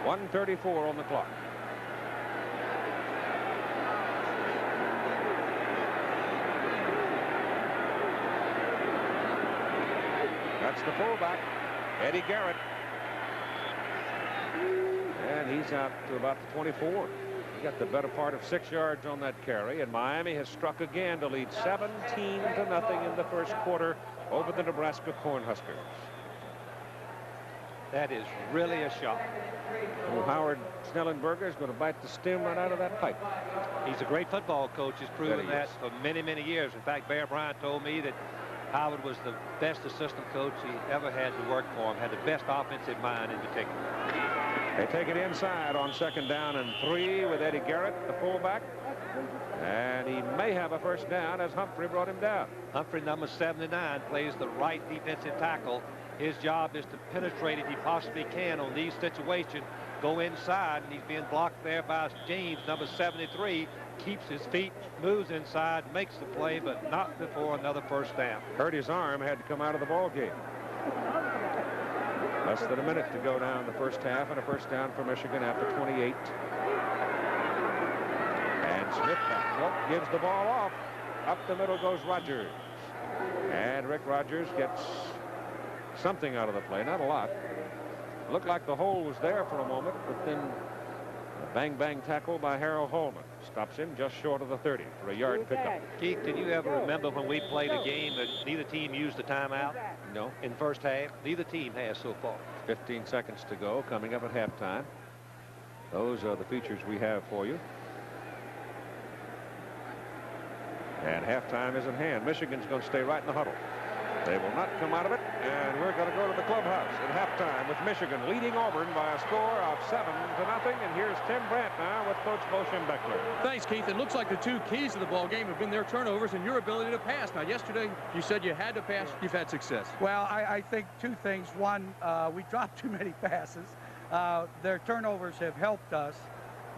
1:34 on the clock. That's the fullback, Eddie Garrett. And he's out to about the 24. He got the better part of 6 yards on that carry, and Miami has struck again to lead 17-0 in the first quarter over the Nebraska Cornhuskers. That is really a shot. Well, Howard Snellenberger is going to bite the stem right out of that pipe. He's a great football coach. He's proven that for many, many years. In fact, Bear Bryant told me that Howard was the best assistant coach he ever had to work for him, had the best offensive mind in particular. They take it inside on 2nd down and 3 with Eddie Garrett, the fullback. And he may have a first down as Humphrey brought him down. Humphrey, number 79, plays the right defensive tackle. His job is to penetrate if he possibly can on these situations, go inside, and he's being blocked there by James, number 73. Keeps his feet, moves inside, makes the play, but not before another first down. Hurt his arm, had to come out of the ball game. Less than a minute to go down the first half, and a first down for Michigan after 28. And Smith gives the ball off. Up the middle goes Rogers. And Rick Rogers gets something out of the play, not a lot. Looked like the hole was there for a moment, but then a bang-bang tackle by Harold Holman stops him just short of the 30 for a yard pickup. Keith, can you ever remember when we played a game that neither team used the timeout? No. In the first half? Neither team has so far. 15 seconds to go, coming up at halftime. Those are the features we have for you. And halftime is in hand. Michigan's going to stay right in the huddle. They will not come out of it, and we're going to go to the clubhouse at halftime with Michigan leading Auburn by a score of 7-0. And here's Tim Brandt now with Coach Bo Schembechler. Thanks, Keith. It looks like the 2 keys to the ball game have been their turnovers and your ability to pass. Now, yesterday you said you had to pass. You've had success. Well, I think 2 things. One, we dropped too many passes. Their turnovers have helped us.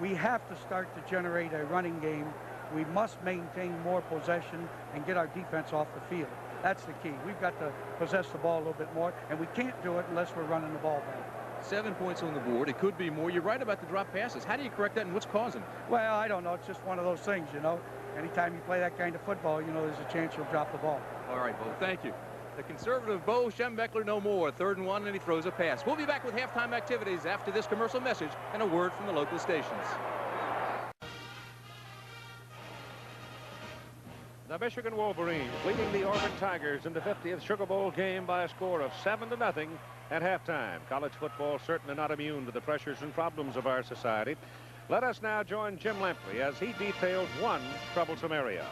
We have to start to generate a running game. We must maintain more possession and get our defense off the field. That's the key. We've got to possess the ball a little bit more, and we can't do it unless we're running the ball back. 7 points on the board. It could be more. You're right about the drop passes. How do you correct that, and what's causing it? Well, I don't know. It's just one of those things, you know. Anytime you play that kind of football, you know, there's a chance you'll drop the ball. All right, Bo. Thank you. The conservative Bo Schembechler no more. 3rd and 1, and he throws a pass. We'll be back with halftime activities after this commercial message and a word from the local stations. The Michigan Wolverines leading the Auburn Tigers in the 50th Sugar Bowl game by a score of 7-0 at halftime. College football certainly not immune to the pressures and problems of our society. Let us now join Jim Lempley as he details one troublesome area.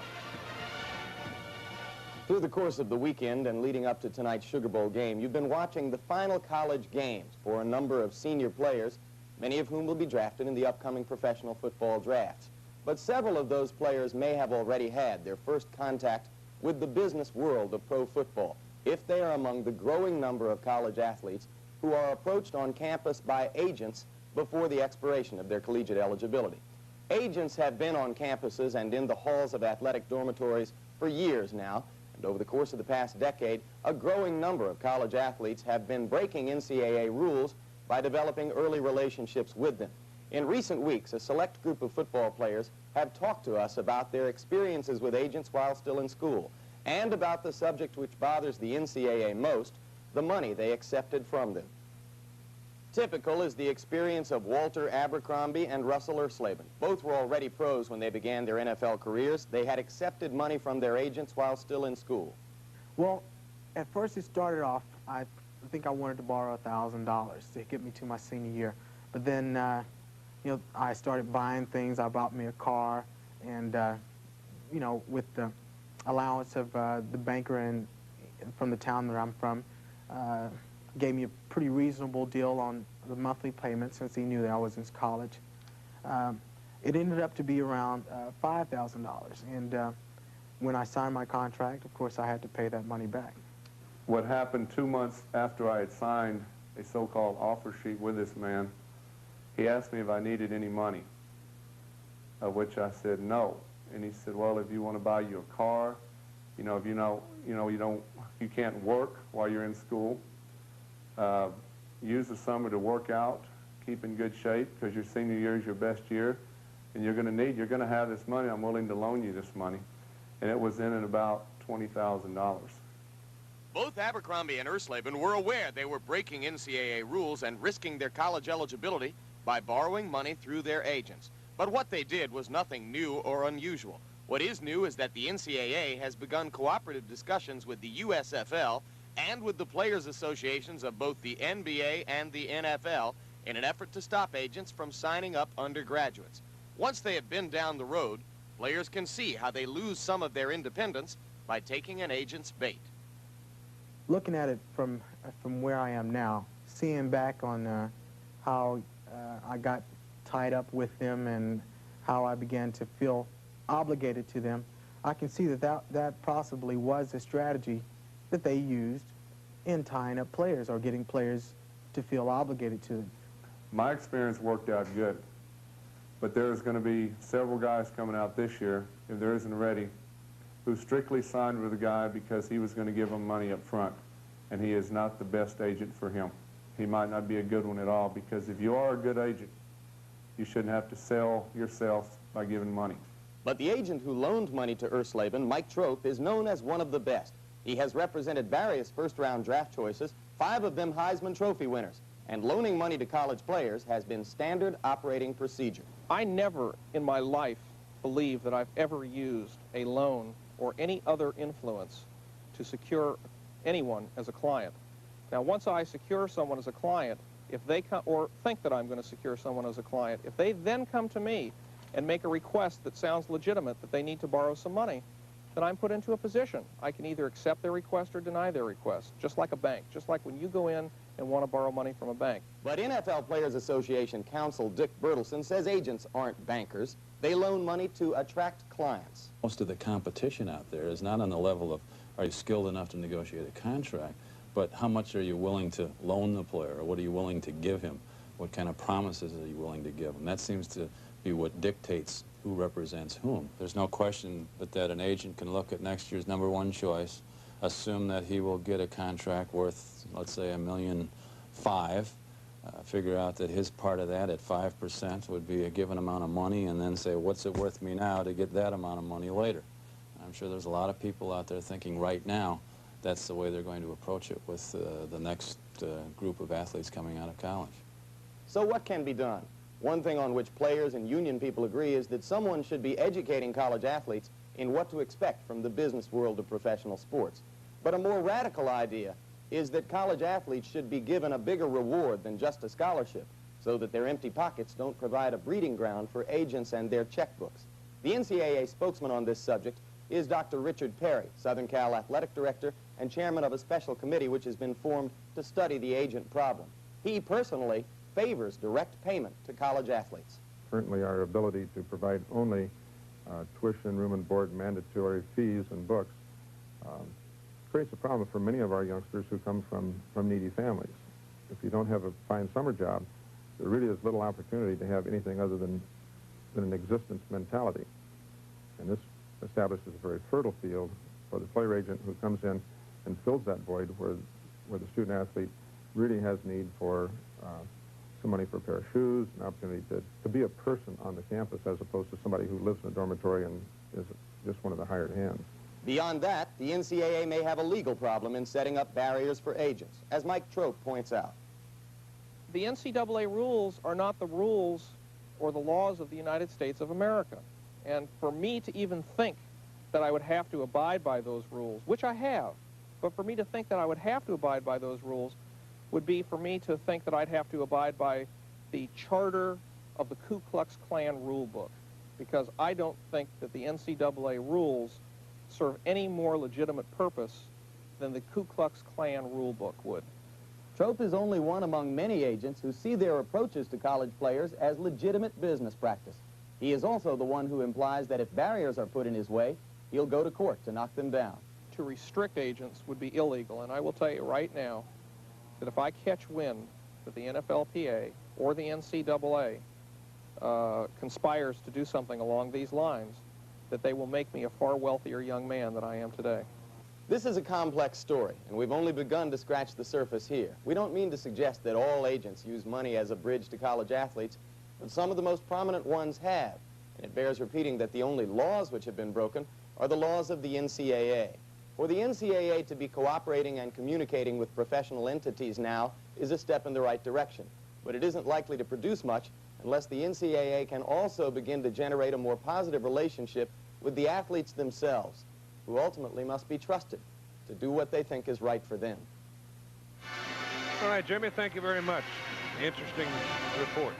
Through the course of the weekend and leading up to tonight's Sugar Bowl game, you've been watching the final college games for a number of senior players, many of whom will be drafted in the upcoming professional football drafts. But several of those players may have already had their first contact with the business world of pro football, if they are among the growing number of college athletes who are approached on campus by agents before the expiration of their collegiate eligibility. Agents have been on campuses and in the halls of athletic dormitories for years now, and over the course of the past decade, a growing number of college athletes have been breaking NCAA rules by developing early relationships with them. In recent weeks, a select group of football players have talked to us about their experiences with agents while still in school, and about the subject which bothers the NCAA most, the money they accepted from them. Typical is the experience of Walter Abercrombie and Russell Ersleben. Both were already pros when they began their NFL careers. They had accepted money from their agents while still in school. Well, at first it started off, I think I wanted to borrow $1,000 to get me to my senior year. But then, you know, I started buying things. I bought me a car, and, you know, with the allowance of the banker from the town that I'm from, gave me a pretty reasonable deal on the monthly payment since he knew that I was in college. It ended up to be around $5,000, and when I signed my contract, of course, I had to pay that money back. What happened 2 months after I had signed a so-called offer sheet with this man, he asked me if I needed any money, of which I said no. And he said, well, if you want to buy you a car, you know, if you can't work while you're in school, use the summer to work out, keep in good shape, because your senior year is your best year, and you're going to have this money. I'm willing to loan you this money. And it was in at about $20,000. Both Abercrombie and Ersleben were aware they were breaking NCAA rules and risking their college eligibility by borrowing money through their agents. But what they did was nothing new or unusual. What is new is that the NCAA has begun cooperative discussions with the USFL and with the players' associations of both the NBA and the NFL in an effort to stop agents from signing up undergraduates. Once they have been down the road, players can see how they lose some of their independence by taking an agent's bait. Looking at it from where I am now, seeing back on how I got tied up with them and how I began to feel obligated to them, I can see that possibly was a strategy that they used in tying up players or getting players to feel obligated to them. My experience worked out good, but there's going to be several guys coming out this year, if there isn't already, who strictly signed with a guy because he was going to give them money up front, and he is not the best agent for him. He might not be a good one at all, because if you are a good agent, you shouldn't have to sell yourself by giving money. But the agent who loaned money to Ersleben, Mike Trope, is known as one of the best. He has represented various first-round draft choices, 5 of them Heisman Trophy winners, and loaning money to college players has been standard operating procedure. I never in my life believe that I've ever used a loan or any other influence to secure anyone as a client. Now, once I secure someone as a client, if they come, or think that I'm going to secure someone as a client, if they then come to me and make a request that sounds legitimate, that they need to borrow some money, then I'm put into a position. I can either accept their request or deny their request, just like a bank, just like when you go in and want to borrow money from a bank. But NFL Players Association counsel Dick Bertelsen says agents aren't bankers. They loan money to attract clients. Most of the competition out there is not on the level of, are you skilled enough to negotiate a contract, but how much are you willing to loan the player, or what are you willing to give him? What kind of promises are you willing to give him? That seems to be what dictates who represents whom. There's no question but that an agent can look at next year's #1 choice, assume that he will get a contract worth, let's say, $1.5 million, figure out that his part of that at 5% would be a given amount of money, and then say, what's it worth me now to get that amount of money later? I'm sure there's a lot of people out there thinking right now that's the way they're going to approach it with the next group of athletes coming out of college. So what can be done? One thing on which players and union people agree is that someone should be educating college athletes in what to expect from the business world of professional sports. But a more radical idea is that college athletes should be given a bigger reward than just a scholarship, so that their empty pockets don't provide a breeding ground for agents and their checkbooks. The NCAA spokesman on this subject is Dr. Richard Perry, Southern Cal Athletic Director and chairman of a special committee which has been formed to study the agent problem. He personally favors direct payment to college athletes. Certainly our ability to provide only tuition, room and board, mandatory fees and books creates a problem for many of our youngsters who come from needy families. If you don't have a fine summer job, there really is little opportunity to have anything other than an existence mentality. And this establishes a very fertile field for the player agent who comes in and fills that void where the student athlete really has need for some money for a pair of shoes, an opportunity to be a person on the campus as opposed to somebody who lives in a dormitory and is just one of the hired hands. Beyond that, the NCAA may have a legal problem in setting up barriers for agents, as Mike Trope points out. The NCAA rules are not the rules or the laws of the United States of America. And for me to even think that I would have to abide by those rules, which I have, but for me to think that I would have to abide by those rules would be for me to think that I'd have to abide by the charter of the Ku Klux Klan rule book, because I don't think that the NCAA rules serve any more legitimate purpose than the Ku Klux Klan rule book would. Trope is only one among many agents who see their approaches to college players as legitimate business practice. He is also the one who implies that if barriers are put in his way, he'll go to court to knock them down. To restrict agents would be illegal, and I will tell you right now that if I catch wind that the NFLPA or the NCAA conspires to do something along these lines, that they will make me a far wealthier young man than I am today. This is a complex story, and we've only begun to scratch the surface here. We don't mean to suggest that all agents use money as a bridge to college athletes, but some of the most prominent ones have. And it bears repeating that the only laws which have been broken are the laws of the NCAA. For the NCAA to be cooperating and communicating with professional entities now is a step in the right direction, but it isn't likely to produce much unless the NCAA can also begin to generate a more positive relationship with the athletes themselves, who ultimately must be trusted to do what they think is right for them. All right, Jimmy, thank you very much. Interesting report.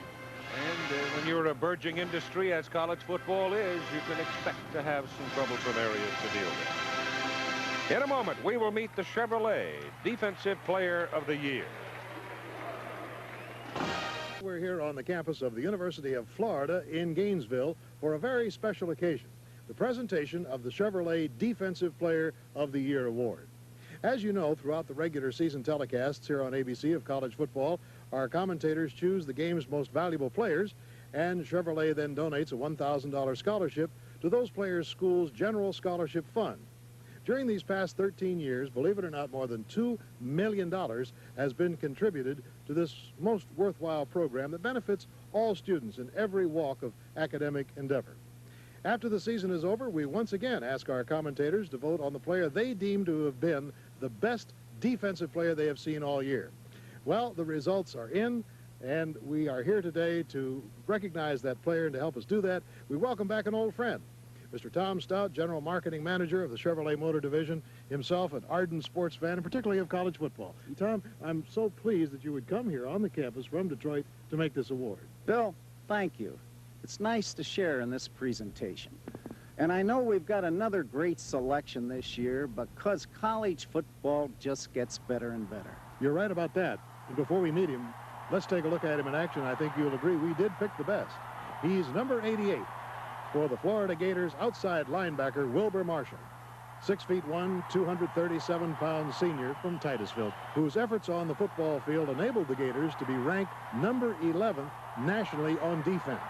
And when you're a burgeoning industry, as college football is, you can expect to have some troublesome areas to deal with. In a moment, we will meet the Chevrolet Defensive Player of the Year. We're here on the campus of the University of Florida in Gainesville for a very special occasion, the presentation of the Chevrolet Defensive Player of the Year award. As you know, throughout the regular season telecasts here on ABC of college football, our commentators choose the game's most valuable players, and Chevrolet then donates a $1,000 scholarship to those players' school's general scholarship fund. During these past 13 years, believe it or not, more than $2 million has been contributed to this most worthwhile program that benefits all students in every walk of academic endeavor. After the season is over, we once again ask our commentators to vote on the player they deem to have been the best defensive player they have seen all year. Well, the results are in, and we are here today to recognize that player, and to help us do that, we welcome back an old friend, Mr. Tom Stout, General Marketing Manager of the Chevrolet Motor Division, himself an ardent sports fan, and particularly of college football. And Tom, I'm so pleased that you would come here on the campus from Detroit to make this award. Bill, thank you. It's nice to share in this presentation. And I know we've got another great selection this year because college football just gets better and better. You're right about that. And before we meet him, let's take a look at him in action. I think you'll agree we did pick the best. He's number 88 for the Florida Gators outside linebacker Wilbur Marshall. 6'1", 237-pound senior from Titusville, whose efforts on the football field enabled the Gators to be ranked number 11th nationally on defense.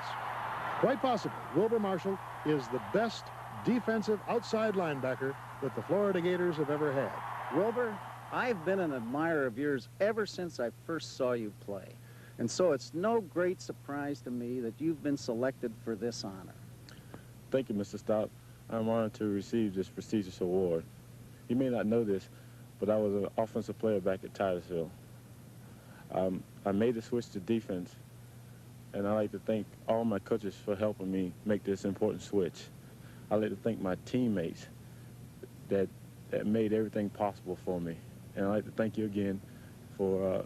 Quite possibly, Wilbur Marshall is the best defensive outside linebacker that the Florida Gators have ever had. Wilbur, I've been an admirer of yours ever since I first saw you play. And so it's no great surprise to me that you've been selected for this honor. Thank you, Mr. Stout. I'm honored to receive this prestigious award. You may not know this, but I was an offensive player back at Titusville. I made the switch to defense, and I'd like to thank all my coaches for helping me make this important switch. I'd like to thank my teammates that made everything possible for me. And I'd like to thank you again for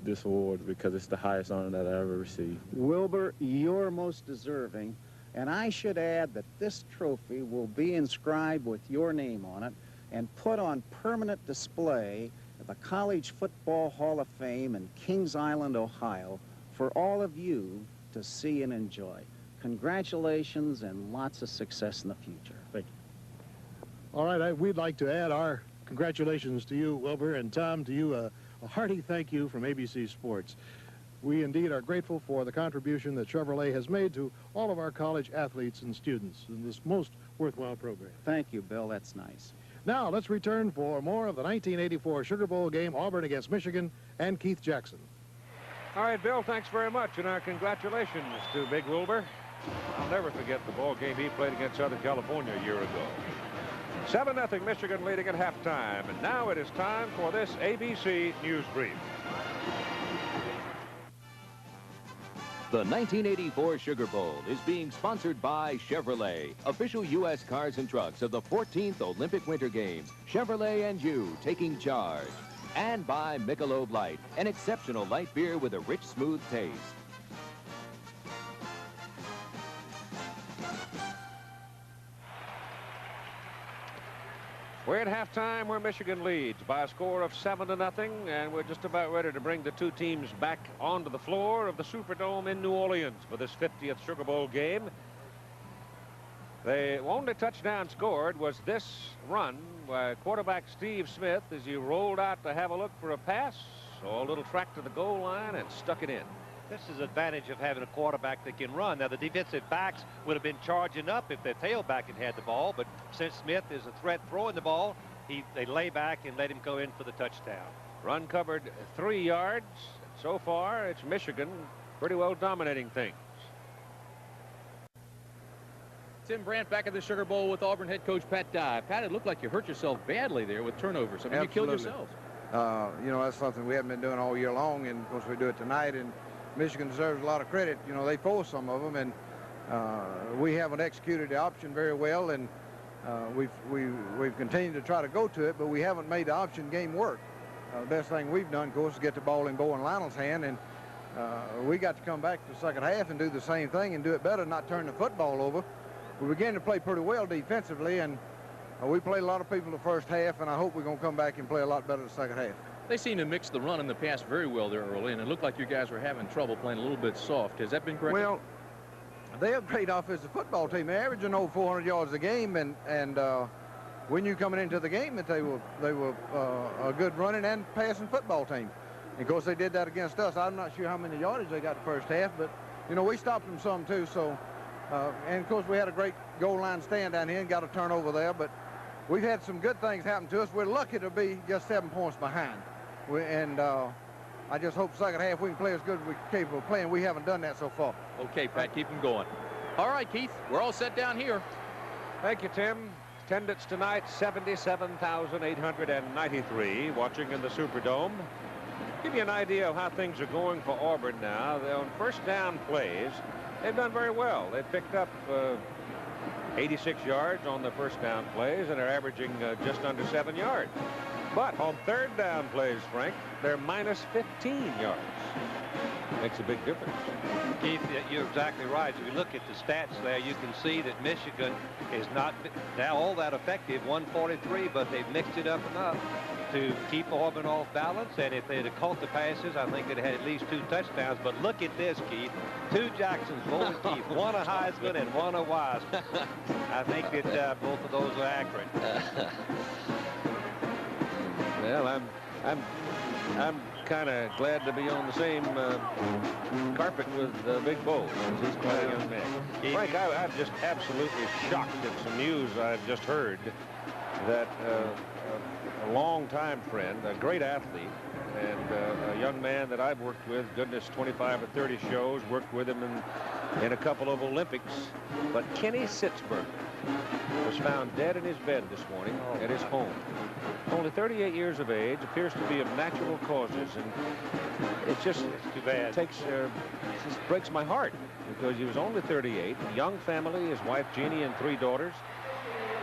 this award, because it's the highest honor that I ever received. Wilbur, you're most deserving. And I should add that this trophy will be inscribed with your name on it and put on permanent display at the College Football Hall of Fame in Kings Island, Ohio, for all of you to see and enjoy. Congratulations and lots of success in the future. Thank you. All right, we'd like to add our congratulations to you, Wilbur, and Tom, to you a hearty thank you from ABC Sports. We indeed are grateful for the contribution that Chevrolet has made to all of our college athletes and students in this most worthwhile program. Thank you, Bill. That's nice. Now, let's return for more of the 1984 Sugar Bowl game, Auburn against Michigan, and Keith Jackson. All right, Bill, thanks very much, and our congratulations to Big Wilbur. I'll never forget the ball game he played against Southern California a year ago. 7-0 Michigan leading at halftime, and now it is time for this ABC News Brief. The 1984 Sugar Bowl is being sponsored by Chevrolet, official U.S. cars and trucks of the 14th Olympic Winter Games. Chevrolet and you taking charge. And by Michelob Light, an exceptional light beer with a rich, smooth taste. We're at halftime where Michigan leads by a score of 7-0, and we're just about ready to bring the two teams back onto the floor of the Superdome in New Orleans for this 50th Sugar Bowl game. The only touchdown scored was this run by quarterback Steve Smith as he rolled out to have a look for a pass, saw a little track to the goal line and stuck it in. This is the advantage of having a quarterback that can run. Now, the defensive backs would have been charging up if their tailback had the ball, but since Smith is a threat throwing the ball, they lay back and let him go in for the touchdown. Run covered 3 yards. So far, it's Michigan pretty well dominating things. Tim Brandt back at the Sugar Bowl with Auburn head coach Pat Dye. Pat, it looked like you hurt yourself badly there with turnovers. I mean, you killed yourself. You know, that's something we haven't been doing all year long, and of course we do it tonight, and Michigan deserves a lot of credit. You know, they forced some of them, and we haven't executed the option very well, and we've continued to try to go to it, but we haven't made the option game work. The best thing we've done, of course, is get the ball in Bo and Lionel's hand, and we got to come back to the second half and do the same thing and do it better, not turn the football over. We began to play pretty well defensively, and we played a lot of people the first half, and I hope we're going to come back and play a lot better the second half. They seem to mix the run and the pass very well there early, and it looked like you guys were having trouble playing a little bit soft. Has that been correct? Well, they're a great offensive football team. They're averaging over 400 yards a game, and when you're coming into the game, that they were a good running and passing football team. And of course, they did that against us. I'm not sure how many yardage they got the first half, but you know, we stopped them some too. So, and of course, we had a great goal line stand down here and got a turnover there, but we've had some good things happen to us. We're lucky to be just 7 points behind. I just hope second half we can play as good as we're capable of playing. We haven't done that so far. Okay, Pat, keep them going. All right, Keith, we're all set down here. Thank you, Tim. Attendance tonight, 77,893 watching in the Superdome. Give you an idea of how things are going for Auburn now. They're on first down plays. They've done very well. They've picked up 86 yards on the first down plays, and they're averaging just under 7 yards. But on third down plays, Frank, they're minus 15 yards. Makes a big difference. Keith, you're exactly right. If you look at the stats there, you can see that Michigan is not now all that effective, 143, but they've mixed it up enough to keep Auburn off balance. And if they'd have caught the passes, I think they'd had at least 2 touchdowns. But look at this, Keith. 2 Jacksons, both Keith, one a Heisman and one a Wiseman. I think that both of those are accurate. Well, I'm kind of glad to be on the same carpet with Big Bo. He's quite a young man. Frank, I'm just absolutely shocked at some news I've just heard that a longtime friend, a great athlete, and a young man that I've worked with, goodness, 25 or 30 shows, worked with him in a couple of Olympics, but Kenny Sitzberger was found dead in his bed this morning at his home. Only 38 years of age, appears to be of natural causes, and It just too bad. Takes, it just breaks my heart because he was only 38, young family, his wife Jeannie and 3 daughters,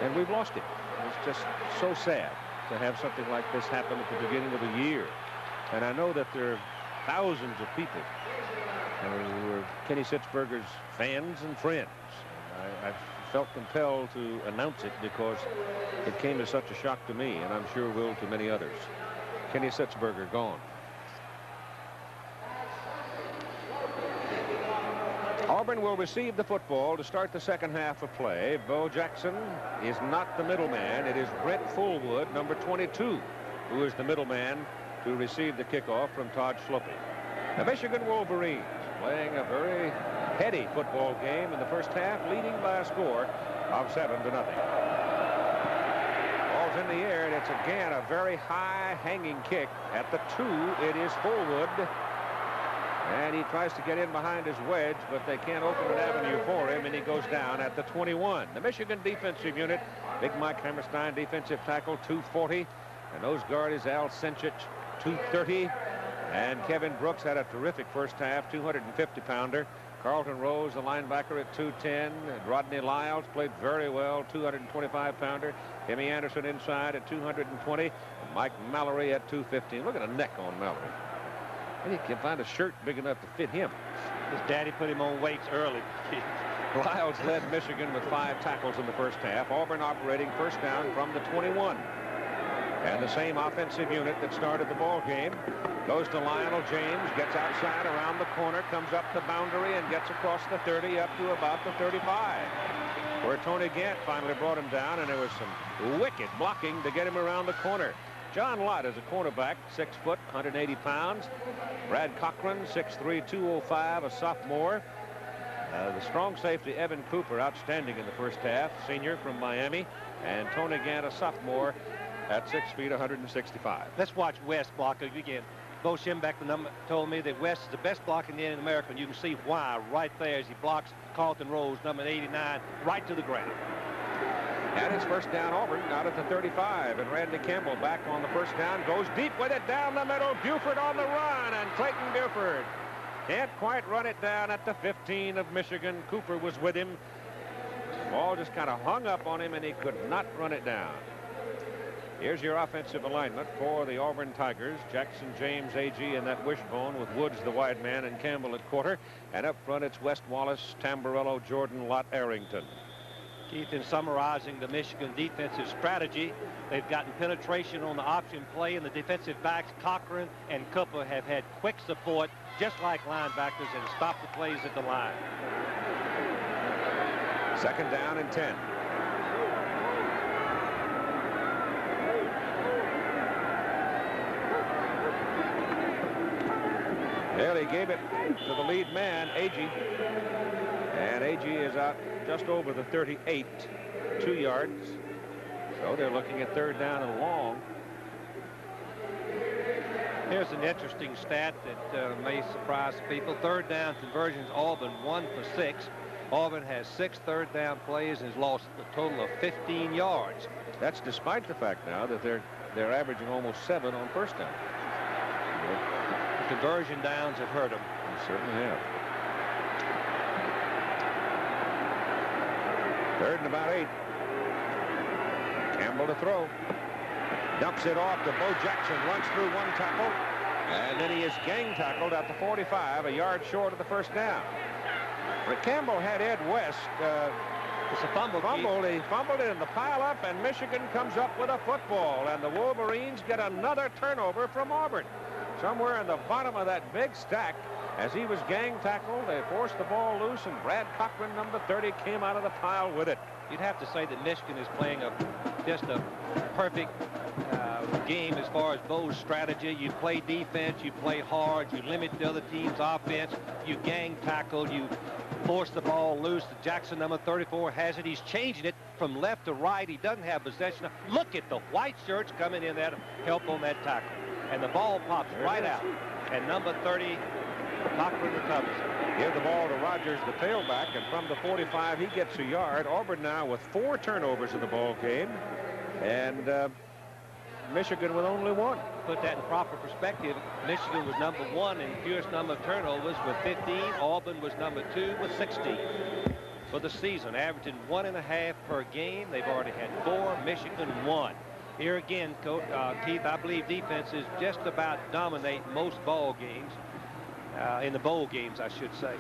and we've lost him. It's just so sad to have something like this happen at the beginning of the year. And I know that there are thousands of people who are Kenny Sitzberger's fans and friends. I felt compelled to announce it because it came as such a shock to me, and I'm sure will to many others. Kenny Sitzberger gone. Auburn will receive the football to start the second half of play. Bo Jackson is not the middleman. It is Brent Fullwood, number 22, who is the middleman to receive the kickoff from Todd Schluppe. The Michigan Wolverines playing a very heady football game in the first half, leading by a score of 7-0. Ball's in the air, and it's again a very high hanging kick at the 2. It is Fullwood. And he tries to get in behind his wedge, but they can't open an avenue for him, and he goes down at the 21. The Michigan defensive unit, Big Mike Hammerstein, defensive tackle, 240. And nose guard is Al Senchich, 230. And Kevin Brooks had a terrific first half, 250-pounder. Carlton Rose, the linebacker, at 210. And Rodney Lyles played very well, 225-pounder. Timmy Anderson inside at 220. And Mike Mallory at 215. Look at the neck on Mallory. And he can find a shirt big enough to fit him. His daddy put him on weights early. Lyles led Michigan with 5 tackles in the first half. Auburn operating first down from the 21. And the same offensive unit that started the ball game goes to Lionel James, gets outside around the corner, comes up the boundary, and gets across the 30 up to about the 35. Where Tony Gant finally brought him down, and there was some wicked blocking to get him around the corner. John Lott is a cornerback, 6 foot, 180 pounds. Brad Cochran, 6'3", 205, a sophomore. The strong safety, Evan Cooper, outstanding in the first half, senior from Miami. And Tony Gant, a sophomore, at 6 feet, 165. Let's watch West block again. Bo Schimbeck, the number, told me that West is the best blocking end in America, and you can see why right there as he blocks Carlton Rose, number 89, right to the ground. And it's first down Auburn, out at the 35. And Randy Campbell back on the first down, goes deep with it down the middle. Buford on the run, and Clayton Buford can't quite run it down at the 15 of Michigan. Cooper was with him. Ball just kind of hung up on him, and he could not run it down. Here's your offensive alignment for the Auburn Tigers. Jackson, James, A.G. and that wishbone with Woods, the wide man, and Campbell at quarter. And up front, it's West Wallace, Tamburello, Jordan, Lott, Arrington. Keith, in summarizing the Michigan defensive strategy, they've gotten penetration on the option play, and the defensive backs, Cochran and Cooper, have had quick support, just like linebackers, and stopped the plays at the line. Second down and 10. Well, he gave it to the lead man, Agee. And Agee is out just over the 38, 2 yards. So they're looking at third down and long. Here's an interesting stat that may surprise people. Third down conversions, Auburn 1 for 6. Auburn has 6 third down plays and has lost a total of 15 yards. That's despite the fact now that they're averaging almost 7 on first down. The conversion downs have hurt them. They certainly have. Third and about 8. Campbell to throw. Dumps it off to Bo Jackson. Runs through 1 tackle. And then he is gang tackled at the 45, a yard short of the first down. But Campbell had Ed West. It's a fumble. He fumbled it in the pile-up, and Michigan comes up with a football. And the Wolverines get another turnover from Auburn. Somewhere in the bottom of that big stack, as he was gang tackled, they forced the ball loose, and Brad Cochran, number 30, came out of the pile with it. You'd have to say that Michigan is playing just a perfect game as far as Bo's strategy. You play defense, you play hard, you limit the other team's offense, you gang tackle, you force the ball loose. Jackson, number 34, has it. He's changing it from left to right. He doesn't have possession. Look at the white shirts coming in that help on that tackle. And the ball pops right out. And number 30, Cochran recovers it. Give the ball to Rogers, the tailback, and from the 45, he gets a yard. Auburn now with 4 turnovers in the ball game. And Michigan with only one. Put that in proper perspective, Michigan was number 1 in fewest number of turnovers with 15. Auburn was number 2 with 16 for the season, averaging 1.5 per game. They've already had 4. Michigan 1. Here again, Coach, Keith, I believe defense is just about dominate most ball games, in the bowl games, I should say.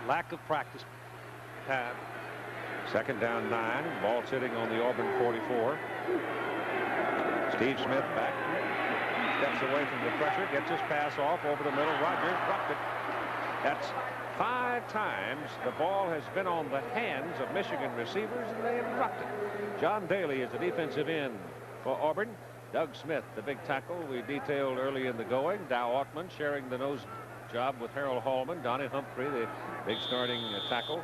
Lack of practice time. 2nd down 9. Ball sitting on the Auburn 44. Steve Smith back. Steps away from the pressure. Gets his pass off over the middle. Rogers dropped it. That's 5 times the ball has been on the hands of Michigan receivers, and they have dropped it. John Daly is the defensive end for Auburn. Doug Smith, the big tackle we detailed early in the going. Dow Altman sharing the nose job with Harold Hallman. Donnie Humphrey, the big starting tackle.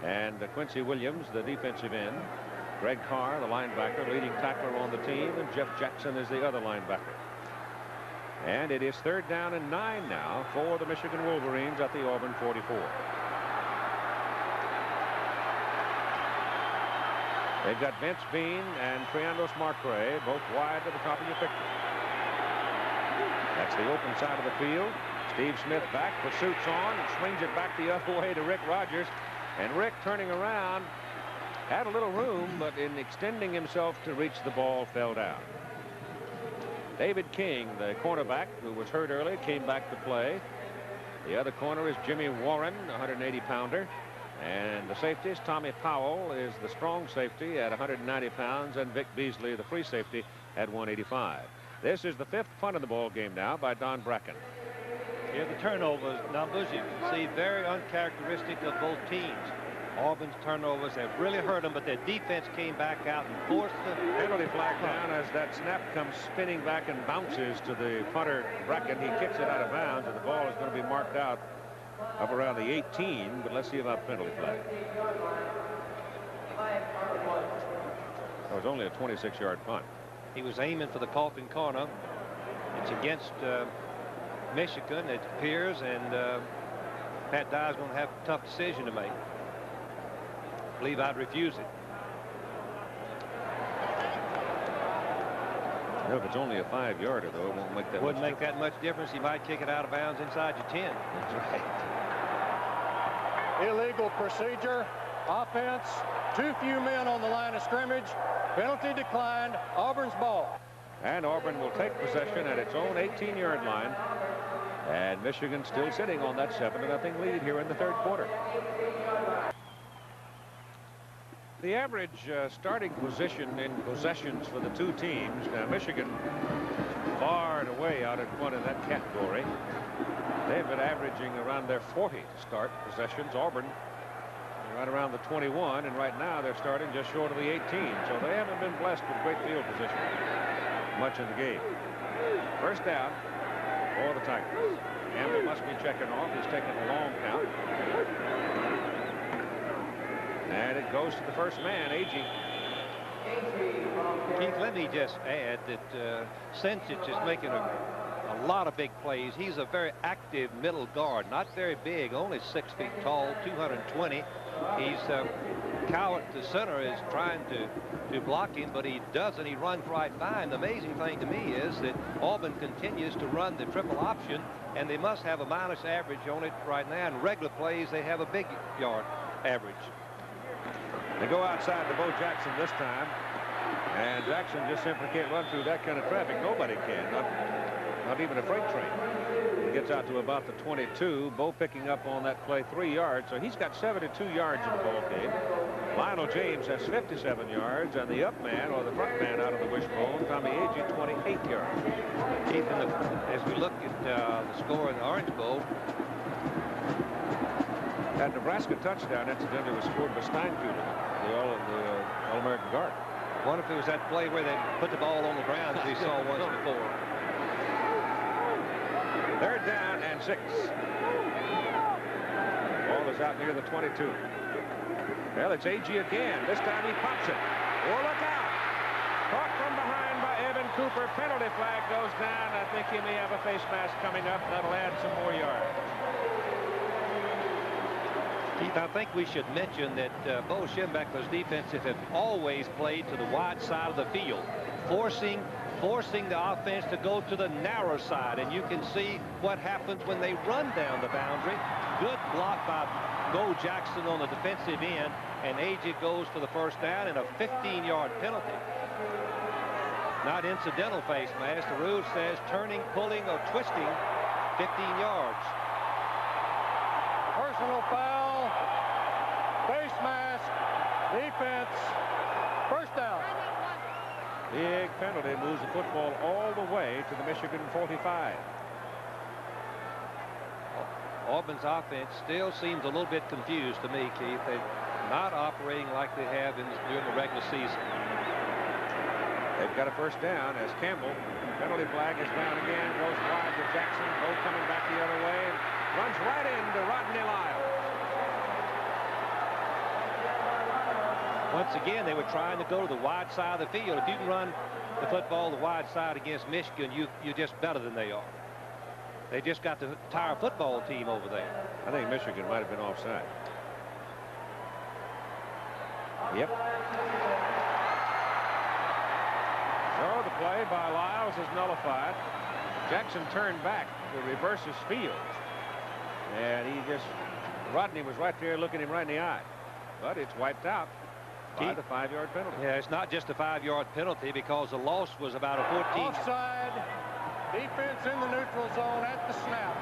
And Quincy Williams, the defensive end. Greg Carr, the linebacker, leading tackler on the team. And Jeff Jackson is the other linebacker. And it is 3rd down and 9 now for the Michigan Wolverines at the Auburn 44. They've got Vince Bean and Triandos Marcray both wide to the top of your picture. That's the open side of the field. Steve Smith back, pursuits on, and swings it back the other way to Rick Rogers. And Rick, turning around, had a little room, but in extending himself to reach the ball, fell down. David King, the cornerback, who was hurt early, came back to play. The other corner is Jimmy Warren, a 180-pounder. And the safeties, Tommy Powell is the strong safety at 190 pounds, and Vic Beasley, the free safety, at 185. This is the 5th punt of the ball game now by Don Bracken. Here the turnover numbers, you can see very uncharacteristic of both teams. Auburn's turnovers have really hurt them, but their defense came back out and forced the penalty flag down as that snap comes spinning back and bounces to the punter Bracken. He kicks it out of bounds, and the ball is going to be marked out up around the 18, but let's see about the penalty flag. It was only a 26-yard punt. He was aiming for the coffin corner. It's against Michigan, it appears, and Pat Dye's going to have a tough decision to make. I believe I'd refuse it. No, if it's only a 5-yarder, though, it won't make that Wouldn't make that much difference. You might kick it out of bounds inside your 10. That's right. Illegal procedure. Offense. Too few men on the line of scrimmage. Penalty declined. Auburn's ball. And Auburn will take possession at its own 18-yard line. And Michigan still sitting on that 7-0 lead here in the 3rd quarter. The average starting position in possessions for the two teams. Now, Michigan far and away out in front in that category. They've been averaging around their 40 to start possessions. Auburn right around the 21, and right now they're starting just short of the 18. So they haven't been blessed with great field position much in the game. 1st down for the Tigers. Campbell must be checking off. He's taking a long count. And it goes to the first man, Agee. Keith, let me just add that Sensich is making a lot of big plays. He's a very active middle guard, not very big, only 6 feet tall, 220. He's Cowart, the center, is trying to block him, but he doesn't. He runs right by him. The amazing thing to me is that Auburn continues to run the triple option, and they must have a minus average on it right now. In regular plays, they have a big yard average. They go outside to Bo Jackson this time, and Jackson just simply can't run through that kind of traffic. Nobody can, not even a freight train. He gets out to about the 22. Bo picking up on that play 3 yards, so he's got 72 yards in the ball game. Lionel James has 57 yards, and the up man, or the front man out of the wishbone, Tommy Agee, 28 yards. Keith, as we look at the score in the Orange Bowl, that Nebraska touchdown, incidentally, was scored by Steinkuhler, the All-American guard. I wonder if it was that play where they put the ball on the ground as we saw once before. 3rd down and 6. Ball is out near the 22. Well, it's Agee again. This time he pops it. Oh, look out! Caught from behind by Evan Cooper. Penalty flag goes down. I think he may have a face mask coming up. That'll add some more yards. Keith, I think we should mention that Bo Schembechler's defenses have always played to the wide side of the field, forcing forcing the offense to go to the narrow side. And you can see what happens when they run down the boundary. Good block by Bo Jackson on the defensive end, and A.J. goes for the first down and a 15-yard penalty. Not incidental face mask. The rule says turning, pulling, or twisting 15 yards. Personal foul, face mask, defense, first down. Big penalty moves the football all the way to the Michigan 45. Auburn's offense still seems a little bit confused to me, Keith. They're not operating like they have during the regular season. They've got a first down as Campbell. Penalty flag is down again. Goes wide to Jackson. Bo coming back the other way. Runs right into Rodney Lyles. Once again, they were trying to go to the wide side of the field. If you can run the football the wide side against Michigan, you're just better than they are. They just got the entire football team over there. I think Michigan might have been offside. Yep. So the play by Lyles is nullified. Jackson turned back to reverse his field. And Rodney was right there looking him right in the eye. But it's wiped out by the 5-yard penalty. Yeah, it's not just a 5-yard penalty because the loss was about a 14. Offside, defense in the neutral zone at the snap.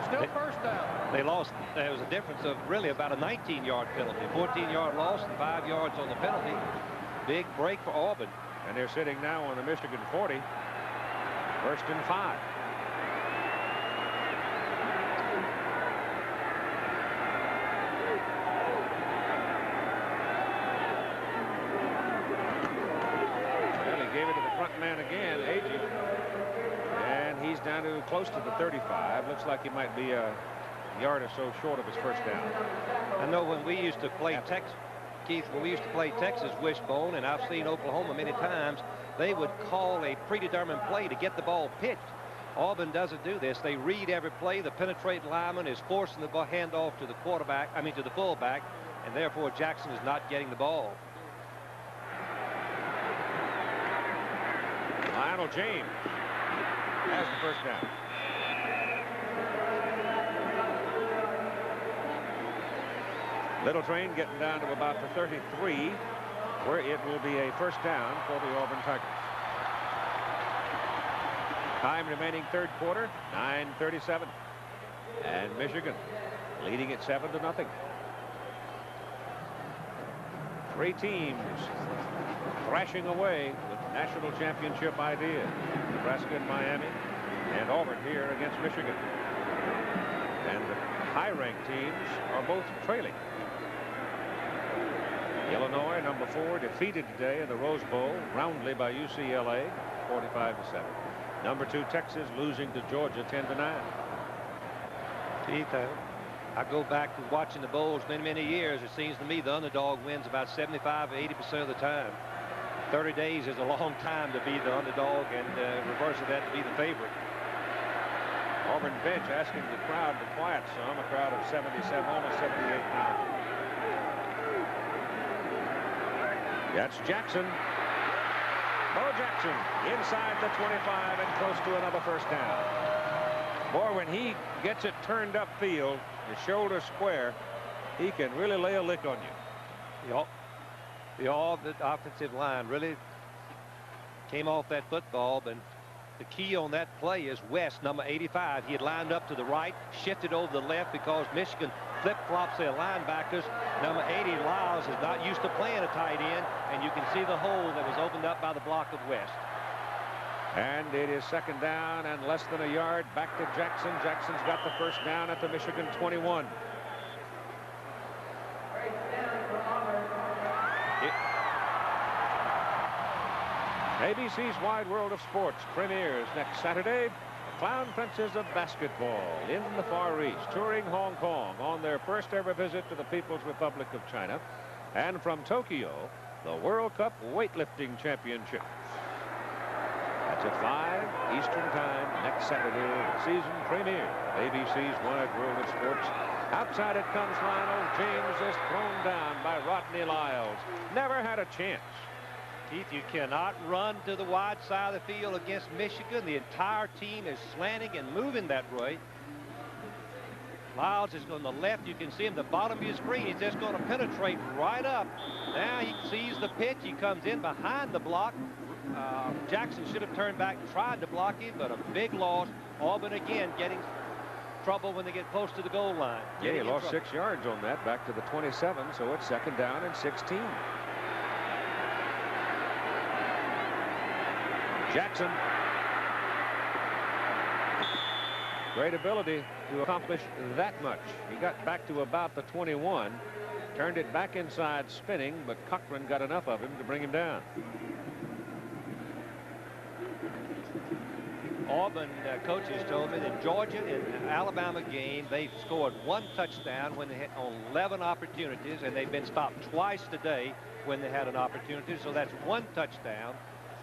Still first down. They lost. There was a difference of really about a 19-yard penalty. 14-yard loss and 5 yards on the penalty. Big break for Auburn. And they're sitting now on the Michigan 40. First and 5. Well, he gave it to the front man again, A.J. And he's down to close to the 35. Looks like he might be a yard or so short of his first down. I know when we used to play Texas, Keith, when we used to play Texas wishbone, and I've seen Oklahoma many times, they would call a predetermined play to get the ball pitched. Auburn doesn't do this. They read every play. The penetrating lineman is forcing the handoff to the to the fullback, and therefore Jackson is not getting the ball. Lionel James has the first down. Little Train getting down to about the 33, where it will be a first down for the Auburn Tigers. Time remaining third quarter, 9:37. And Michigan leading it 7-0. Three teams thrashing away with national championship ideas. Nebraska and Miami, and Auburn here against Michigan. And the high-ranked teams are both trailing. Illinois, number 4, defeated today in the Rose Bowl roundly by UCLA, 45-7. Number 2, Texas, losing to Georgia, 10-9. Keith, I go back to watching the bowls many years. It seems to me the underdog wins about 75 to 80% of the time. 30 days is a long time to be the underdog, and reverse of that to be the favorite. Auburn bench asking the crowd to quiet some. A crowd of 77, almost 78,000. That's Jackson. Bo Jackson inside the 25 and close to another first down. Boy, when he gets it turned upfield, the shoulder square, he can really lay a lick on you. The offensive line really came off that football, but the key on that play is West, number 85. He had lined up to the right, shifted over the left because Michigan flip-flops their linebackers. Number 80, Lyles, is not used to playing a tight end, and you can see the hole that was opened up by the block of West. And it is second down and less than a yard. Back to Jackson. Jackson's got the first down at the Michigan 21. ABC's Wide World of Sports premieres next Saturday. The Clown Princes of Basketball in the Far East, touring Hong Kong on their first ever visit to the People's Republic of China. And from Tokyo, the World Cup Weightlifting Championships. That's at 5 Eastern Time next Saturday, season premiere of ABC's Wide World of Sports. Outside it comes Lionel James, is thrown down by Rodney Lyles. Never had a chance. Keith, you cannot run to the wide side of the field against Michigan. The entire team is slanting and moving that way. Lyles is going to the left. You can see him the bottom of your screen. He's just going to penetrate right up. Now he sees the pitch. He comes in behind the block. Jackson should have turned back and tried to block him, but a big loss. Auburn again getting trouble when they get close to the goal line. Yeah, he lost 6 yards on that, back to the 27, so it's 2nd down and 16. Jackson. Great ability to accomplish that much. He got back to about the 21, turned it back inside spinning, but Cochran got enough of him to bring him down. Auburn coaches told me that Georgia and Alabama game, they've scored 1 touchdown when they had on 11 opportunities, and they've been stopped twice today when they had an opportunity. So that's 1 touchdown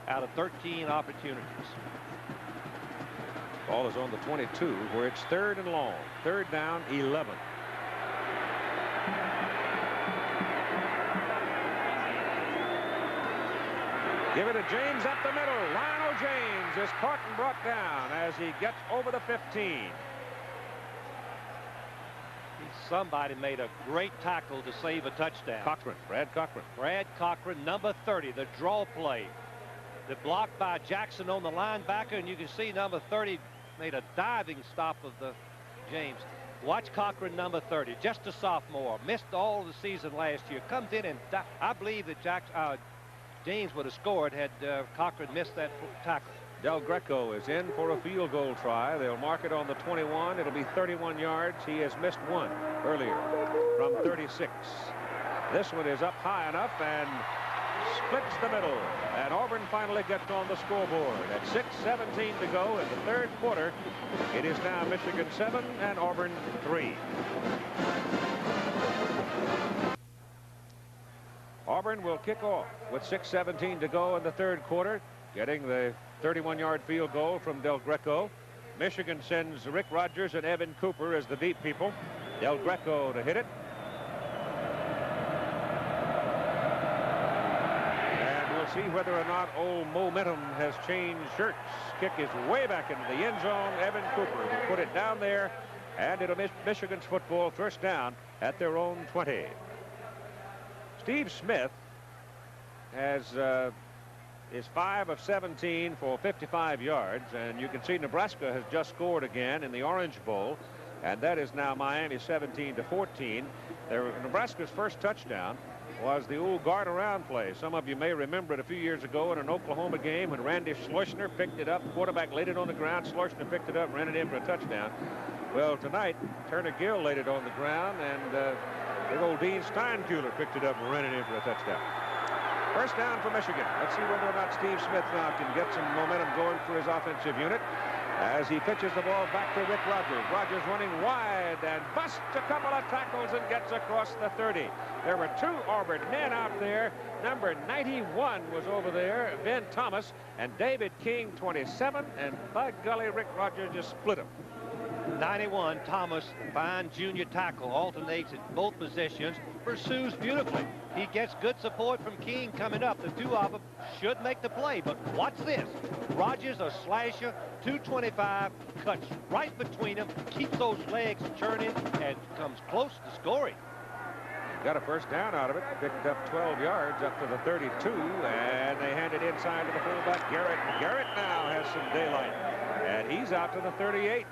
out of 13 opportunities. Ball is on the 22, where it's 3rd and long. 3rd down, 11. Give it to James up the middle. Lionel James is caught and brought down as he gets over the 15. Somebody made a great tackle to save a touchdown. Cochran, Brad Cochran. Brad Cochran, number 30, the draw play. The block by Jackson on the linebacker, and you can see number 30 made a diving stop of the James. Watch Cochran, number 30, just a sophomore, missed all the season last year, comes in and I believe that James would have scored had Cochran missed that tackle. Del Greco is in for a field goal try. They'll mark it on the 21. It'll be 31 yards. He has missed 1 earlier from 36. This one is up high enough and splits the middle, and Auburn finally gets on the scoreboard at 6:17 to go in the 3rd quarter. It is now Michigan 7 and Auburn 3. Auburn will kick off with 6:17 to go in the 3rd quarter, getting the 31-yard field goal from Del Greco. Michigan sends Rick Rogers and Evan Cooper as the deep people. Del Greco to hit it. See whether or not old momentum has changed shirts. Kick is way back into the end zone. Evan Cooper will put it down there, and it'll miss Michigan's football 1st down at their own 20. Steve Smith is 5 of 17 for 55 yards, and you can see Nebraska has just scored again in the Orange Bowl, and that is now Miami 17-14. Nebraska's first touchdown was the old guard around play. Some of you may remember it a few years ago in an Oklahoma game when Randy Schleusner picked it up. Quarterback laid it on the ground. Schleusner picked it up, ran it in for a touchdown. Well, tonight, Turner Gill laid it on the ground, and big old Dean Steinkuhler picked it up and ran it in for a touchdown. 1st down for Michigan. Let's see whether or not Steve Smith now can get some momentum going for his offensive unit as he pitches the ball back to Rick Rogers. Rogers running wide and busts a couple of tackles and gets across the 30. There were 2 Auburn men out there. Number 91 was over there, Ben Thomas, and David King, 27, and by golly, Rick Rogers just split him. 91, Thomas, fine junior tackle, alternates at both positions, pursues beautifully. He gets good support from King coming up. The 2 of them should make the play, but watch this. Rogers, a slasher, 225, cuts right between them, keeps those legs churning, and comes close to scoring. Got a 1st down out of it, picked up 12 yards up to the 32, and they hand it inside to the fullback, Garrett. Garrett now has some daylight, and he's out to the 38.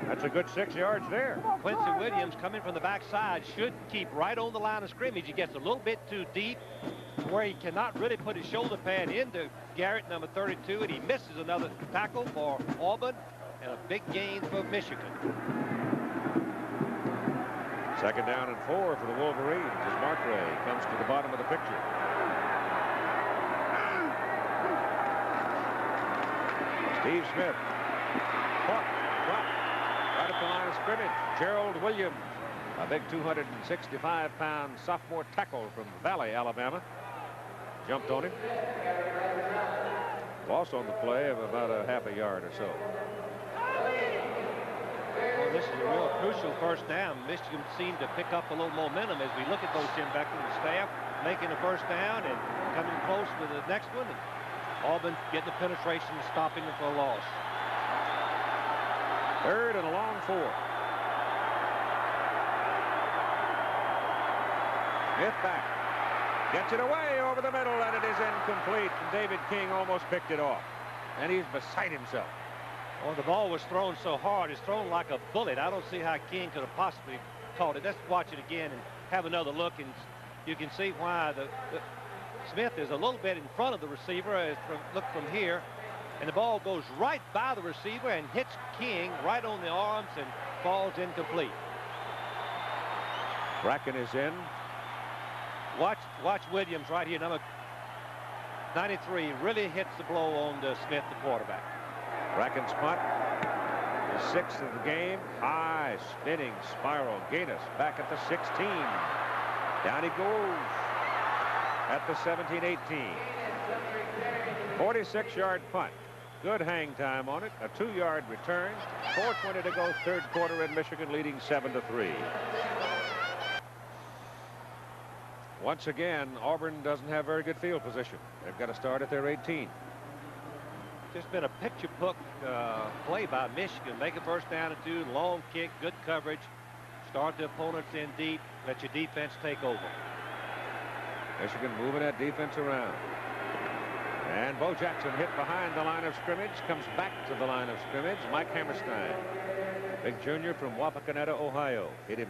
That's a good 6 yards there. Quincy Williams coming from the backside should keep right on the line of scrimmage. He gets a little bit too deep where he cannot really put his shoulder pad into Garrett, number 32, and he misses another tackle for Auburn and a big gain for Michigan. 2nd down and 4 for the Wolverines as Mark Ray comes to the bottom of the picture. Steve Smith caught, dropped right at the line of scrimmage. Gerald Williams, a big 265-pound sophomore tackle from Valley, Alabama, jumped on him. Loss on the play of about a half a yard or so. Well, This is a real crucial first down. Michigan seemed to pick up a little momentum as we look at those Jim Beckman and staff making the first down and coming close with the next one. And Auburn getting the penetration and stopping them for a loss. 3rd and a long 4. Smith back. Gets it away over the middle, and it is incomplete. And David King almost picked it off. And he's beside himself. Well, the ball was thrown so hard. It's thrown like a bullet. I don't see how King could have possibly caught it. Let's watch it again and have another look, and you can see why Smith is a little bit in front of the receiver. Look from here, and the ball goes right by the receiver and hits King right on the arms and falls incomplete. Bracken is in. Watch Williams right here, number 93, really hits the blow on Smith, the quarterback. Bracken's punt, the 6th of the game. High spinning spiral. Gaines back at the 16. Down he goes at the 17-18. 46-yard punt. Good hang time on it. A 2-yard return. 4:20 to go, 3rd quarter, in Michigan leading 7-3. Once again, Auburn doesn't have very good field position. They've got to start at their 18. Just been a picture book play by Michigan. Make a first down and 2, long kick, good coverage. Start the opponents in deep. Let your defense take over. Michigan moving that defense around. And Bo Jackson hit behind the line of scrimmage. Comes back to the line of scrimmage. Mike Hammerstein, big junior from Wapakoneta, Ohio, hit him.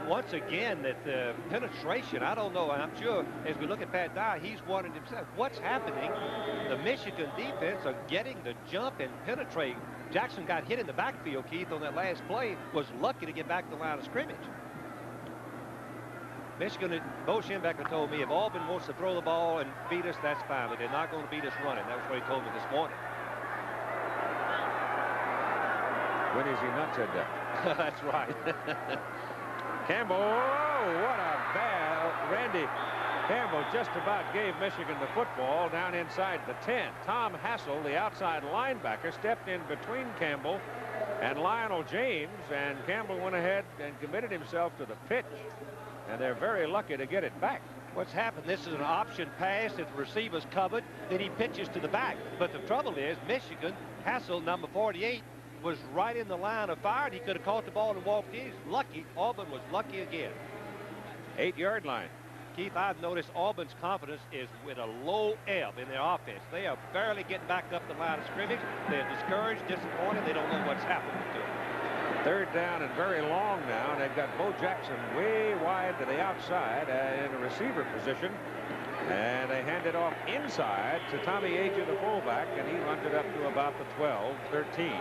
Once again, that the penetration, I don't know, and I'm sure as we look at Pat Dye, he's wondering himself, what's happening? The Michigan defense are getting the jump and penetrate. Jackson got hit in the backfield, Keith, on that last play, was lucky to get back to the line of scrimmage. Michigan, Bo Schembechler told me if Auburn wants to throw the ball and beat us, that's fine, but they're not going to beat us running. That was what he told me this morning. When has he not said that? That's right. Campbell, oh, what a bad. Randy Campbell just about gave Michigan the football down inside the 10. Tom Hassel, the outside linebacker, stepped in between Campbell and Lionel James, and Campbell went ahead and committed himself to the pitch, and they're very lucky to get it back. What's happened, this is an option pass that the receiver's covered, then he pitches to the back. But the trouble is, Michigan, Hassel, number 48, was right in the line of fire, and he could have caught the ball and walked in. He's lucky. Auburn was lucky again. 8-yard line. Keith, I've noticed Auburn's confidence is with a low ebb in their offense. They are barely getting back up the line of scrimmage. They're discouraged, disappointed. They don't know what's happening to them. 3rd down and very long now. And they've got Bo Jackson way wide to the outside in a receiver position. And they hand it off inside to Tommy Agee, the fullback, and he runs it up to about the 12, 13.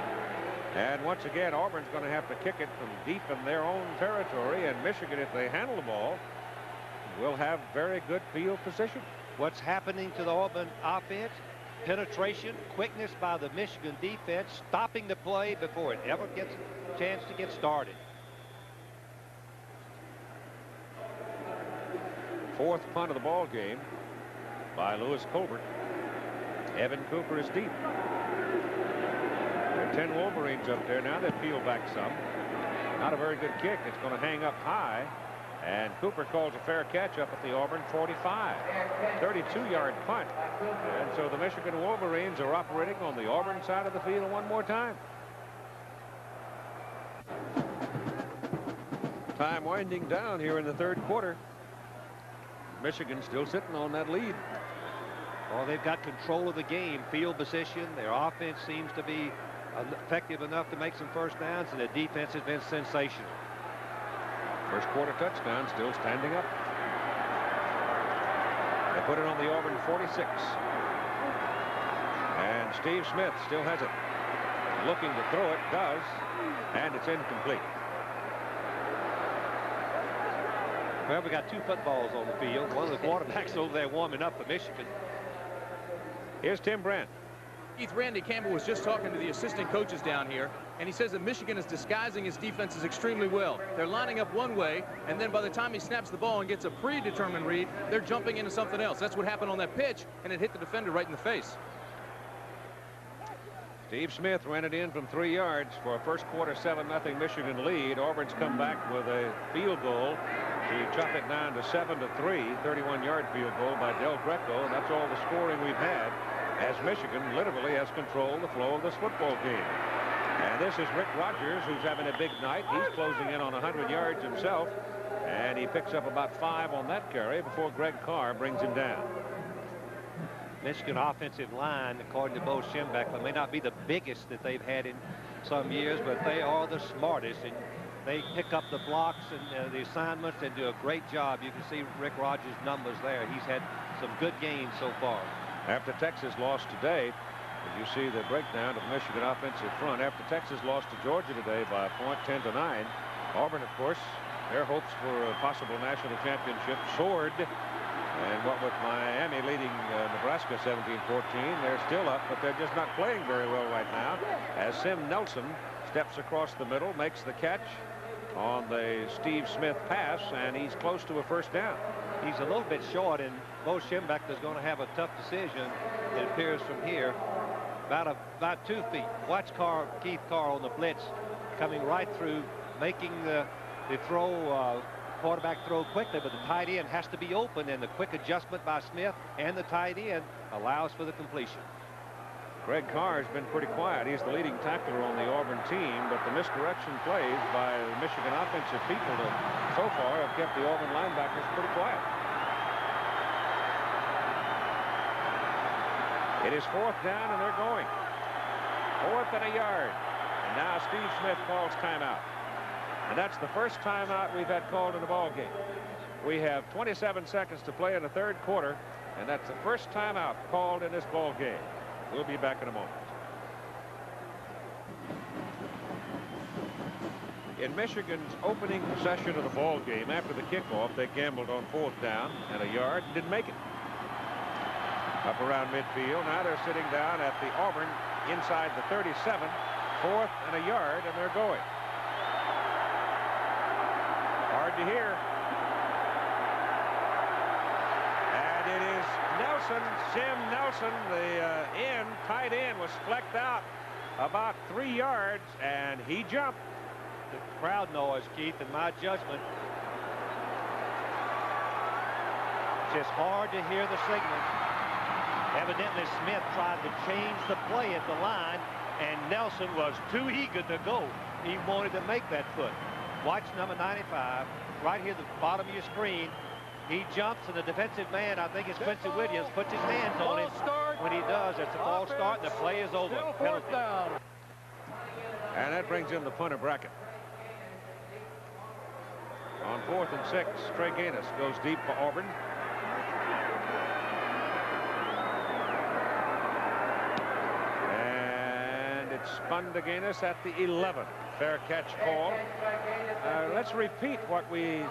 And once again, Auburn's going to have to kick it from deep in their own territory, and Michigan, if they handle the ball, will have very good field position. What's happening to the Auburn offense? Penetration, quickness by the Michigan defense, stopping the play before it ever gets a chance to get started. 4th punt of the ball game by Lewis Colbert. Evan Cooper is deep. There are 10 Wolverines up there now. They peel back some. Not a very good kick. It's going to hang up high. And Cooper calls a fair catch up at the Auburn 45. 32-yard punt. And so the Michigan Wolverines are operating on the Auburn side of the field one more time. Time winding down here in the 3rd quarter. Michigan still sitting on that lead. Well, they've got control of the game, field position. Their offense seems to be effective enough to make some first downs, and their defense has been sensational. First quarter touchdown, still standing up. They put it on the Auburn 46. And Steve Smith still has it. Looking to throw it, does, and it's incomplete. Well, we got 2 footballs on the field. One of the quarterbacks over there warming up for Michigan. Here's Tim Brent. Keith, Randy Campbell was just talking to the assistant coaches down here, and he says that Michigan is disguising its defenses extremely well. They're lining up one way, and then by the time he snaps the ball and gets a predetermined read, they're jumping into something else. That's what happened on that pitch, and it hit the defender right in the face. Steve Smith ran it in from 3 yards for a first quarter 7-0 Michigan lead. Auburn's come back with a field goal to chop it down to 7-3. 31-yard field goal by Del Greco, and that's all the scoring we've had as Michigan literally has controlled the flow of this football game. And this is Rick Rogers, who's having a big night. He's closing in on 100 yards himself, and he picks up about 5 on that carry before Greg Carr brings him down. Michigan offensive line, according to Bo Schembechler, may not be the biggest that they've had in some years, but they are the smartest, and they pick up the blocks and the assignments and do a great job. You can see Rick Rogers' numbers there. He's had some good games so far. After Texas lost today, you see the breakdown of Michigan offensive front. After Texas lost to Georgia today by a point, 10-9, Auburn, of course, their hopes for a possible national championship soared. And what with Miami leading Nebraska 17-14, they're still up, but they're just not playing very well right now. As Sim Nelson steps across the middle, makes the catch on the Steve Smith pass, and he's close to a first down. He's a little bit short, and Bo Schembechler is going to have a tough decision, it appears, from here. About 2 feet. Watch Keith Carr on the blitz, coming right through, making the throw, quarterback throw quickly, but the tight end has to be open, and the quick adjustment by Smith and the tight end allows for the completion. Greg Carr has been pretty quiet. He's the leading tackler on the Auburn team, but the misdirection plays by the Michigan offensive people so far have kept the Auburn linebackers pretty quiet. It is 4th down, and they're going. 4th and a yard. And now Steve Smith calls timeout. And that's the first timeout we've had called in the ball game. We have 27 seconds to play in the 3rd quarter, and that's the first timeout called in this ball game. We'll be back in a moment. In Michigan's opening possession of the ball game after the kickoff, they gambled on 4th down and a yard and didn't make it. Up around midfield, now they're sitting down at the Auburn inside the 37, 4th and a yard, and they're going. Hard to hear. And it is Nelson, Sim Nelson, the tight end, was flecked out about 3 yards, and he jumped. The crowd noise, Keith, in my judgment, it's just hard to hear the signal. Evidently, Smith tried to change the play at the line, and Nelson was too eager to go. He wanted to make that foot. Watch number 95, right here at the bottom of your screen. He jumps, and the defensive man, I think it's Quincy Williams, puts his hands on him. When he does, it's a false start, and the play is over. Penalty. And that brings in the punter bracket. On 4th and 6, Trey Gaines goes deep for Auburn. And it's spun to Gaines at the 11th. Fair catch call. Let's repeat what we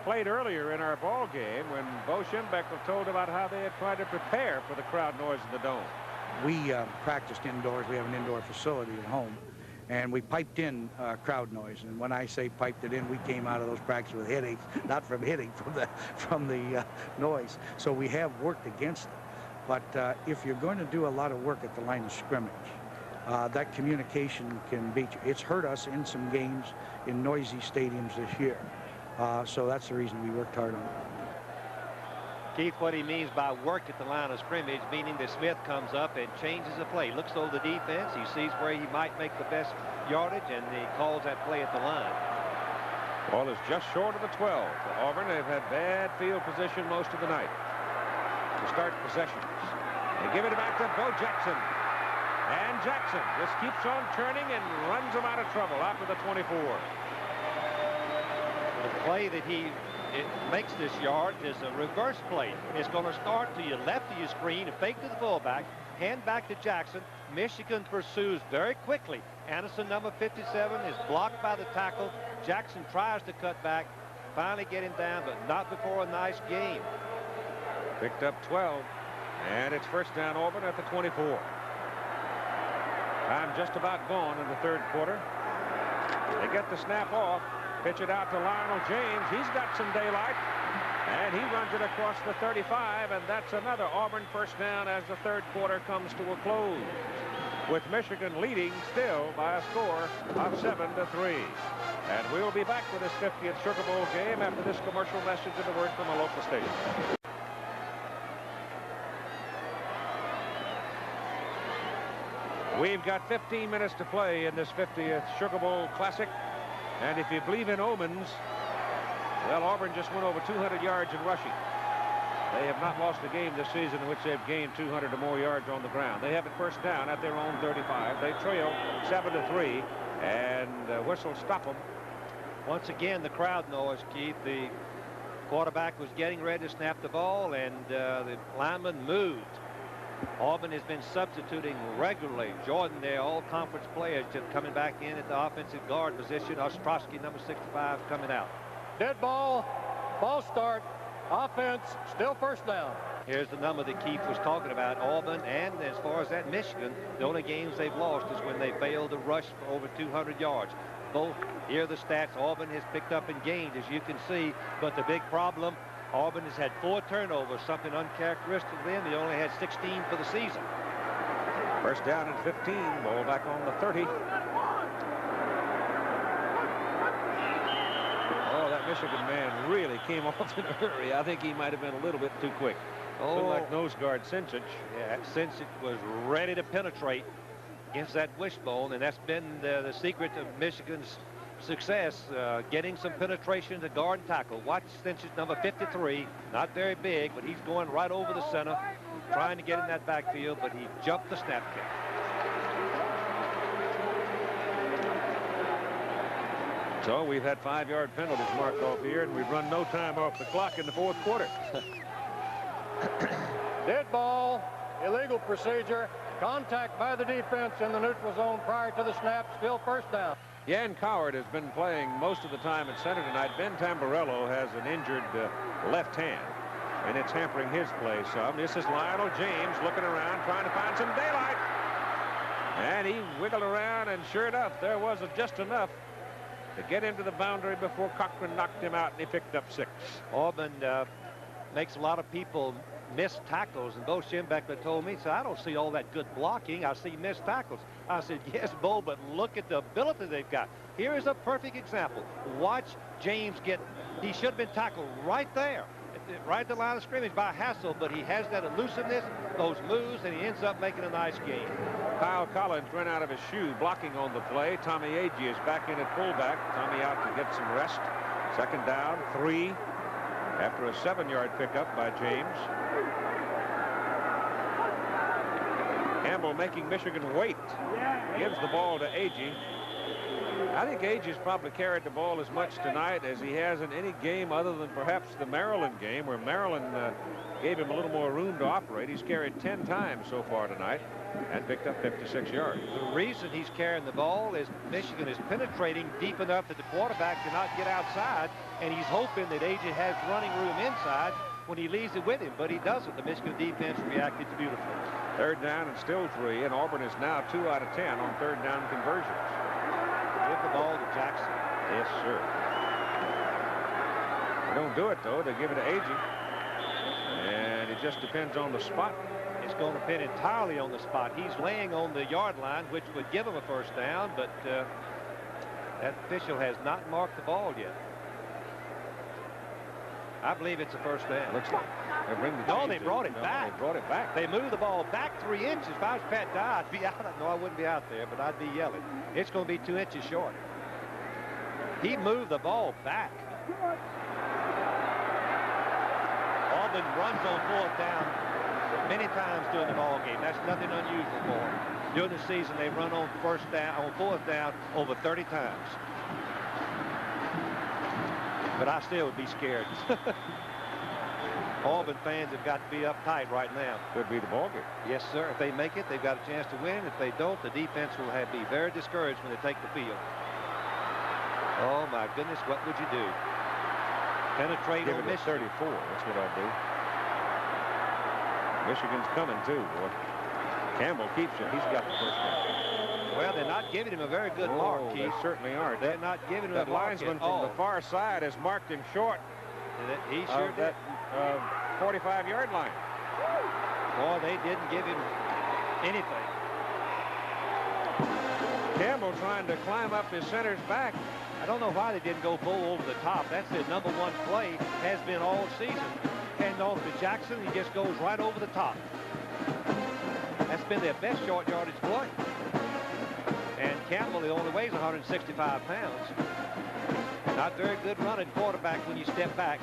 played earlier in our ball game when Bo Schembechler told about how they had tried to prepare for the crowd noise in the dome. We practiced indoors. We have an indoor facility at home, and we piped in crowd noise. And when I say piped it in, we came out of those practices with headaches, not from hitting, from the noise. So we have worked against it. But if you're going to do a lot of work at the line of scrimmage, that communication can beat you. It's hurt us in some games in noisy stadiums this year. So that's the reason we worked hard on it. Keith, what he means by work at the line of scrimmage, meaning that Smith comes up and changes the play. Looks over the defense. He sees where he might make the best yardage, and he calls that play at the line. Ball is just short of the 12. For Auburn, they've had bad field position most of the night to start possessions. They give it back to Bo Jackson. And Jackson just keeps on turning and runs them out of trouble out to the 24. The play that he makes this yard is a reverse play. It's going to start to your left of your screen, a fake to the fullback, hand back to Jackson. Michigan pursues very quickly. Anderson, number 57, is blocked by the tackle. Jackson tries to cut back, finally get him down, but not before a nice gain. Picked up 12, and it's first down Auburn at the 24. Time just about gone in the 3rd quarter. They get the snap off, pitch it out to Lionel James. He's got some daylight, and he runs it across the 35, and that's another Auburn first down as the 3rd quarter comes to a close. with Michigan leading still by a score of 7-3. And we'll be back with this 50th Sugar Bowl game after this commercial message and a word from a local station. We've got 15 minutes to play in this 50th Sugar Bowl Classic. And if you believe in omens, well, Auburn just went over 200 yards in rushing. They have not lost a game this season in which they've gained 200 or more yards on the ground. They have it first down at their own 35. They trail 7-3, and whistle stop them. Once again, the crowd noise, Keith. The quarterback was getting ready to snap the ball, and the lineman moved. Auburn has been substituting regularly. Jordan, their all-conference players, just coming back in at the offensive guard position. Ostrowski, number 65, coming out. Dead ball. Ball start. Offense, still first down. Here's the number that Keith was talking about. Auburn, and as far as that Michigan, the only games they've lost is when they failed to rush for over 200 yards. Both, here are the stats, Auburn has picked up and gained, as you can see. But the big problem, Auburn has had 4 turnovers, something uncharacteristic of them. They only had 16 for the season. First down and 15. Ball back on the 30. Oh, that Michigan man really came off in a hurry. I think he might have been a little bit too quick. Looked like nose guard Sincic. Yeah, Sincic was ready to penetrate against that wishbone, and that's been the secret of Michigan's success, getting some penetration to guard and tackle. Watch Sincic, number 53, not very big, but he's going right over the center, trying to get in that backfield, but he jumped the snap kick. So we've had 5-yard penalties marked off here, and we've run no time off the clock in the 4th quarter. Dead ball, illegal procedure, contact by the defense in the neutral zone prior to the snap, still first down. Yan Coward has been playing most of the time at center tonight. Ben Tamburello has an injured left hand, and it's hampering his play some. This is Lionel James looking around, trying to find some daylight. And he wiggled around, and sure enough, there was just enough to get into the boundary before Cochran knocked him out, and he picked up 6. Auburn makes a lot of people miss tackles, and Bo Schembechler told me, so I don't see all that good blocking. I see missed tackles. I said, yes, Bo, but look at the ability they've got. Here is a perfect example. Watch James get, he should have been tackled right there, right at the line of scrimmage by Hassel, but he has that elusiveness, those moves, and he ends up making a nice game. Kyle Collins ran out of his shoe blocking on the play. Tommy Agee is back in at fullback. Tommy out to get some rest. Second down, 3 after a 7-yard pickup by James. Campbell making Michigan wait. Gives the ball to Agee. I think Agee's probably carried the ball as much tonight as he has in any game other than perhaps the Maryland game, where Maryland gave him a little more room to operate. He's carried 10 times so far tonight and picked up 56 yards. The reason he's carrying the ball is Michigan is penetrating deep enough that the quarterback cannot get outside, and he's hoping that Agee has running room inside when he leaves it with him, but he doesn't. The Michigan defense reacted beautifully. Third down and still 3, and Auburn is now 2 out of 10 on third down conversions. Give the ball to Jackson. Yes, sir. They don't do it, though. They give it to Agee. And it just depends on the spot. It's going to depend entirely on the spot. He's laying on the yard line, which would give him a first down, but that official has not marked the ball yet. I believe it's a first down. Looks like. They brought it back. They brought it back. They moved the ball back 3 inches. If I was Pat Dye, I'd be out. No, I wouldn't be out there, but I'd be yelling. It's going to be 2 inches short. He moved the ball back. Auburn runs on 4th down many times during the ball game. That's nothing unusual for them. During the season, they run on 4th down over 30 times. But I still would be scared. Auburn fans have got to be uptight right now. Could be the ball game. Yes, sir. If they make it, they've got a chance to win. If they don't, the defense will be very discouraged when they take the field. Oh, my goodness, what would you do? Penetrate Give on it 34. That's what I'd do. Michigan's coming, too, boy. Campbell keeps it. He's got the first down. Well, they're not giving him a very good mark, Keith. They certainly aren't. They're not giving him that a mark. Linesman from the far side has marked him short. He sure did. That 45-yard line. Boy, they didn't give him anything. Campbell trying to climb up his center's back. I don't know why they didn't go full over the top. That's their #1 play, has been all season. Handing off to Jackson, he just goes right over the top. That's been their best short yardage play. And Campbell, he only weighs 165 pounds. Not very good running quarterback when you step back.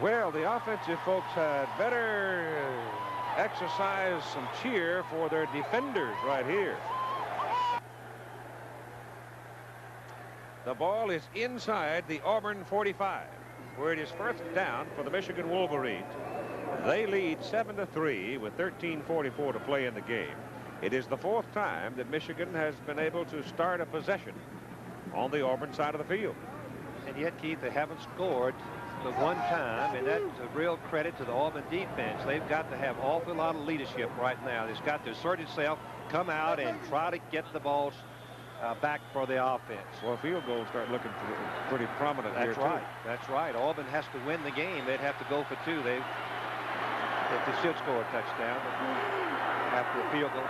Well, the offensive folks had better exercise some cheer for their defenders right here. The ball is inside the Auburn 45, where it is first down for the Michigan Wolverines. They lead 7-3 with 13:44 to play in the game. It is the 4th time that Michigan has been able to start a possession on the Auburn side of the field. And yet, Keith, they haven't scored the one time, and that's a real credit to the Auburn defense. They've got to have an awful lot of leadership right now. It's got to assert itself, come out, and try to get the balls back for the offense. Well, field goals start looking pretty prominent here, too. That's right. That's right. Auburn has to win the game. They'd have to go for 2. If they should score a touchdown, but after a field goal.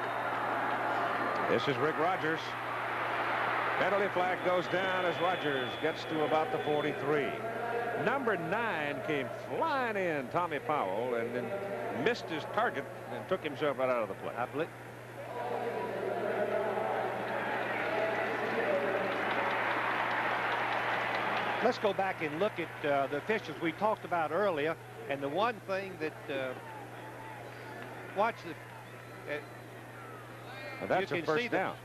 This is Rick Rogers. Penalty flag goes down as Rogers gets to about the 43. Number 9 came flying in, Tommy Powell, and then missed his target and took himself right out of the play. I believe. Let's go back and look at the officials we talked about earlier. And the one thing that watch the well, that's a first down.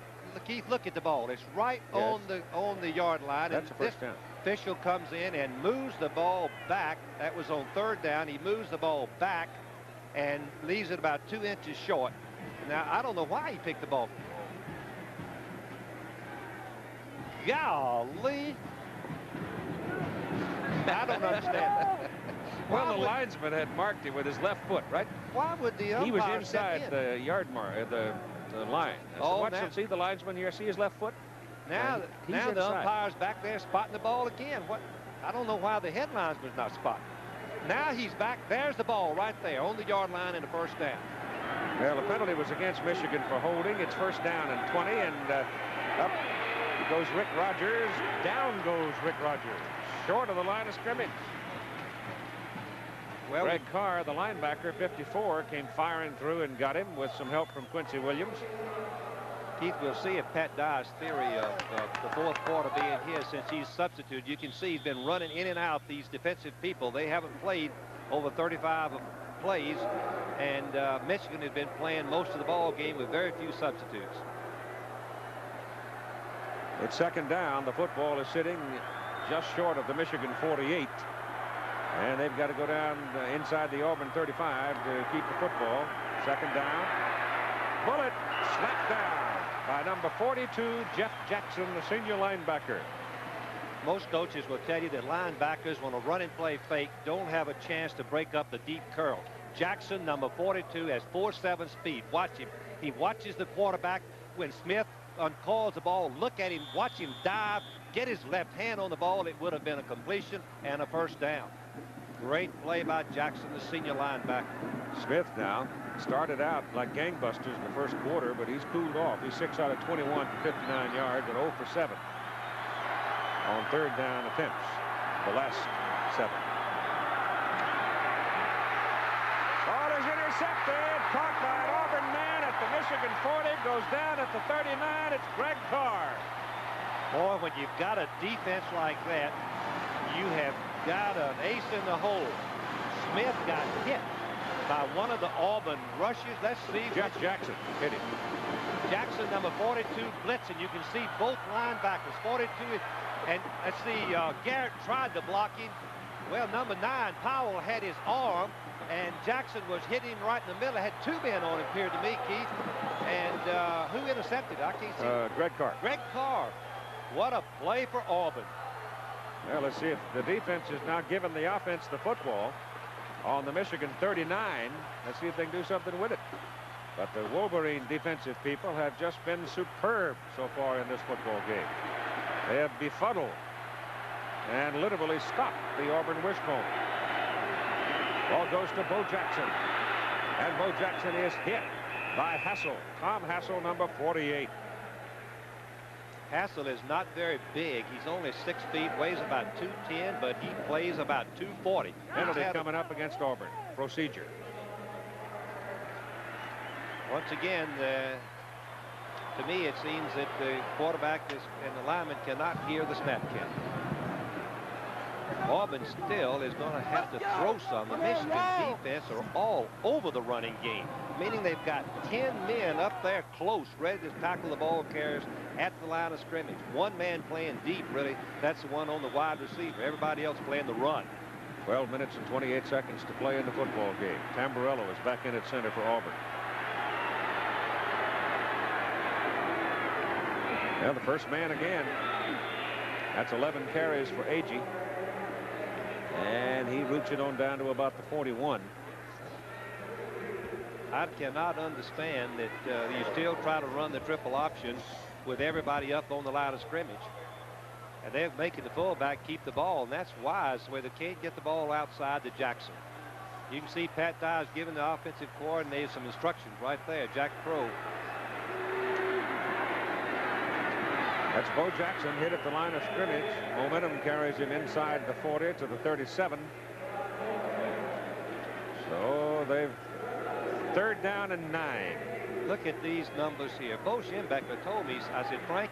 Keith, look at the ball. It's right on the yard line. That's a first down. Official comes in and moves the ball back. That was on 3rd down. He moves the ball back and leaves it about 2 inches short. Now, I don't know why he picked the ball. Golly. I don't understand that. Well, the linesman had marked it with his left foot, right? Why would the umpire He was inside the yard mark, the line. See the linesman here? See his left foot? Now the umpire's back there spotting the ball again. What? I don't know why the head linesman's not spotting. Now he's back. There's the ball right there on the yard line in the first down. Well, the penalty was against Michigan for holding. It's first down and 20, and up goes Rick Rogers. Down goes Rick Rogers. Short of the line of scrimmage. Well, Greg Carr, the linebacker, 54, came firing through and got him with some help from Quincy Williams. Keith, we'll see if Pat Dye's theory of the 4th quarter being his since he's substituted. You can see he's been running in and out these defensive people. They haven't played over 35 plays, and Michigan has been playing most of the ball game with very few substitutes. It's 2nd down. The football is sitting just short of the Michigan 48. And they've got to go down inside the Auburn 35 to keep the football. 2nd down. Bullet slapped down by number 42, Jeff Jackson, the senior linebacker. Most coaches will tell you that linebackers, when a run and play fake, don't have a chance to break up the deep curl. Jackson, number 42, has 4.7 speed. Watch him. He watches the quarterback. When Smith uncalls the ball, look at him, watch him dive, get his left hand on the ball. It would have been a completion and a first down. Great play by Jackson, the senior linebacker. Smith now started out like gangbusters in the first quarter, but he's cooled off. He's 6 out of 21 for 59 yards and 0 for 7 on 3rd down attempts. The last 7. Ball is intercepted, caught by an Auburn man at the Michigan 40, goes down at the 39. It's Greg Carr. Boy, when you've got a defense like that, you have got an ace in the hole. Smith got hit by one of the Auburn rushes. Let's see. Jeff Jackson hit him. Jackson, number 42, blitzing. You can see both linebackers, 42. And let's see, Garrett tried to block him. Well, number 9, Powell, had his arm, and Jackson was hitting right in the middle. Had 2 men on him, appeared to me, Keith. And who intercepted? I can't see. Greg Carr. Greg Carr. What a play for Auburn. Well, let's see if the defense is now giving the offense the football on the Michigan 39. Let's see if they can do something with it. But the Wolverine defensive people have just been superb so far in this football game. They have befuddled and literally stopped the Auburn wishbone. Ball goes to Bo Jackson. And Bo Jackson is hit by Hassel. Tom Hassel, number 48. Hassel is not very big. He's only 6 feet, weighs about 210, but he plays about 240. Penalty coming up against Auburn. Procedure. Once again, to me, it seems that the quarterback and the lineman cannot hear the snap count. Auburn still is going to have to throw some. The Michigan defense are all over the running game, meaning they've got 10 men up there close, ready to tackle the ball carriers at the line of scrimmage. One man playing deep, really. That's the one on the wide receiver. Everybody else playing the run. 12 minutes and 28 seconds to play in the football game. Tamburello is back in at center for Auburn. Now the first man again. That's 11 carries for Agee. And he roots it on down to about the 41. I cannot understand that you still try to run the triple option with everybody up on the line of scrimmage. And they're making the fullback keep the ball, and that's wise, where they can't get the ball outside to Jackson. You can see Pat Dye's giving the offensive coordinator some instructions right there. Jack Crow. That's Bo Jackson hit at the line of scrimmage. Momentum carries him inside the 40 to the 37. So they've 3rd down and 9. Look at these numbers here. Bo Schembechler told me, I said, Frank,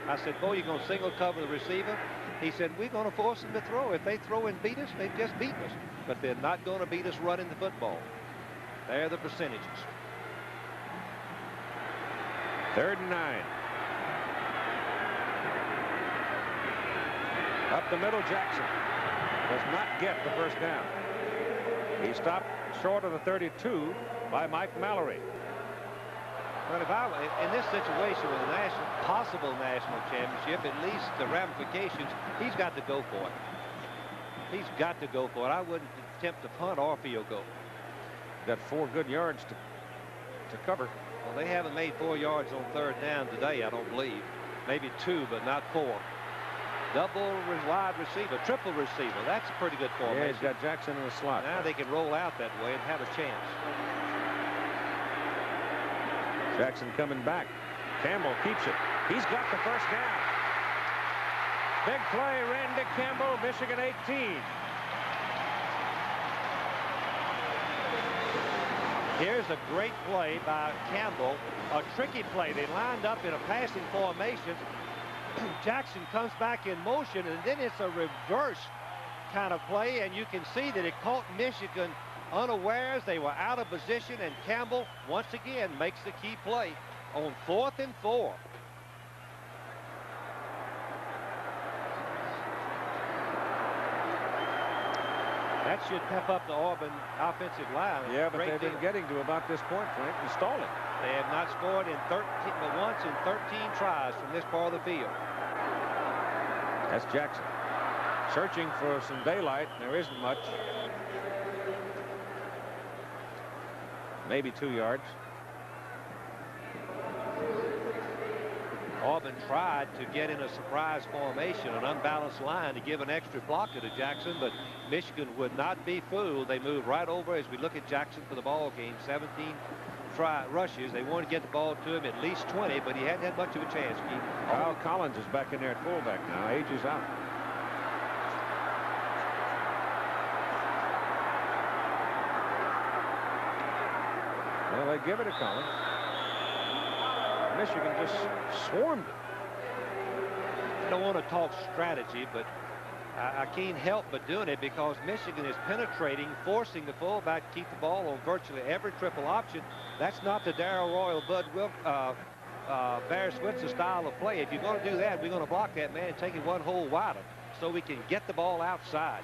I said, Bo, you're going to single cover the receiver? He said, we're going to force them to throw. If they throw and beat us, they've just beaten us. But they're not going to beat us running the football. There are the percentages. 3rd and 9. Up the middle, Jackson does not get the first down. He stopped short of the 32 by Mike Mallory. Well, if I in this situation with a possible national championship, at least the ramifications, he's got to go for it. He's got to go for it. I wouldn't attempt to punt or field goal. Got 4 good yards to cover. Well, they haven't made 4 yards on 3rd down today, I don't believe. Maybe 2, but not 4. Double wide receiver, triple receiver. That's a pretty good formation. Yeah, he's got Jackson in the slot. Now they can roll out that way and have a chance. Jackson coming back. Campbell keeps it. He's got the first down. Big play, Randy Campbell, Michigan 18. Here's a great play by Campbell. A tricky play. They lined up in a passing formation. Jackson comes back in motion, and then it's a reverse kind of play, and you can see that it caught Michigan unawares. They were out of position, and Campbell once again makes the key play on 4th and 4. That should pep up the Auburn offensive line. Yeah, but they've been getting to about this point, Frank, and stalling. They have not scored in 13, but once in 13 tries from this part of the field. That's Jackson searching for some daylight. There isn't much. Maybe 2 yards. Auburn tried to get in a surprise formation, an unbalanced line, to give an extra blocker to Jackson, but Michigan would not be fooled. They moved right over as we look at Jackson for the ball game. 17 rushes. They wanted to get the ball to him at least 20, but he hadn't had much of a chance. Kyle Collins is back in there at fullback now. Age is out. Well, they give it to Collins. Michigan just swarmed it. I don't want to talk strategy, but I can't help but doing it because Michigan is penetrating, forcing the fullback to keep the ball on virtually every triple option. That's not the Darrell Royal, Bud Bear Switzer style of play. If you're going to do that, we're going to block that man and take it one hole wider so we can get the ball outside.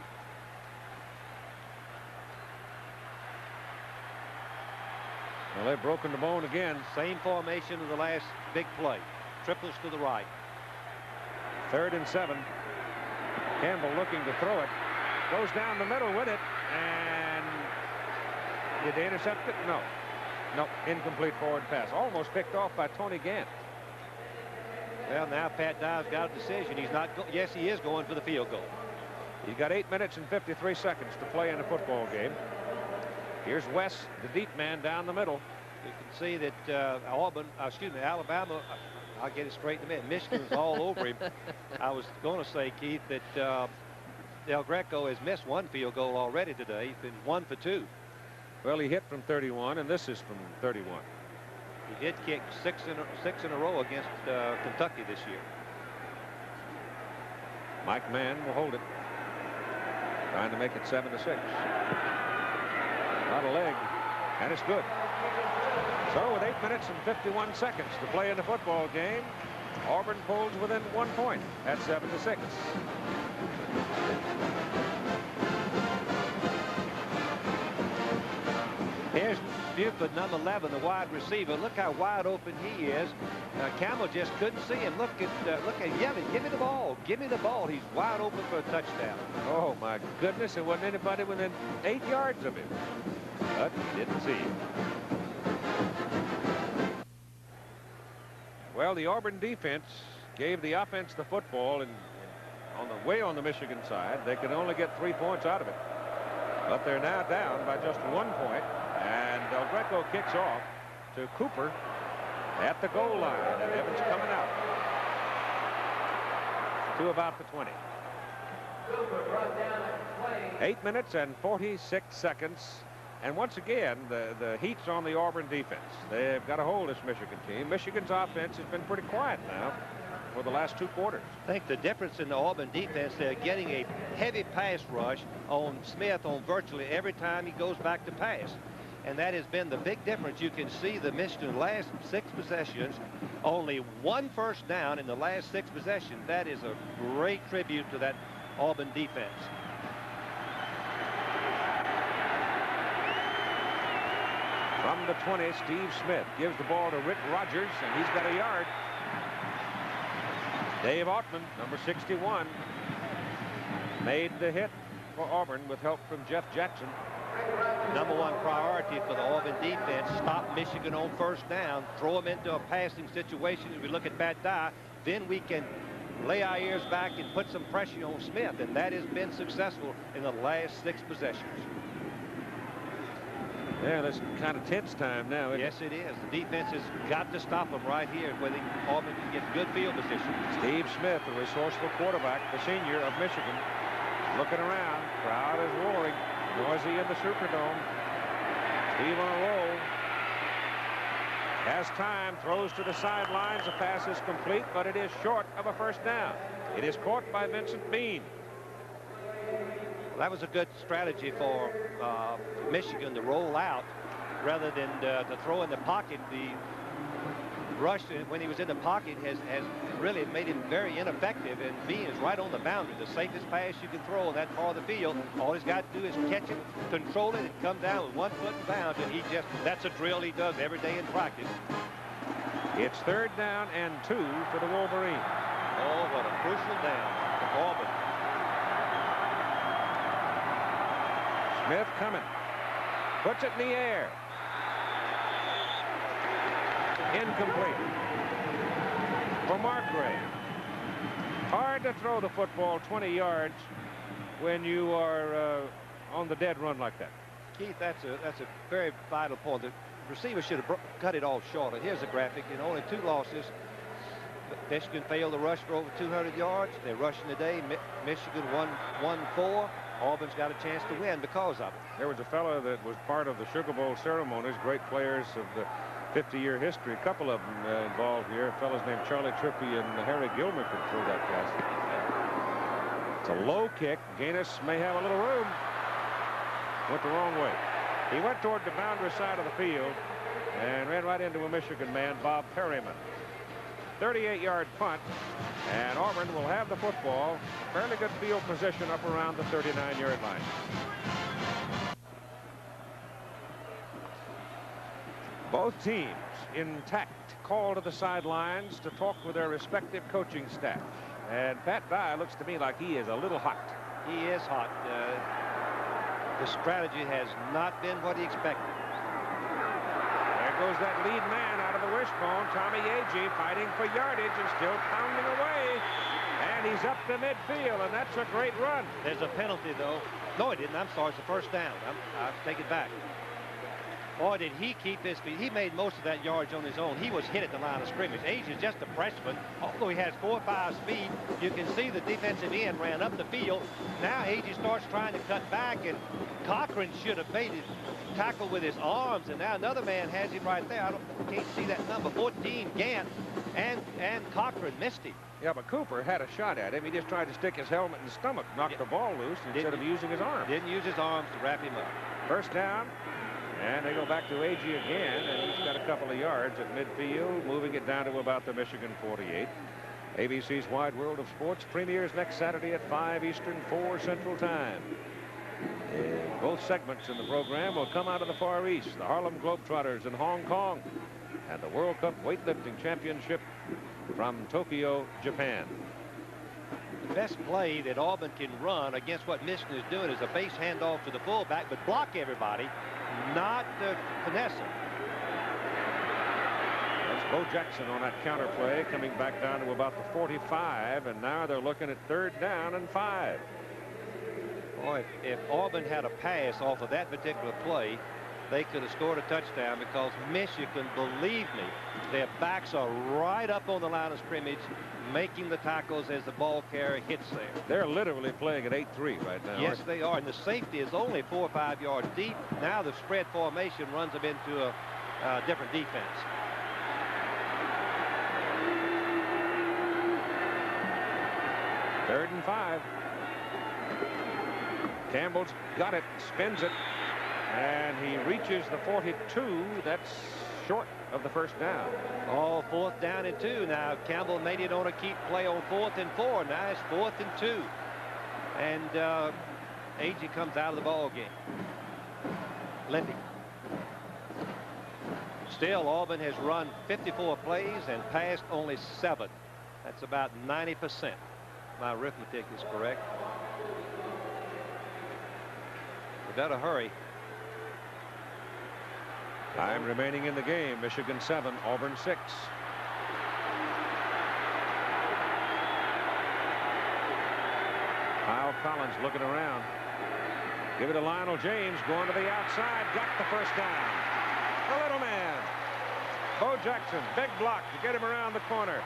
Well, they've broken the bone again. Same formation of the last big play. Triples to the right. 3rd and 7. Campbell looking to throw it. Goes down the middle with it. And did they intercept it? No. No. Incomplete forward pass. Almost picked off by Tony Gant. Well, now Pat Dye's got a decision. He's not. Yes, he is going for the field goal. He's got 8 minutes and 53 seconds to play in a football game. Here's West, the deep man down the middle. You can see that Alabama I'll get it straight in a minute. Michigan's all over him. I was going to say, Keith, that Del Greco has missed one field goal already today. He's been 1 for 2. Well, he hit from 31, and this is from 31. He did kick six in a row against Kentucky this year. Mike Mann will hold it, trying to make it 7-6. Not a leg, and it's good. So with 8 minutes and 51 seconds to play in the football game, Auburn pulls within 1 point at 7-6. Here's Buford, number 11, the wide receiver. Look how wide open he is. Campbell just couldn't see him. Look at Yevon. Give me the ball. Give me the ball. He's wide open for a touchdown. Oh, my goodness. There wasn't anybody within 8 yards of him. But he didn't see him. Well, the Auburn defense gave the offense the football, and on the Michigan side, they could only get 3 points out of it. But they're now down by just 1 point, and Del Greco kicks off to Cooper at the goal line, and Evans coming out to about the 20. 8 minutes and 46 seconds. And once again, the heat's on the Auburn defense. They've got to hold this Michigan team. Michigan's offense has been pretty quiet now for the last 2 quarters. I think the difference in the Auburn defense, they're getting a heavy pass rush on Smith on virtually every time he goes back to pass. And that has been the big difference. You can see the Michigan last 6 possessions, only 1 first down in the last 6 possessions. That is a great tribute to that Auburn defense. From the 20, Steve Smith gives the ball to Rick Rogers, and he's got a yard. Dave Ottman, number 61, made the hit for Auburn with help from Jeff Jackson. Number 1 priority for the Auburn defense, stop Michigan on first down, throw them into a passing situation. As we look at Pat Dye, then we can lay our ears back and put some pressure on Smith, and that has been successful in the last 6 possessions. Yeah, that's kind of tense time now, isn't Yes, it is. The defense has got to stop them right here where Auburn can get good field position. Steve Smith, the resourceful quarterback, the senior of Michigan, looking around. Crowd is roaring. Noisy in the Superdome. Steve on a roll. Has time, throws to the sidelines. The pass is complete, but it is short of a first down. It is caught by Vincent Bean. That was a good strategy for Michigan to roll out rather than to throw in the pocket. The rush when he was in the pocket has really made him very ineffective, and Bean is right on the boundary. The safest pass you can throw on that part of the field. All he's got to do is catch it, control it, and come down with 1 foot in bounds, and that's a drill he does every day in practice. It's 3rd down and 2 for the Wolverines. Oh, what a crucial down for Auburn. Smith coming. Puts it in the air. Incomplete. For Margrave. Hard to throw the football 20 yards when you are on the dead run like that. Keith, that's a very vital point. The receiver should have cut it all shorter. Here's a graphic. In only 2 losses, Michigan failed to rush for over 200 yards. They're rushing today. Michigan won 1-4. Auburn's got a chance to win because of it. There was a fellow that was part of the Sugar Bowl ceremonies, great players of the 50-year history. A couple of them involved here. A fellow's named Charlie Trippi and Harry Gilmer could throw that pass. It's a low kick. Gaines may have a little room. Went the wrong way. He went toward the boundary side of the field and ran right into a Michigan man, Bob Perryman. 38-yard punt, and Auburn will have the football. Fairly good field position up around the 39-yard line. Both teams intact, called to the sidelines to talk with their respective coaching staff. And Pat Dye looks to me like he is a little hot. He is hot. The strategy has not been what he expected. There goes that lead man out of the wishbone, Tommy Agee, fighting for yardage and still pounding away. And he's up to midfield, and that's a great run. There's a penalty, though. No, he didn't. I'm sorry. It's a first down. I'll take it back. Boy, did he keep his feet. He made most of that yardage on his own. He was hit at the line of scrimmage. Age is just a freshman. Although he has 4.5 speed, you can see the defensive end ran up the field. Now Agee starts trying to cut back, and Cochran should have made his tackle with his arms, and now another man has him right there. I can't see that number. 14, Gant, and Cochran missed him. Yeah, but Cooper had a shot at him. He just tried to stick his helmet in the stomach, knocked the ball loose instead of using his arms. Didn't use his arms to wrap him up. First down, and they go back to Agee again, and he's got a couple of yards at midfield, moving it down to about the Michigan 48. ABC's Wide World of Sports premieres next Saturday at 5 Eastern, 4 Central Time. And both segments in the program will come out of the Far East, the Harlem Globetrotters in Hong Kong, and the World Cup Weightlifting Championship from Tokyo, Japan. The best play that Auburn can run against what Michigan is doing is a base handoff to the fullback, but block everybody, not finesse them. That's Bo Jackson on that counter play, coming back down to about the 45, and now they're looking at 3rd down and 5. Boy, if Auburn had a pass off of that particular play, they could have scored a touchdown, because Michigan, believe me, their backs are right up on the line of scrimmage, making the tackles as the ball carrier hits there. They're literally playing at 8-3 right now. Yes, they are. And the safety is only 4 or 5 yards deep. Now the spread formation runs them into a different defense. Third and 5. Campbell's got it, spins it, and he reaches the 42. That's short of the first down. Oh, 4th down and 2. Now Campbell made it on a keep play on 4th and 4. Now it's 4th and 2. And Agee comes out of the ball game, limping. Still, Auburn has run 54 plays and passed only 7. That's about 90%. My arithmetic is correct. We better hurry. Time remaining in the game. Michigan 7, Auburn 6. Kyle Collins looking around. Give it to Lionel James, going to the outside. Got the first down. The little man, Bo Jackson, big block to get him around the corner.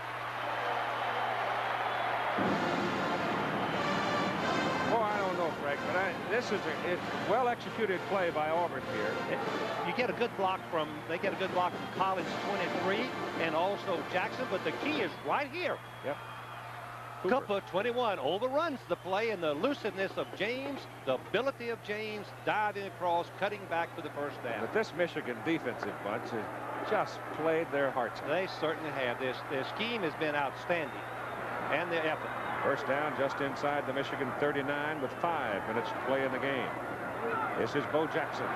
Oh, I don't know, Frank, but this is a well-executed play by Auburn here. You get a good block from, they get a good block from Collins, 23, and also Jackson, but the key is right here. Yep. Cooper, 21, overruns the play, and the lucidness of James, the ability of James, diving across, cutting back for the first down. But this Michigan defensive bunch has just played their hearts out. They certainly have. Their scheme has been outstanding, and their effort. First down just inside the Michigan 39 with 5 minutes to play in the game. This is Bo Jackson.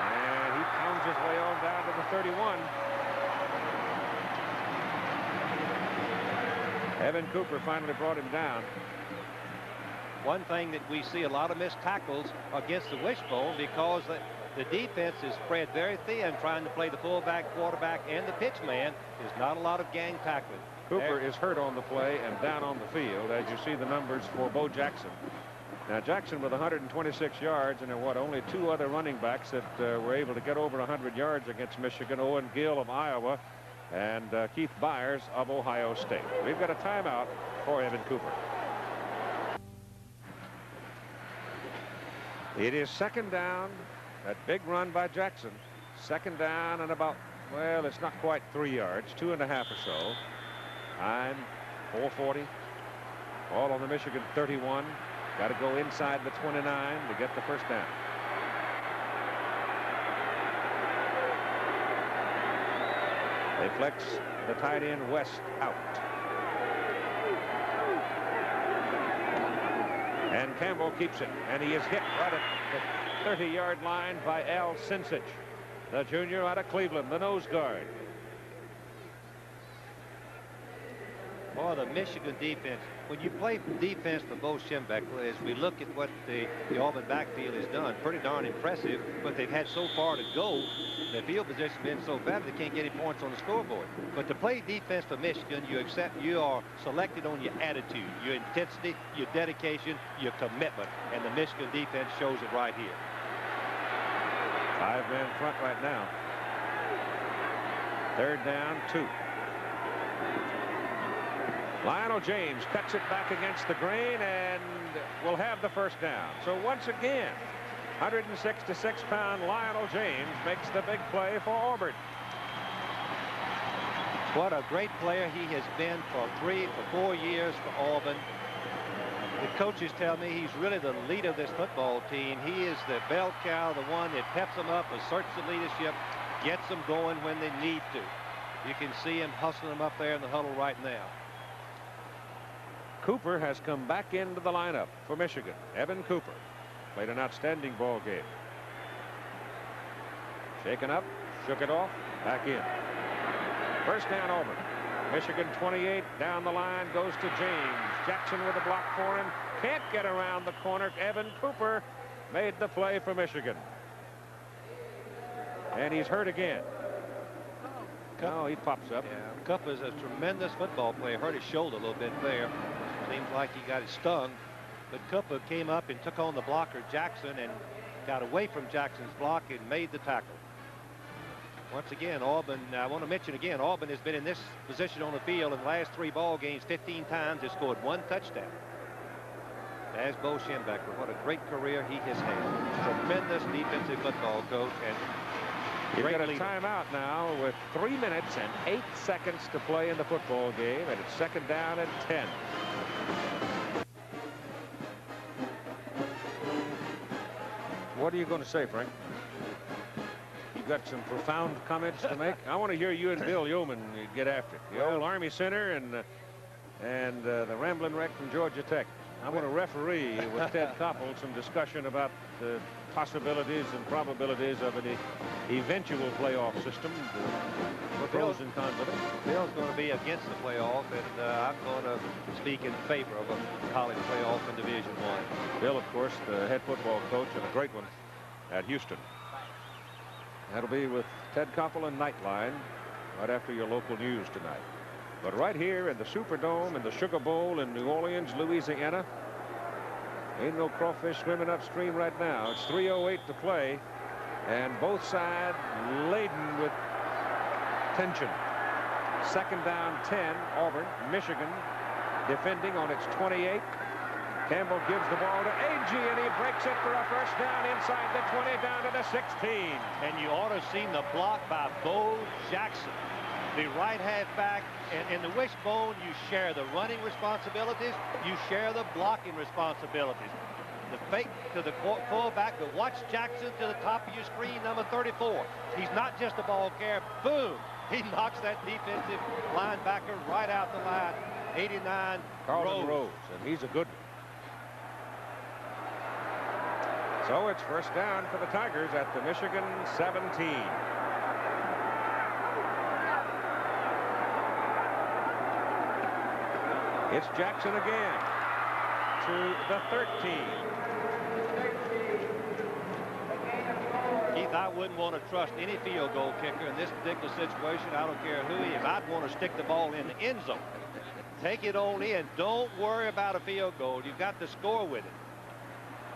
And he pounds his way on down to the 31. Evan Cooper finally brought him down. One thing that we see a lot of missed tackles against the wishbone, because the defense is spread very thin, trying to play the fullback, quarterback, and the pitch man. There's not a lot of gang tackling. Cooper is hurt on the play and down on the field, as you see the numbers for Bo Jackson. Now Jackson with 126 yards, and there were only 2 other running backs that were able to get over 100 yards against Michigan. Owen Gill of Iowa and Keith Byers of Ohio State. We've got a timeout for Evan Cooper. It is 2nd down. That big run by Jackson. 2nd down and about, well, it's not quite 3 yards, 2.5 or so. Time 4:40. All on the Michigan 31. Got to go inside the 29 to get the first down. They flex the tight end West out. And Campbell keeps it, and he is hit right at the 30-yard line by Al Sinsich, the junior out of Cleveland, the nose guard. Boy, the Michigan defense, when you play defense for Bo Schembechler, as we look at what the Auburn backfield has done, pretty darn impressive, but they've had so far to go. The field position has been so bad they can't get any points on the scoreboard. But to play defense for Michigan, you are selected on your attitude, your intensity, your dedication, your commitment, and the Michigan defense shows it right here. 5 men front right now. 3rd down, 2. Lionel James cuts it back against the grain and will have the 1st down. So once again, 166-pound Lionel James makes the big play for Auburn. What a great player he has been for 4 years for Auburn. The coaches tell me he's really the leader of this football team. He is the bell cow, the one that peps them up, asserts the leadership, gets them going when they need to. You can see him hustling them up there in the huddle right now. Cooper has come back into the lineup for Michigan. Evan Cooper played an outstanding ball game. Shaken up, shook it off, back in. 1st down, Auburn. Michigan 28 down the line, goes to James. Jackson with a block for him. Can't get around the corner. Evan Cooper made the play for Michigan. And he's hurt again. Oh, he pops up. Yeah, Cooper's a tremendous football player. Hurt his shoulder a little bit there. Seems like he got it stung. But Cooper came up and took on the blocker, Jackson, and got away from Jackson's block and made the tackle. Once again, Auburn, I want to mention again, Auburn has been in this position on the field in the last 3 ball games 15 times. Has scored 1 touchdown. As Bo Schembechler, what a great career he has had. Tremendous defensive football coach. And you've got a timeout now with 3 minutes and 8 seconds to play in the football game, and it's 2nd down and 10. What are you going to say, Frank? You've got some profound comments to make. I want to hear you and Bill Yeoman get after it. The old Army Center and the Ramblin' Wreck from Georgia Tech. I want to referee with Ted Koppel some discussion about the possibilities and probabilities of an eventual playoff system, the pros and cons of it. Bill's going to be against the playoff, and I'm going to speak in favor of a college playoff in Division I. Bill, of course, the head football coach, and a great one at Houston. That'll be with Ted Koppel and Nightline right after your local news tonight. But right here in the Superdome in the Sugar Bowl in New Orleans, Louisiana, ain't no crawfish swimming upstream right now. It's 3:08 to play, and both sides laden with tension. 2nd down, 10, Auburn. Michigan defending on its 28. Campbell gives the ball to A.G., and he breaks it for a 1st down inside the 20, down to the 16. And you ought to have seen the block by Bo Jackson, the right halfback. And in the wishbone, you share the running responsibilities, you share the blocking responsibilities. The fake to the fullback, but watch Jackson to the top of your screen, number 34. He's not just a ball carrier. Boom! He knocks that defensive linebacker right out the line. 89, Carlton Rose, and he's a good one. So it's 1st down for the Tigers at the Michigan 17. It's Jackson again to the 13. Keith, I wouldn't want to trust any field goal kicker in this particular situation. I don't care who he is. I'd want to stick the ball in the end zone. Take it on in. Don't worry about a field goal. You've got to score with it.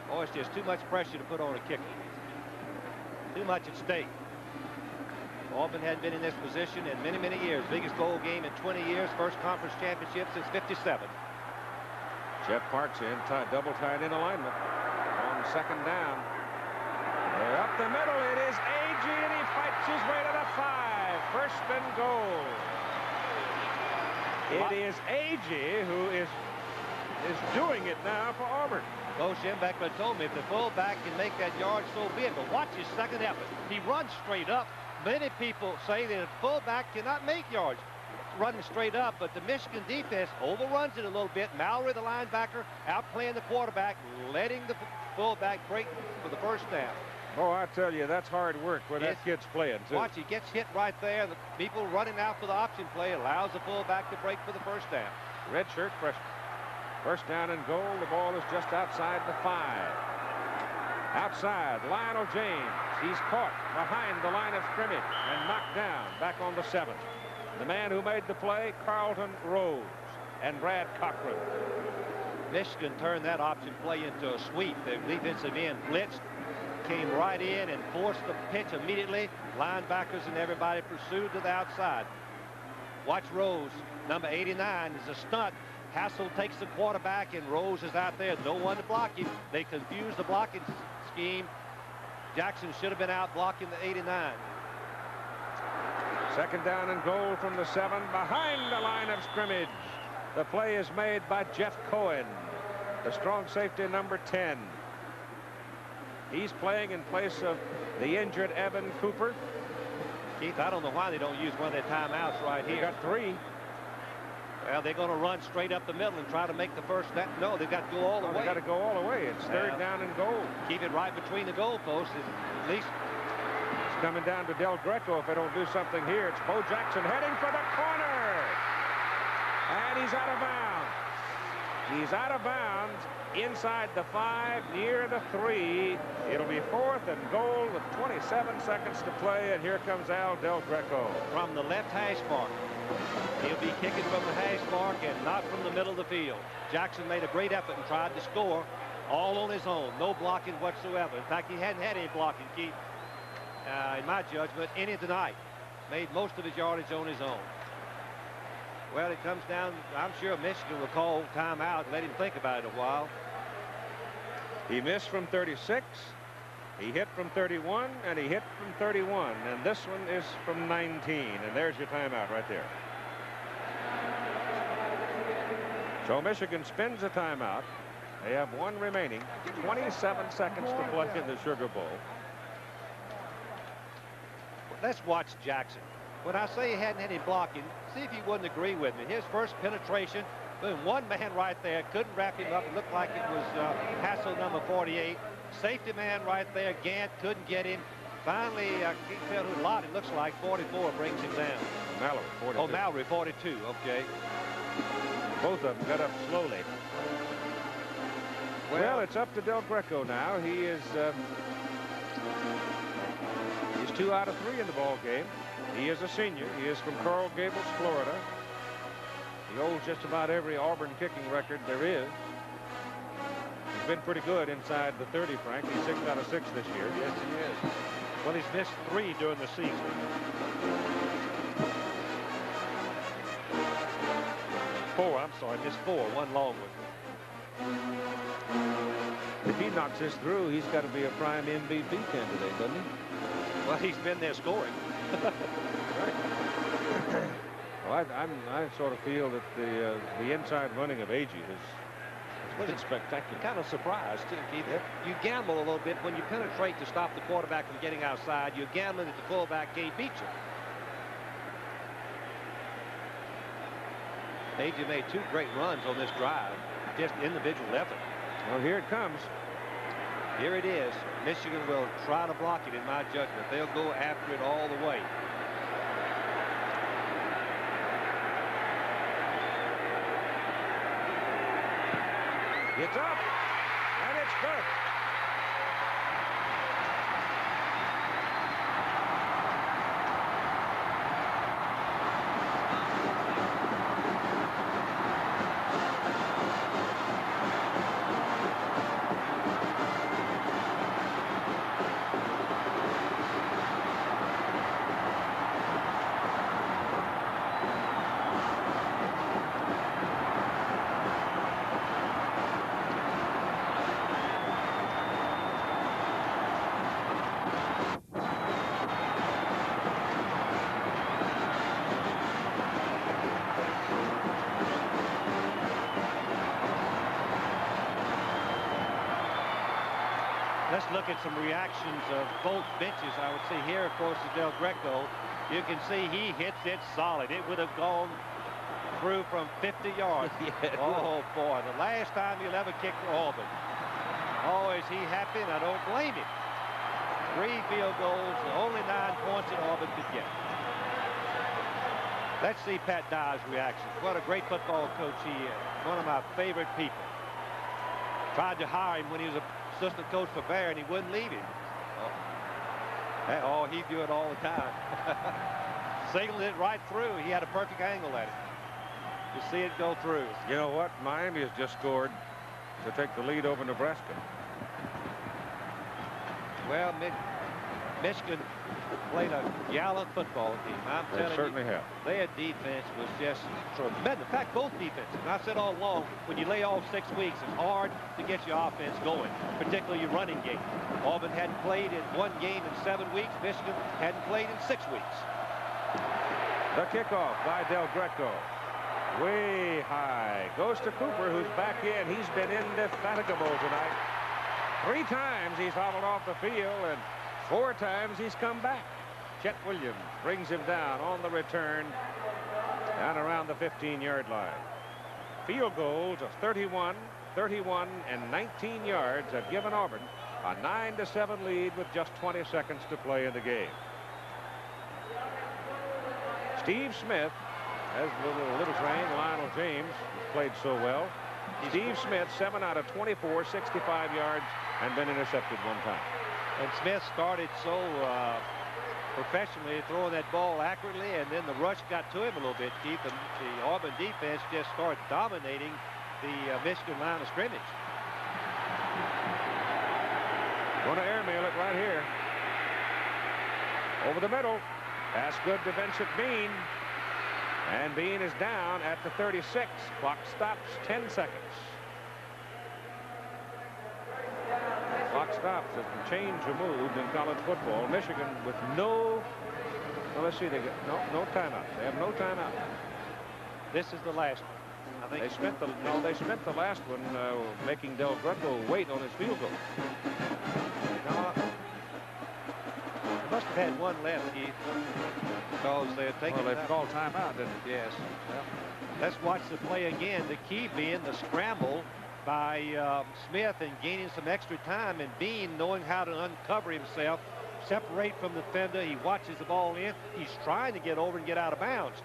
Oh, it's just too much pressure to put on a kicker. Too much at stake. Auburn hadn't been in this position in many, many years. Biggest bowl game in 20 years. First conference championship since '57. Jeff Parks in, double tight in alignment on 2nd down. They're up the middle. It is A.G., and he fights his way to the 5. 1st and goal. It is A.G. who is doing it now for Auburn. Bo Schembechler told me if the fullback can make that yard, so be it. But watch his 2nd effort. He runs straight up. Many people say that a fullback cannot make yards running straight up, but the Michigan defense overruns it a little bit. Mallory, the linebacker, outplaying the quarterback, letting the fullback break for the 1st down. Oh, I tell you, that's hard work where that kid's playing, too. Watch, he gets hit right there. The people running out for the option play allows the fullback to break for the 1st down. Red shirt freshman. 1st down and goal. The ball is just outside the 5. Outside, Lionel James. He's caught behind the line of scrimmage and knocked down back on the 7th. The man who made the play, Carlton Rose and Brad Cochran. Michigan turned that option play into a sweep. The defensive end blitzed, came right in and forced the pitch immediately. Linebackers and everybody pursued to the outside. Watch Rose, number 89, is a stunt. Hassel takes the quarterback, and Rose is out there. No one to block him. They confused the blocking scheme. Jackson should have been out blocking the 89. Second down and goal from the 7 behind the line of scrimmage. The play is made by Jeff Cohen, the strong safety number 10. He's playing in place of the injured Evan Cooper. Keith, I don't know why they don't use one of their timeouts right here. They got 3. Well, they're going to run straight up the middle and try to make the first down. No, they've got to go all the way. They've got to go all the way. It's third down and goal. Keep it right between the goalposts. At least it's coming down to Del Greco if they don't do something here. It's Bo Jackson heading for the corner. And he's out of bounds. He's out of bounds inside the 5, near the 3. It'll be 4th and goal with 27 seconds to play. And here comes Al Del Greco. From the left hash mark. He'll be kicking from the hash mark and not from the middle of the field. Jackson made a great effort and tried to score all on his own. No blocking whatsoever. In fact, he hadn't had any blocking, Keith, in my judgment, any tonight. Made most of his yardage on his own. Well, it comes down, I'm sure Michigan will call timeout and let him think about it a while. He missed from 36. He hit from 31, and he hit from 31. And this one is from 19. And there's your timeout right there. So Michigan spins a timeout. They have one remaining. 27 seconds to play in the Sugar Bowl. Let's watch Jackson. When I say he hadn't had any blocking, see if you wouldn't agree with me. His first penetration, boom, one man right there, couldn't wrap him up. It looked like it was Hassel, number 48. Safety man right there, Gant couldn't get him. Finally, Keith fell who lot, it looks like 44 brings him down. Mallory, 42. Oh, Mallory, 42, okay. Both of them got up slowly. Well, it's up to Del Greco now. He is he's 2 out of 3 in the ball game. He is a senior. He is from Coral Gables, Florida. He holds just about every Auburn kicking record there is. He's been pretty good inside the 30, Frank. He's 6 out of 6 this year. Yes, he is. Well, he's missed 3 during the season. 4, I'm sorry, missed 4, 1 long one. If he knocks this through, he's got to be a prime MVP candidate, doesn't he? Well, he's been there scoring. Well, I sort of feel that the inside running of Agee has been spectacular. Kind of surprised, too, Keith. You gamble a little bit when you penetrate to stop the quarterback from getting outside. You're gambling that the fullback can't beat you. Agee made 2 great runs on this drive. Just individual effort. Well, here it comes. Here it is. Michigan will try to block it, in my judgment. They'll go after it all the way. It's up, and it's good. Let's look at some reactions of both benches. I would say here, of course, is Del Greco. You can see he hits it solid. It would have gone through from 50 yards. Oh, boy. The last time he'll ever kick for Auburn. Oh, is he happy? And I don't blame him. 3 field goals, the only 9 points that Auburn could get. Let's see Pat Dye's reaction. What a great football coach he is. One of my favorite people. Tried to hire him when he was a assistant coach for Bear, and he wouldn't leave him. Oh, he'd do it all the time. Signaled it right through. He had a perfect angle at it. You see it go through. You know what? Miami has just scored to take the lead over Nebraska. Well, Michigan played a gallant football team. I'm telling you, certainly have. their defense was just tremendous. In fact, both defenses. And I said all along, when you lay off 6 weeks, it's hard to get your offense going, particularly your running game. Auburn hadn't played in 1 game in 7 weeks. Michigan hadn't played in 6 weeks. The kickoff by Del Greco. Way high. Goes to Cooper, who's back in. He's been indefatigable tonight. 3 times he's hobbled off the field, and 4 times he's come back. Chet Williams brings him down on the return, down around the 15-yard line. Field goals of 31, 31, and 19 yards have given Auburn a 9-7 lead with just 20 seconds to play in the game. Steve Smith has the little train, Lionel James, who's played so well. Steve Smith, 7 out of 24, 65 yards, and been intercepted 1 time. And Smith started so professionally, throwing that ball accurately, and then the rush got to him a little bit, Keith. The Auburn defense just started dominating the Michigan line of scrimmage. Going to airmail it right here. Over the middle. Pass good to Vincent Bean. And Bean is down at the 36. Clock stops, 10 seconds. Clock stops as the chains are moved in college football. Michigan with no, well, let's see, they get no timeout. They have no timeout. This is the last one. I think they spent the last one making Del Greco wait on his field goal. No, they must have had 1 left, Keith, because they're taking. Well, they've called timeout, didn't they? Yes. Well, let's watch the play again. The key being the scramble by Smith and gaining some extra time, and Bean knowing how to uncover himself, separate from the defender. He watches the ball in. He's trying to get over and get out of bounds,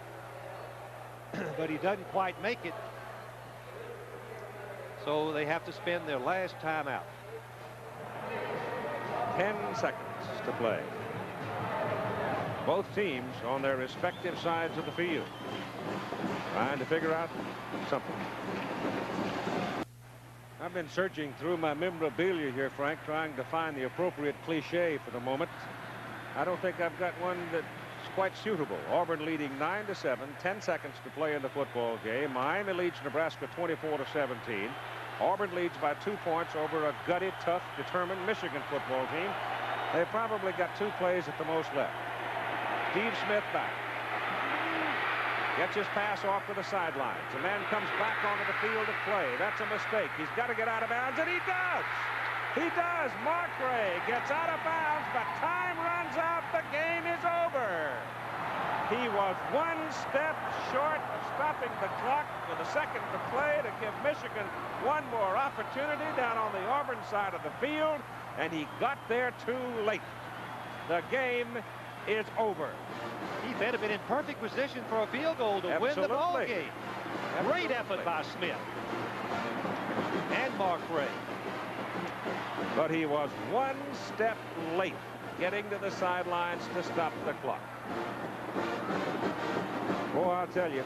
but he doesn't quite make it. So they have to spend their last timeout. 10 seconds to play. Both teams on their respective sides of the field, trying to figure out something. I've been searching through my memorabilia here, Frank, trying to find the appropriate cliche for the moment. I don't think I've got one that's quite suitable. Auburn leading 9-7, 10 seconds to play in the football game. Miami leads Nebraska 24-17. Auburn leads by 2 points over a gutty, tough, determined Michigan football team. They've probably got 2 plays at the most left. Steve Smith back. Gets his pass off to the sidelines. The man comes back onto the field to play. That's a mistake. He's got to get out of bounds, and he does. He does. Mark Ray gets out of bounds, but time runs out. The game is over. He was 1 step short of stopping the clock with a second to play to give Michigan 1 more opportunity down on the Auburn side of the field, and he got there too late. The game is over. He had been in perfect position for a field goal to win the ball game. Great effort by Smith and Mark Ray. But he was 1 step late getting to the sidelines to stop the clock. Boy, I'll tell you,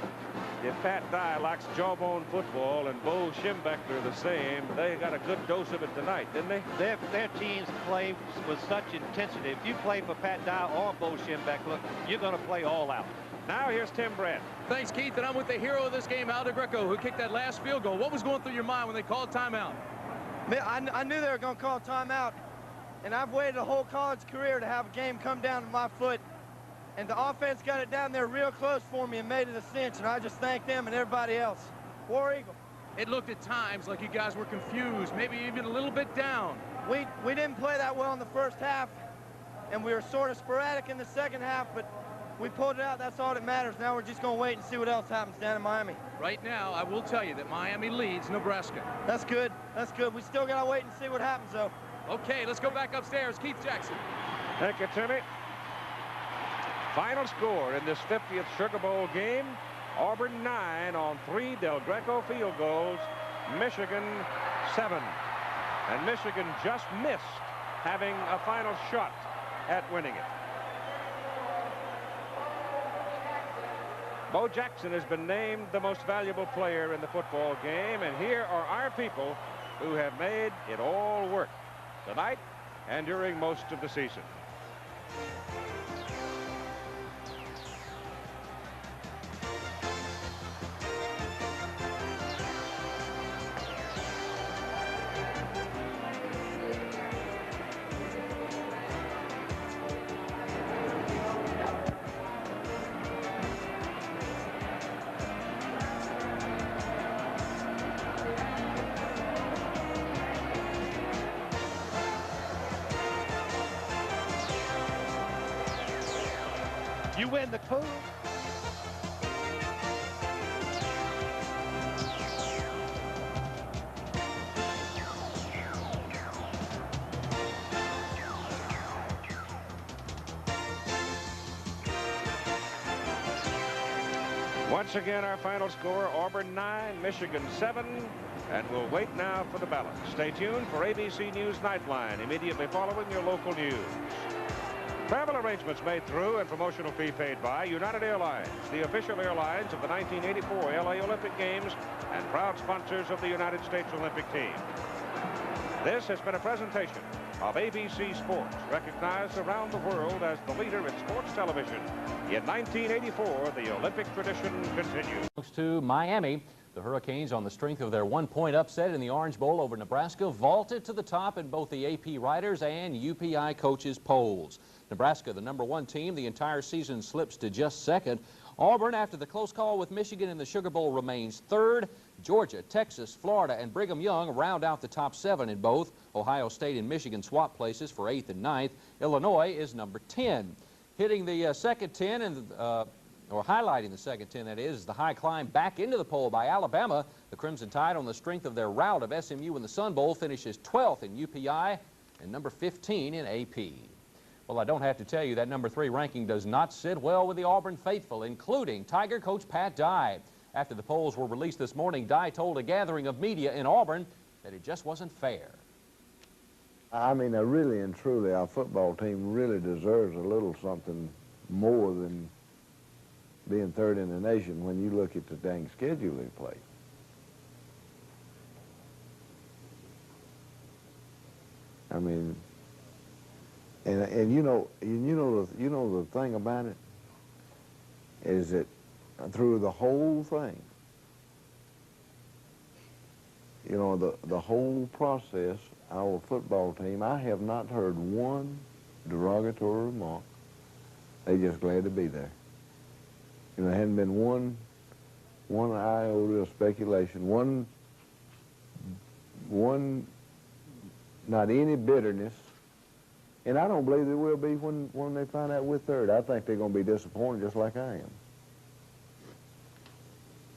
if Pat Dye likes jawbone football and Bo Schembechler the same, they got a good dose of it tonight, didn't they? Their teams play with such intensity. If you play for Pat Dye or Bo Schembechler, you're going to play all out. Now here's Tim Brent. Thanks, Keith, and I'm with the hero of this game, Del Greco, who kicked that last field goal. What was going through your mind when they called timeout? I knew they were going to call timeout, and I've waited a whole college career to have a game come down to my foot. And the offense got it down there real close for me and made it a cinch, and I just thank them and everybody else. War Eagle. It looked at times like you guys were confused, maybe even a little bit down. We didn't play that well in the first half, and we were sort of sporadic in the second half, but we pulled it out. That's all that matters. Now we're just going to wait and see what else happens down in Miami. Right now, I will tell you that Miami leads Nebraska. That's good. That's good. We still got to wait and see what happens, though. Okay, let's go back upstairs. Keith Jackson. Thank you, Timmy. Final score in this 50th Sugar Bowl game, Auburn 9 on 3 Del Greco field goals, Michigan 7. And Michigan just missed having a final shot at winning it. Bo Jackson has been named the most valuable player in the football game, and here are our people who have made it all work. Tonight, and during most of the season. You win the pool. Once again, our final score, Auburn 9, Michigan 7. And we'll wait now for the balance. Stay tuned for ABC News Nightline immediately following your local news. Travel arrangements made through and promotional fee paid by United Airlines, the official airlines of the 1984 LA Olympic Games and proud sponsors of the United States Olympic team. This has been a presentation of ABC Sports, recognized around the world as the leader in sports television. In 1984, the Olympic tradition continues. To Miami, the Hurricanes, on the strength of their one-point upset in the Orange Bowl over Nebraska, vaulted to the top in both the AP Writers and UPI Coaches polls. Nebraska, the #1 team, the entire season slips to just second. Auburn, after the close call with Michigan in the Sugar Bowl, remains third. Georgia, Texas, Florida, and Brigham Young round out the top 7 in both. Ohio State and Michigan swap places for 8th and 9th. Illinois is number 10. Hitting the second 10 and or highlighting the second 10, that is the high climb back into the poll by Alabama. The Crimson Tide, on the strength of their rout of SMU in the Sun Bowl, finishes 12th in UPI and number 15 in AP. Well, I don't have to tell you that number 3 ranking does not sit well with the Auburn faithful, including Tiger coach Pat Dye. After the polls were released this morning, Dye told a gathering of media in Auburn that it just wasn't fair. I mean, really and truly, our football team really deserves a little something more than being third in the nation when you look at the dang schedule they play. I mean, and you know the thing about it is that through the whole thing, you know, the whole process, our football team, I have not heard one derogatory remark. They just glad to be there. You know, there hadn't been one iota of speculation, one not any bitterness. And I don't believe there will be when they find out we're third. I think they're going to be disappointed just like I am.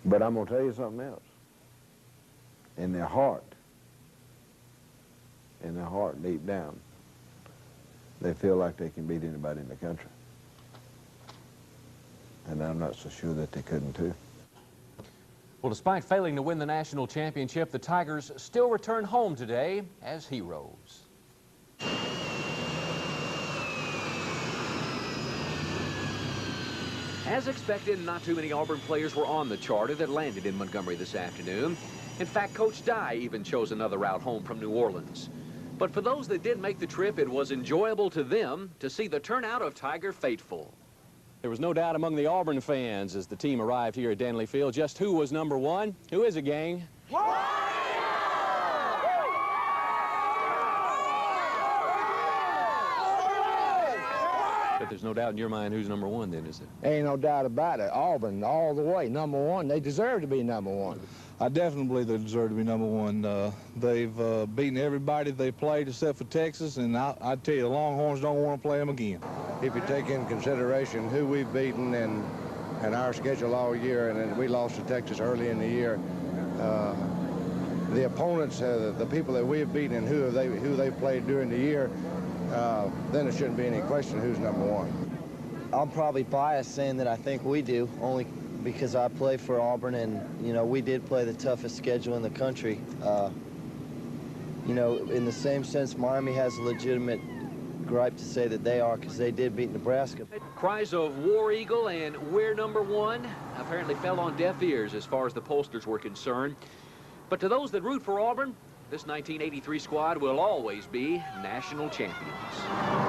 But I'm going to tell you something else. In their heart deep down, they feel like they can beat anybody in the country. And I'm not so sure that they couldn't too. Well, despite failing to win the national championship, the Tigers still return home today as heroes. As expected, not too many Auburn players were on the charter that landed in Montgomery this afternoon. In fact, Coach Dye even chose another route home from New Orleans. But for those that did make the trip, it was enjoyable to them to see the turnout of Tiger faithful. There was no doubt among the Auburn fans as the team arrived here at Danley Field just who was #1. Who is it, gang? But there's no doubt in your mind who's #1 then, is it? Ain't no doubt about it. Auburn all the way, #1. They deserve to be #1. I definitely believe they deserve to be #1. They've beaten everybody they played except for Texas, and I tell you, the Longhorns don't want to play them again. If you take in consideration who we've beaten and our schedule all year, and then we lost to Texas early in the year, the opponents, the people that we have beaten and who they played during the year, then there shouldn't be any question who's #1. I'm probably biased saying that I think we do, only because I play for Auburn, and, you know, we did play the toughest schedule in the country. You know, in the same sense, Miami has a legitimate gripe to say that they are, because they did beat Nebraska. Cries of War Eagle and we're #1 apparently fell on deaf ears as far as the pollsters were concerned. But to those that root for Auburn, this 1983 squad will always be national champions.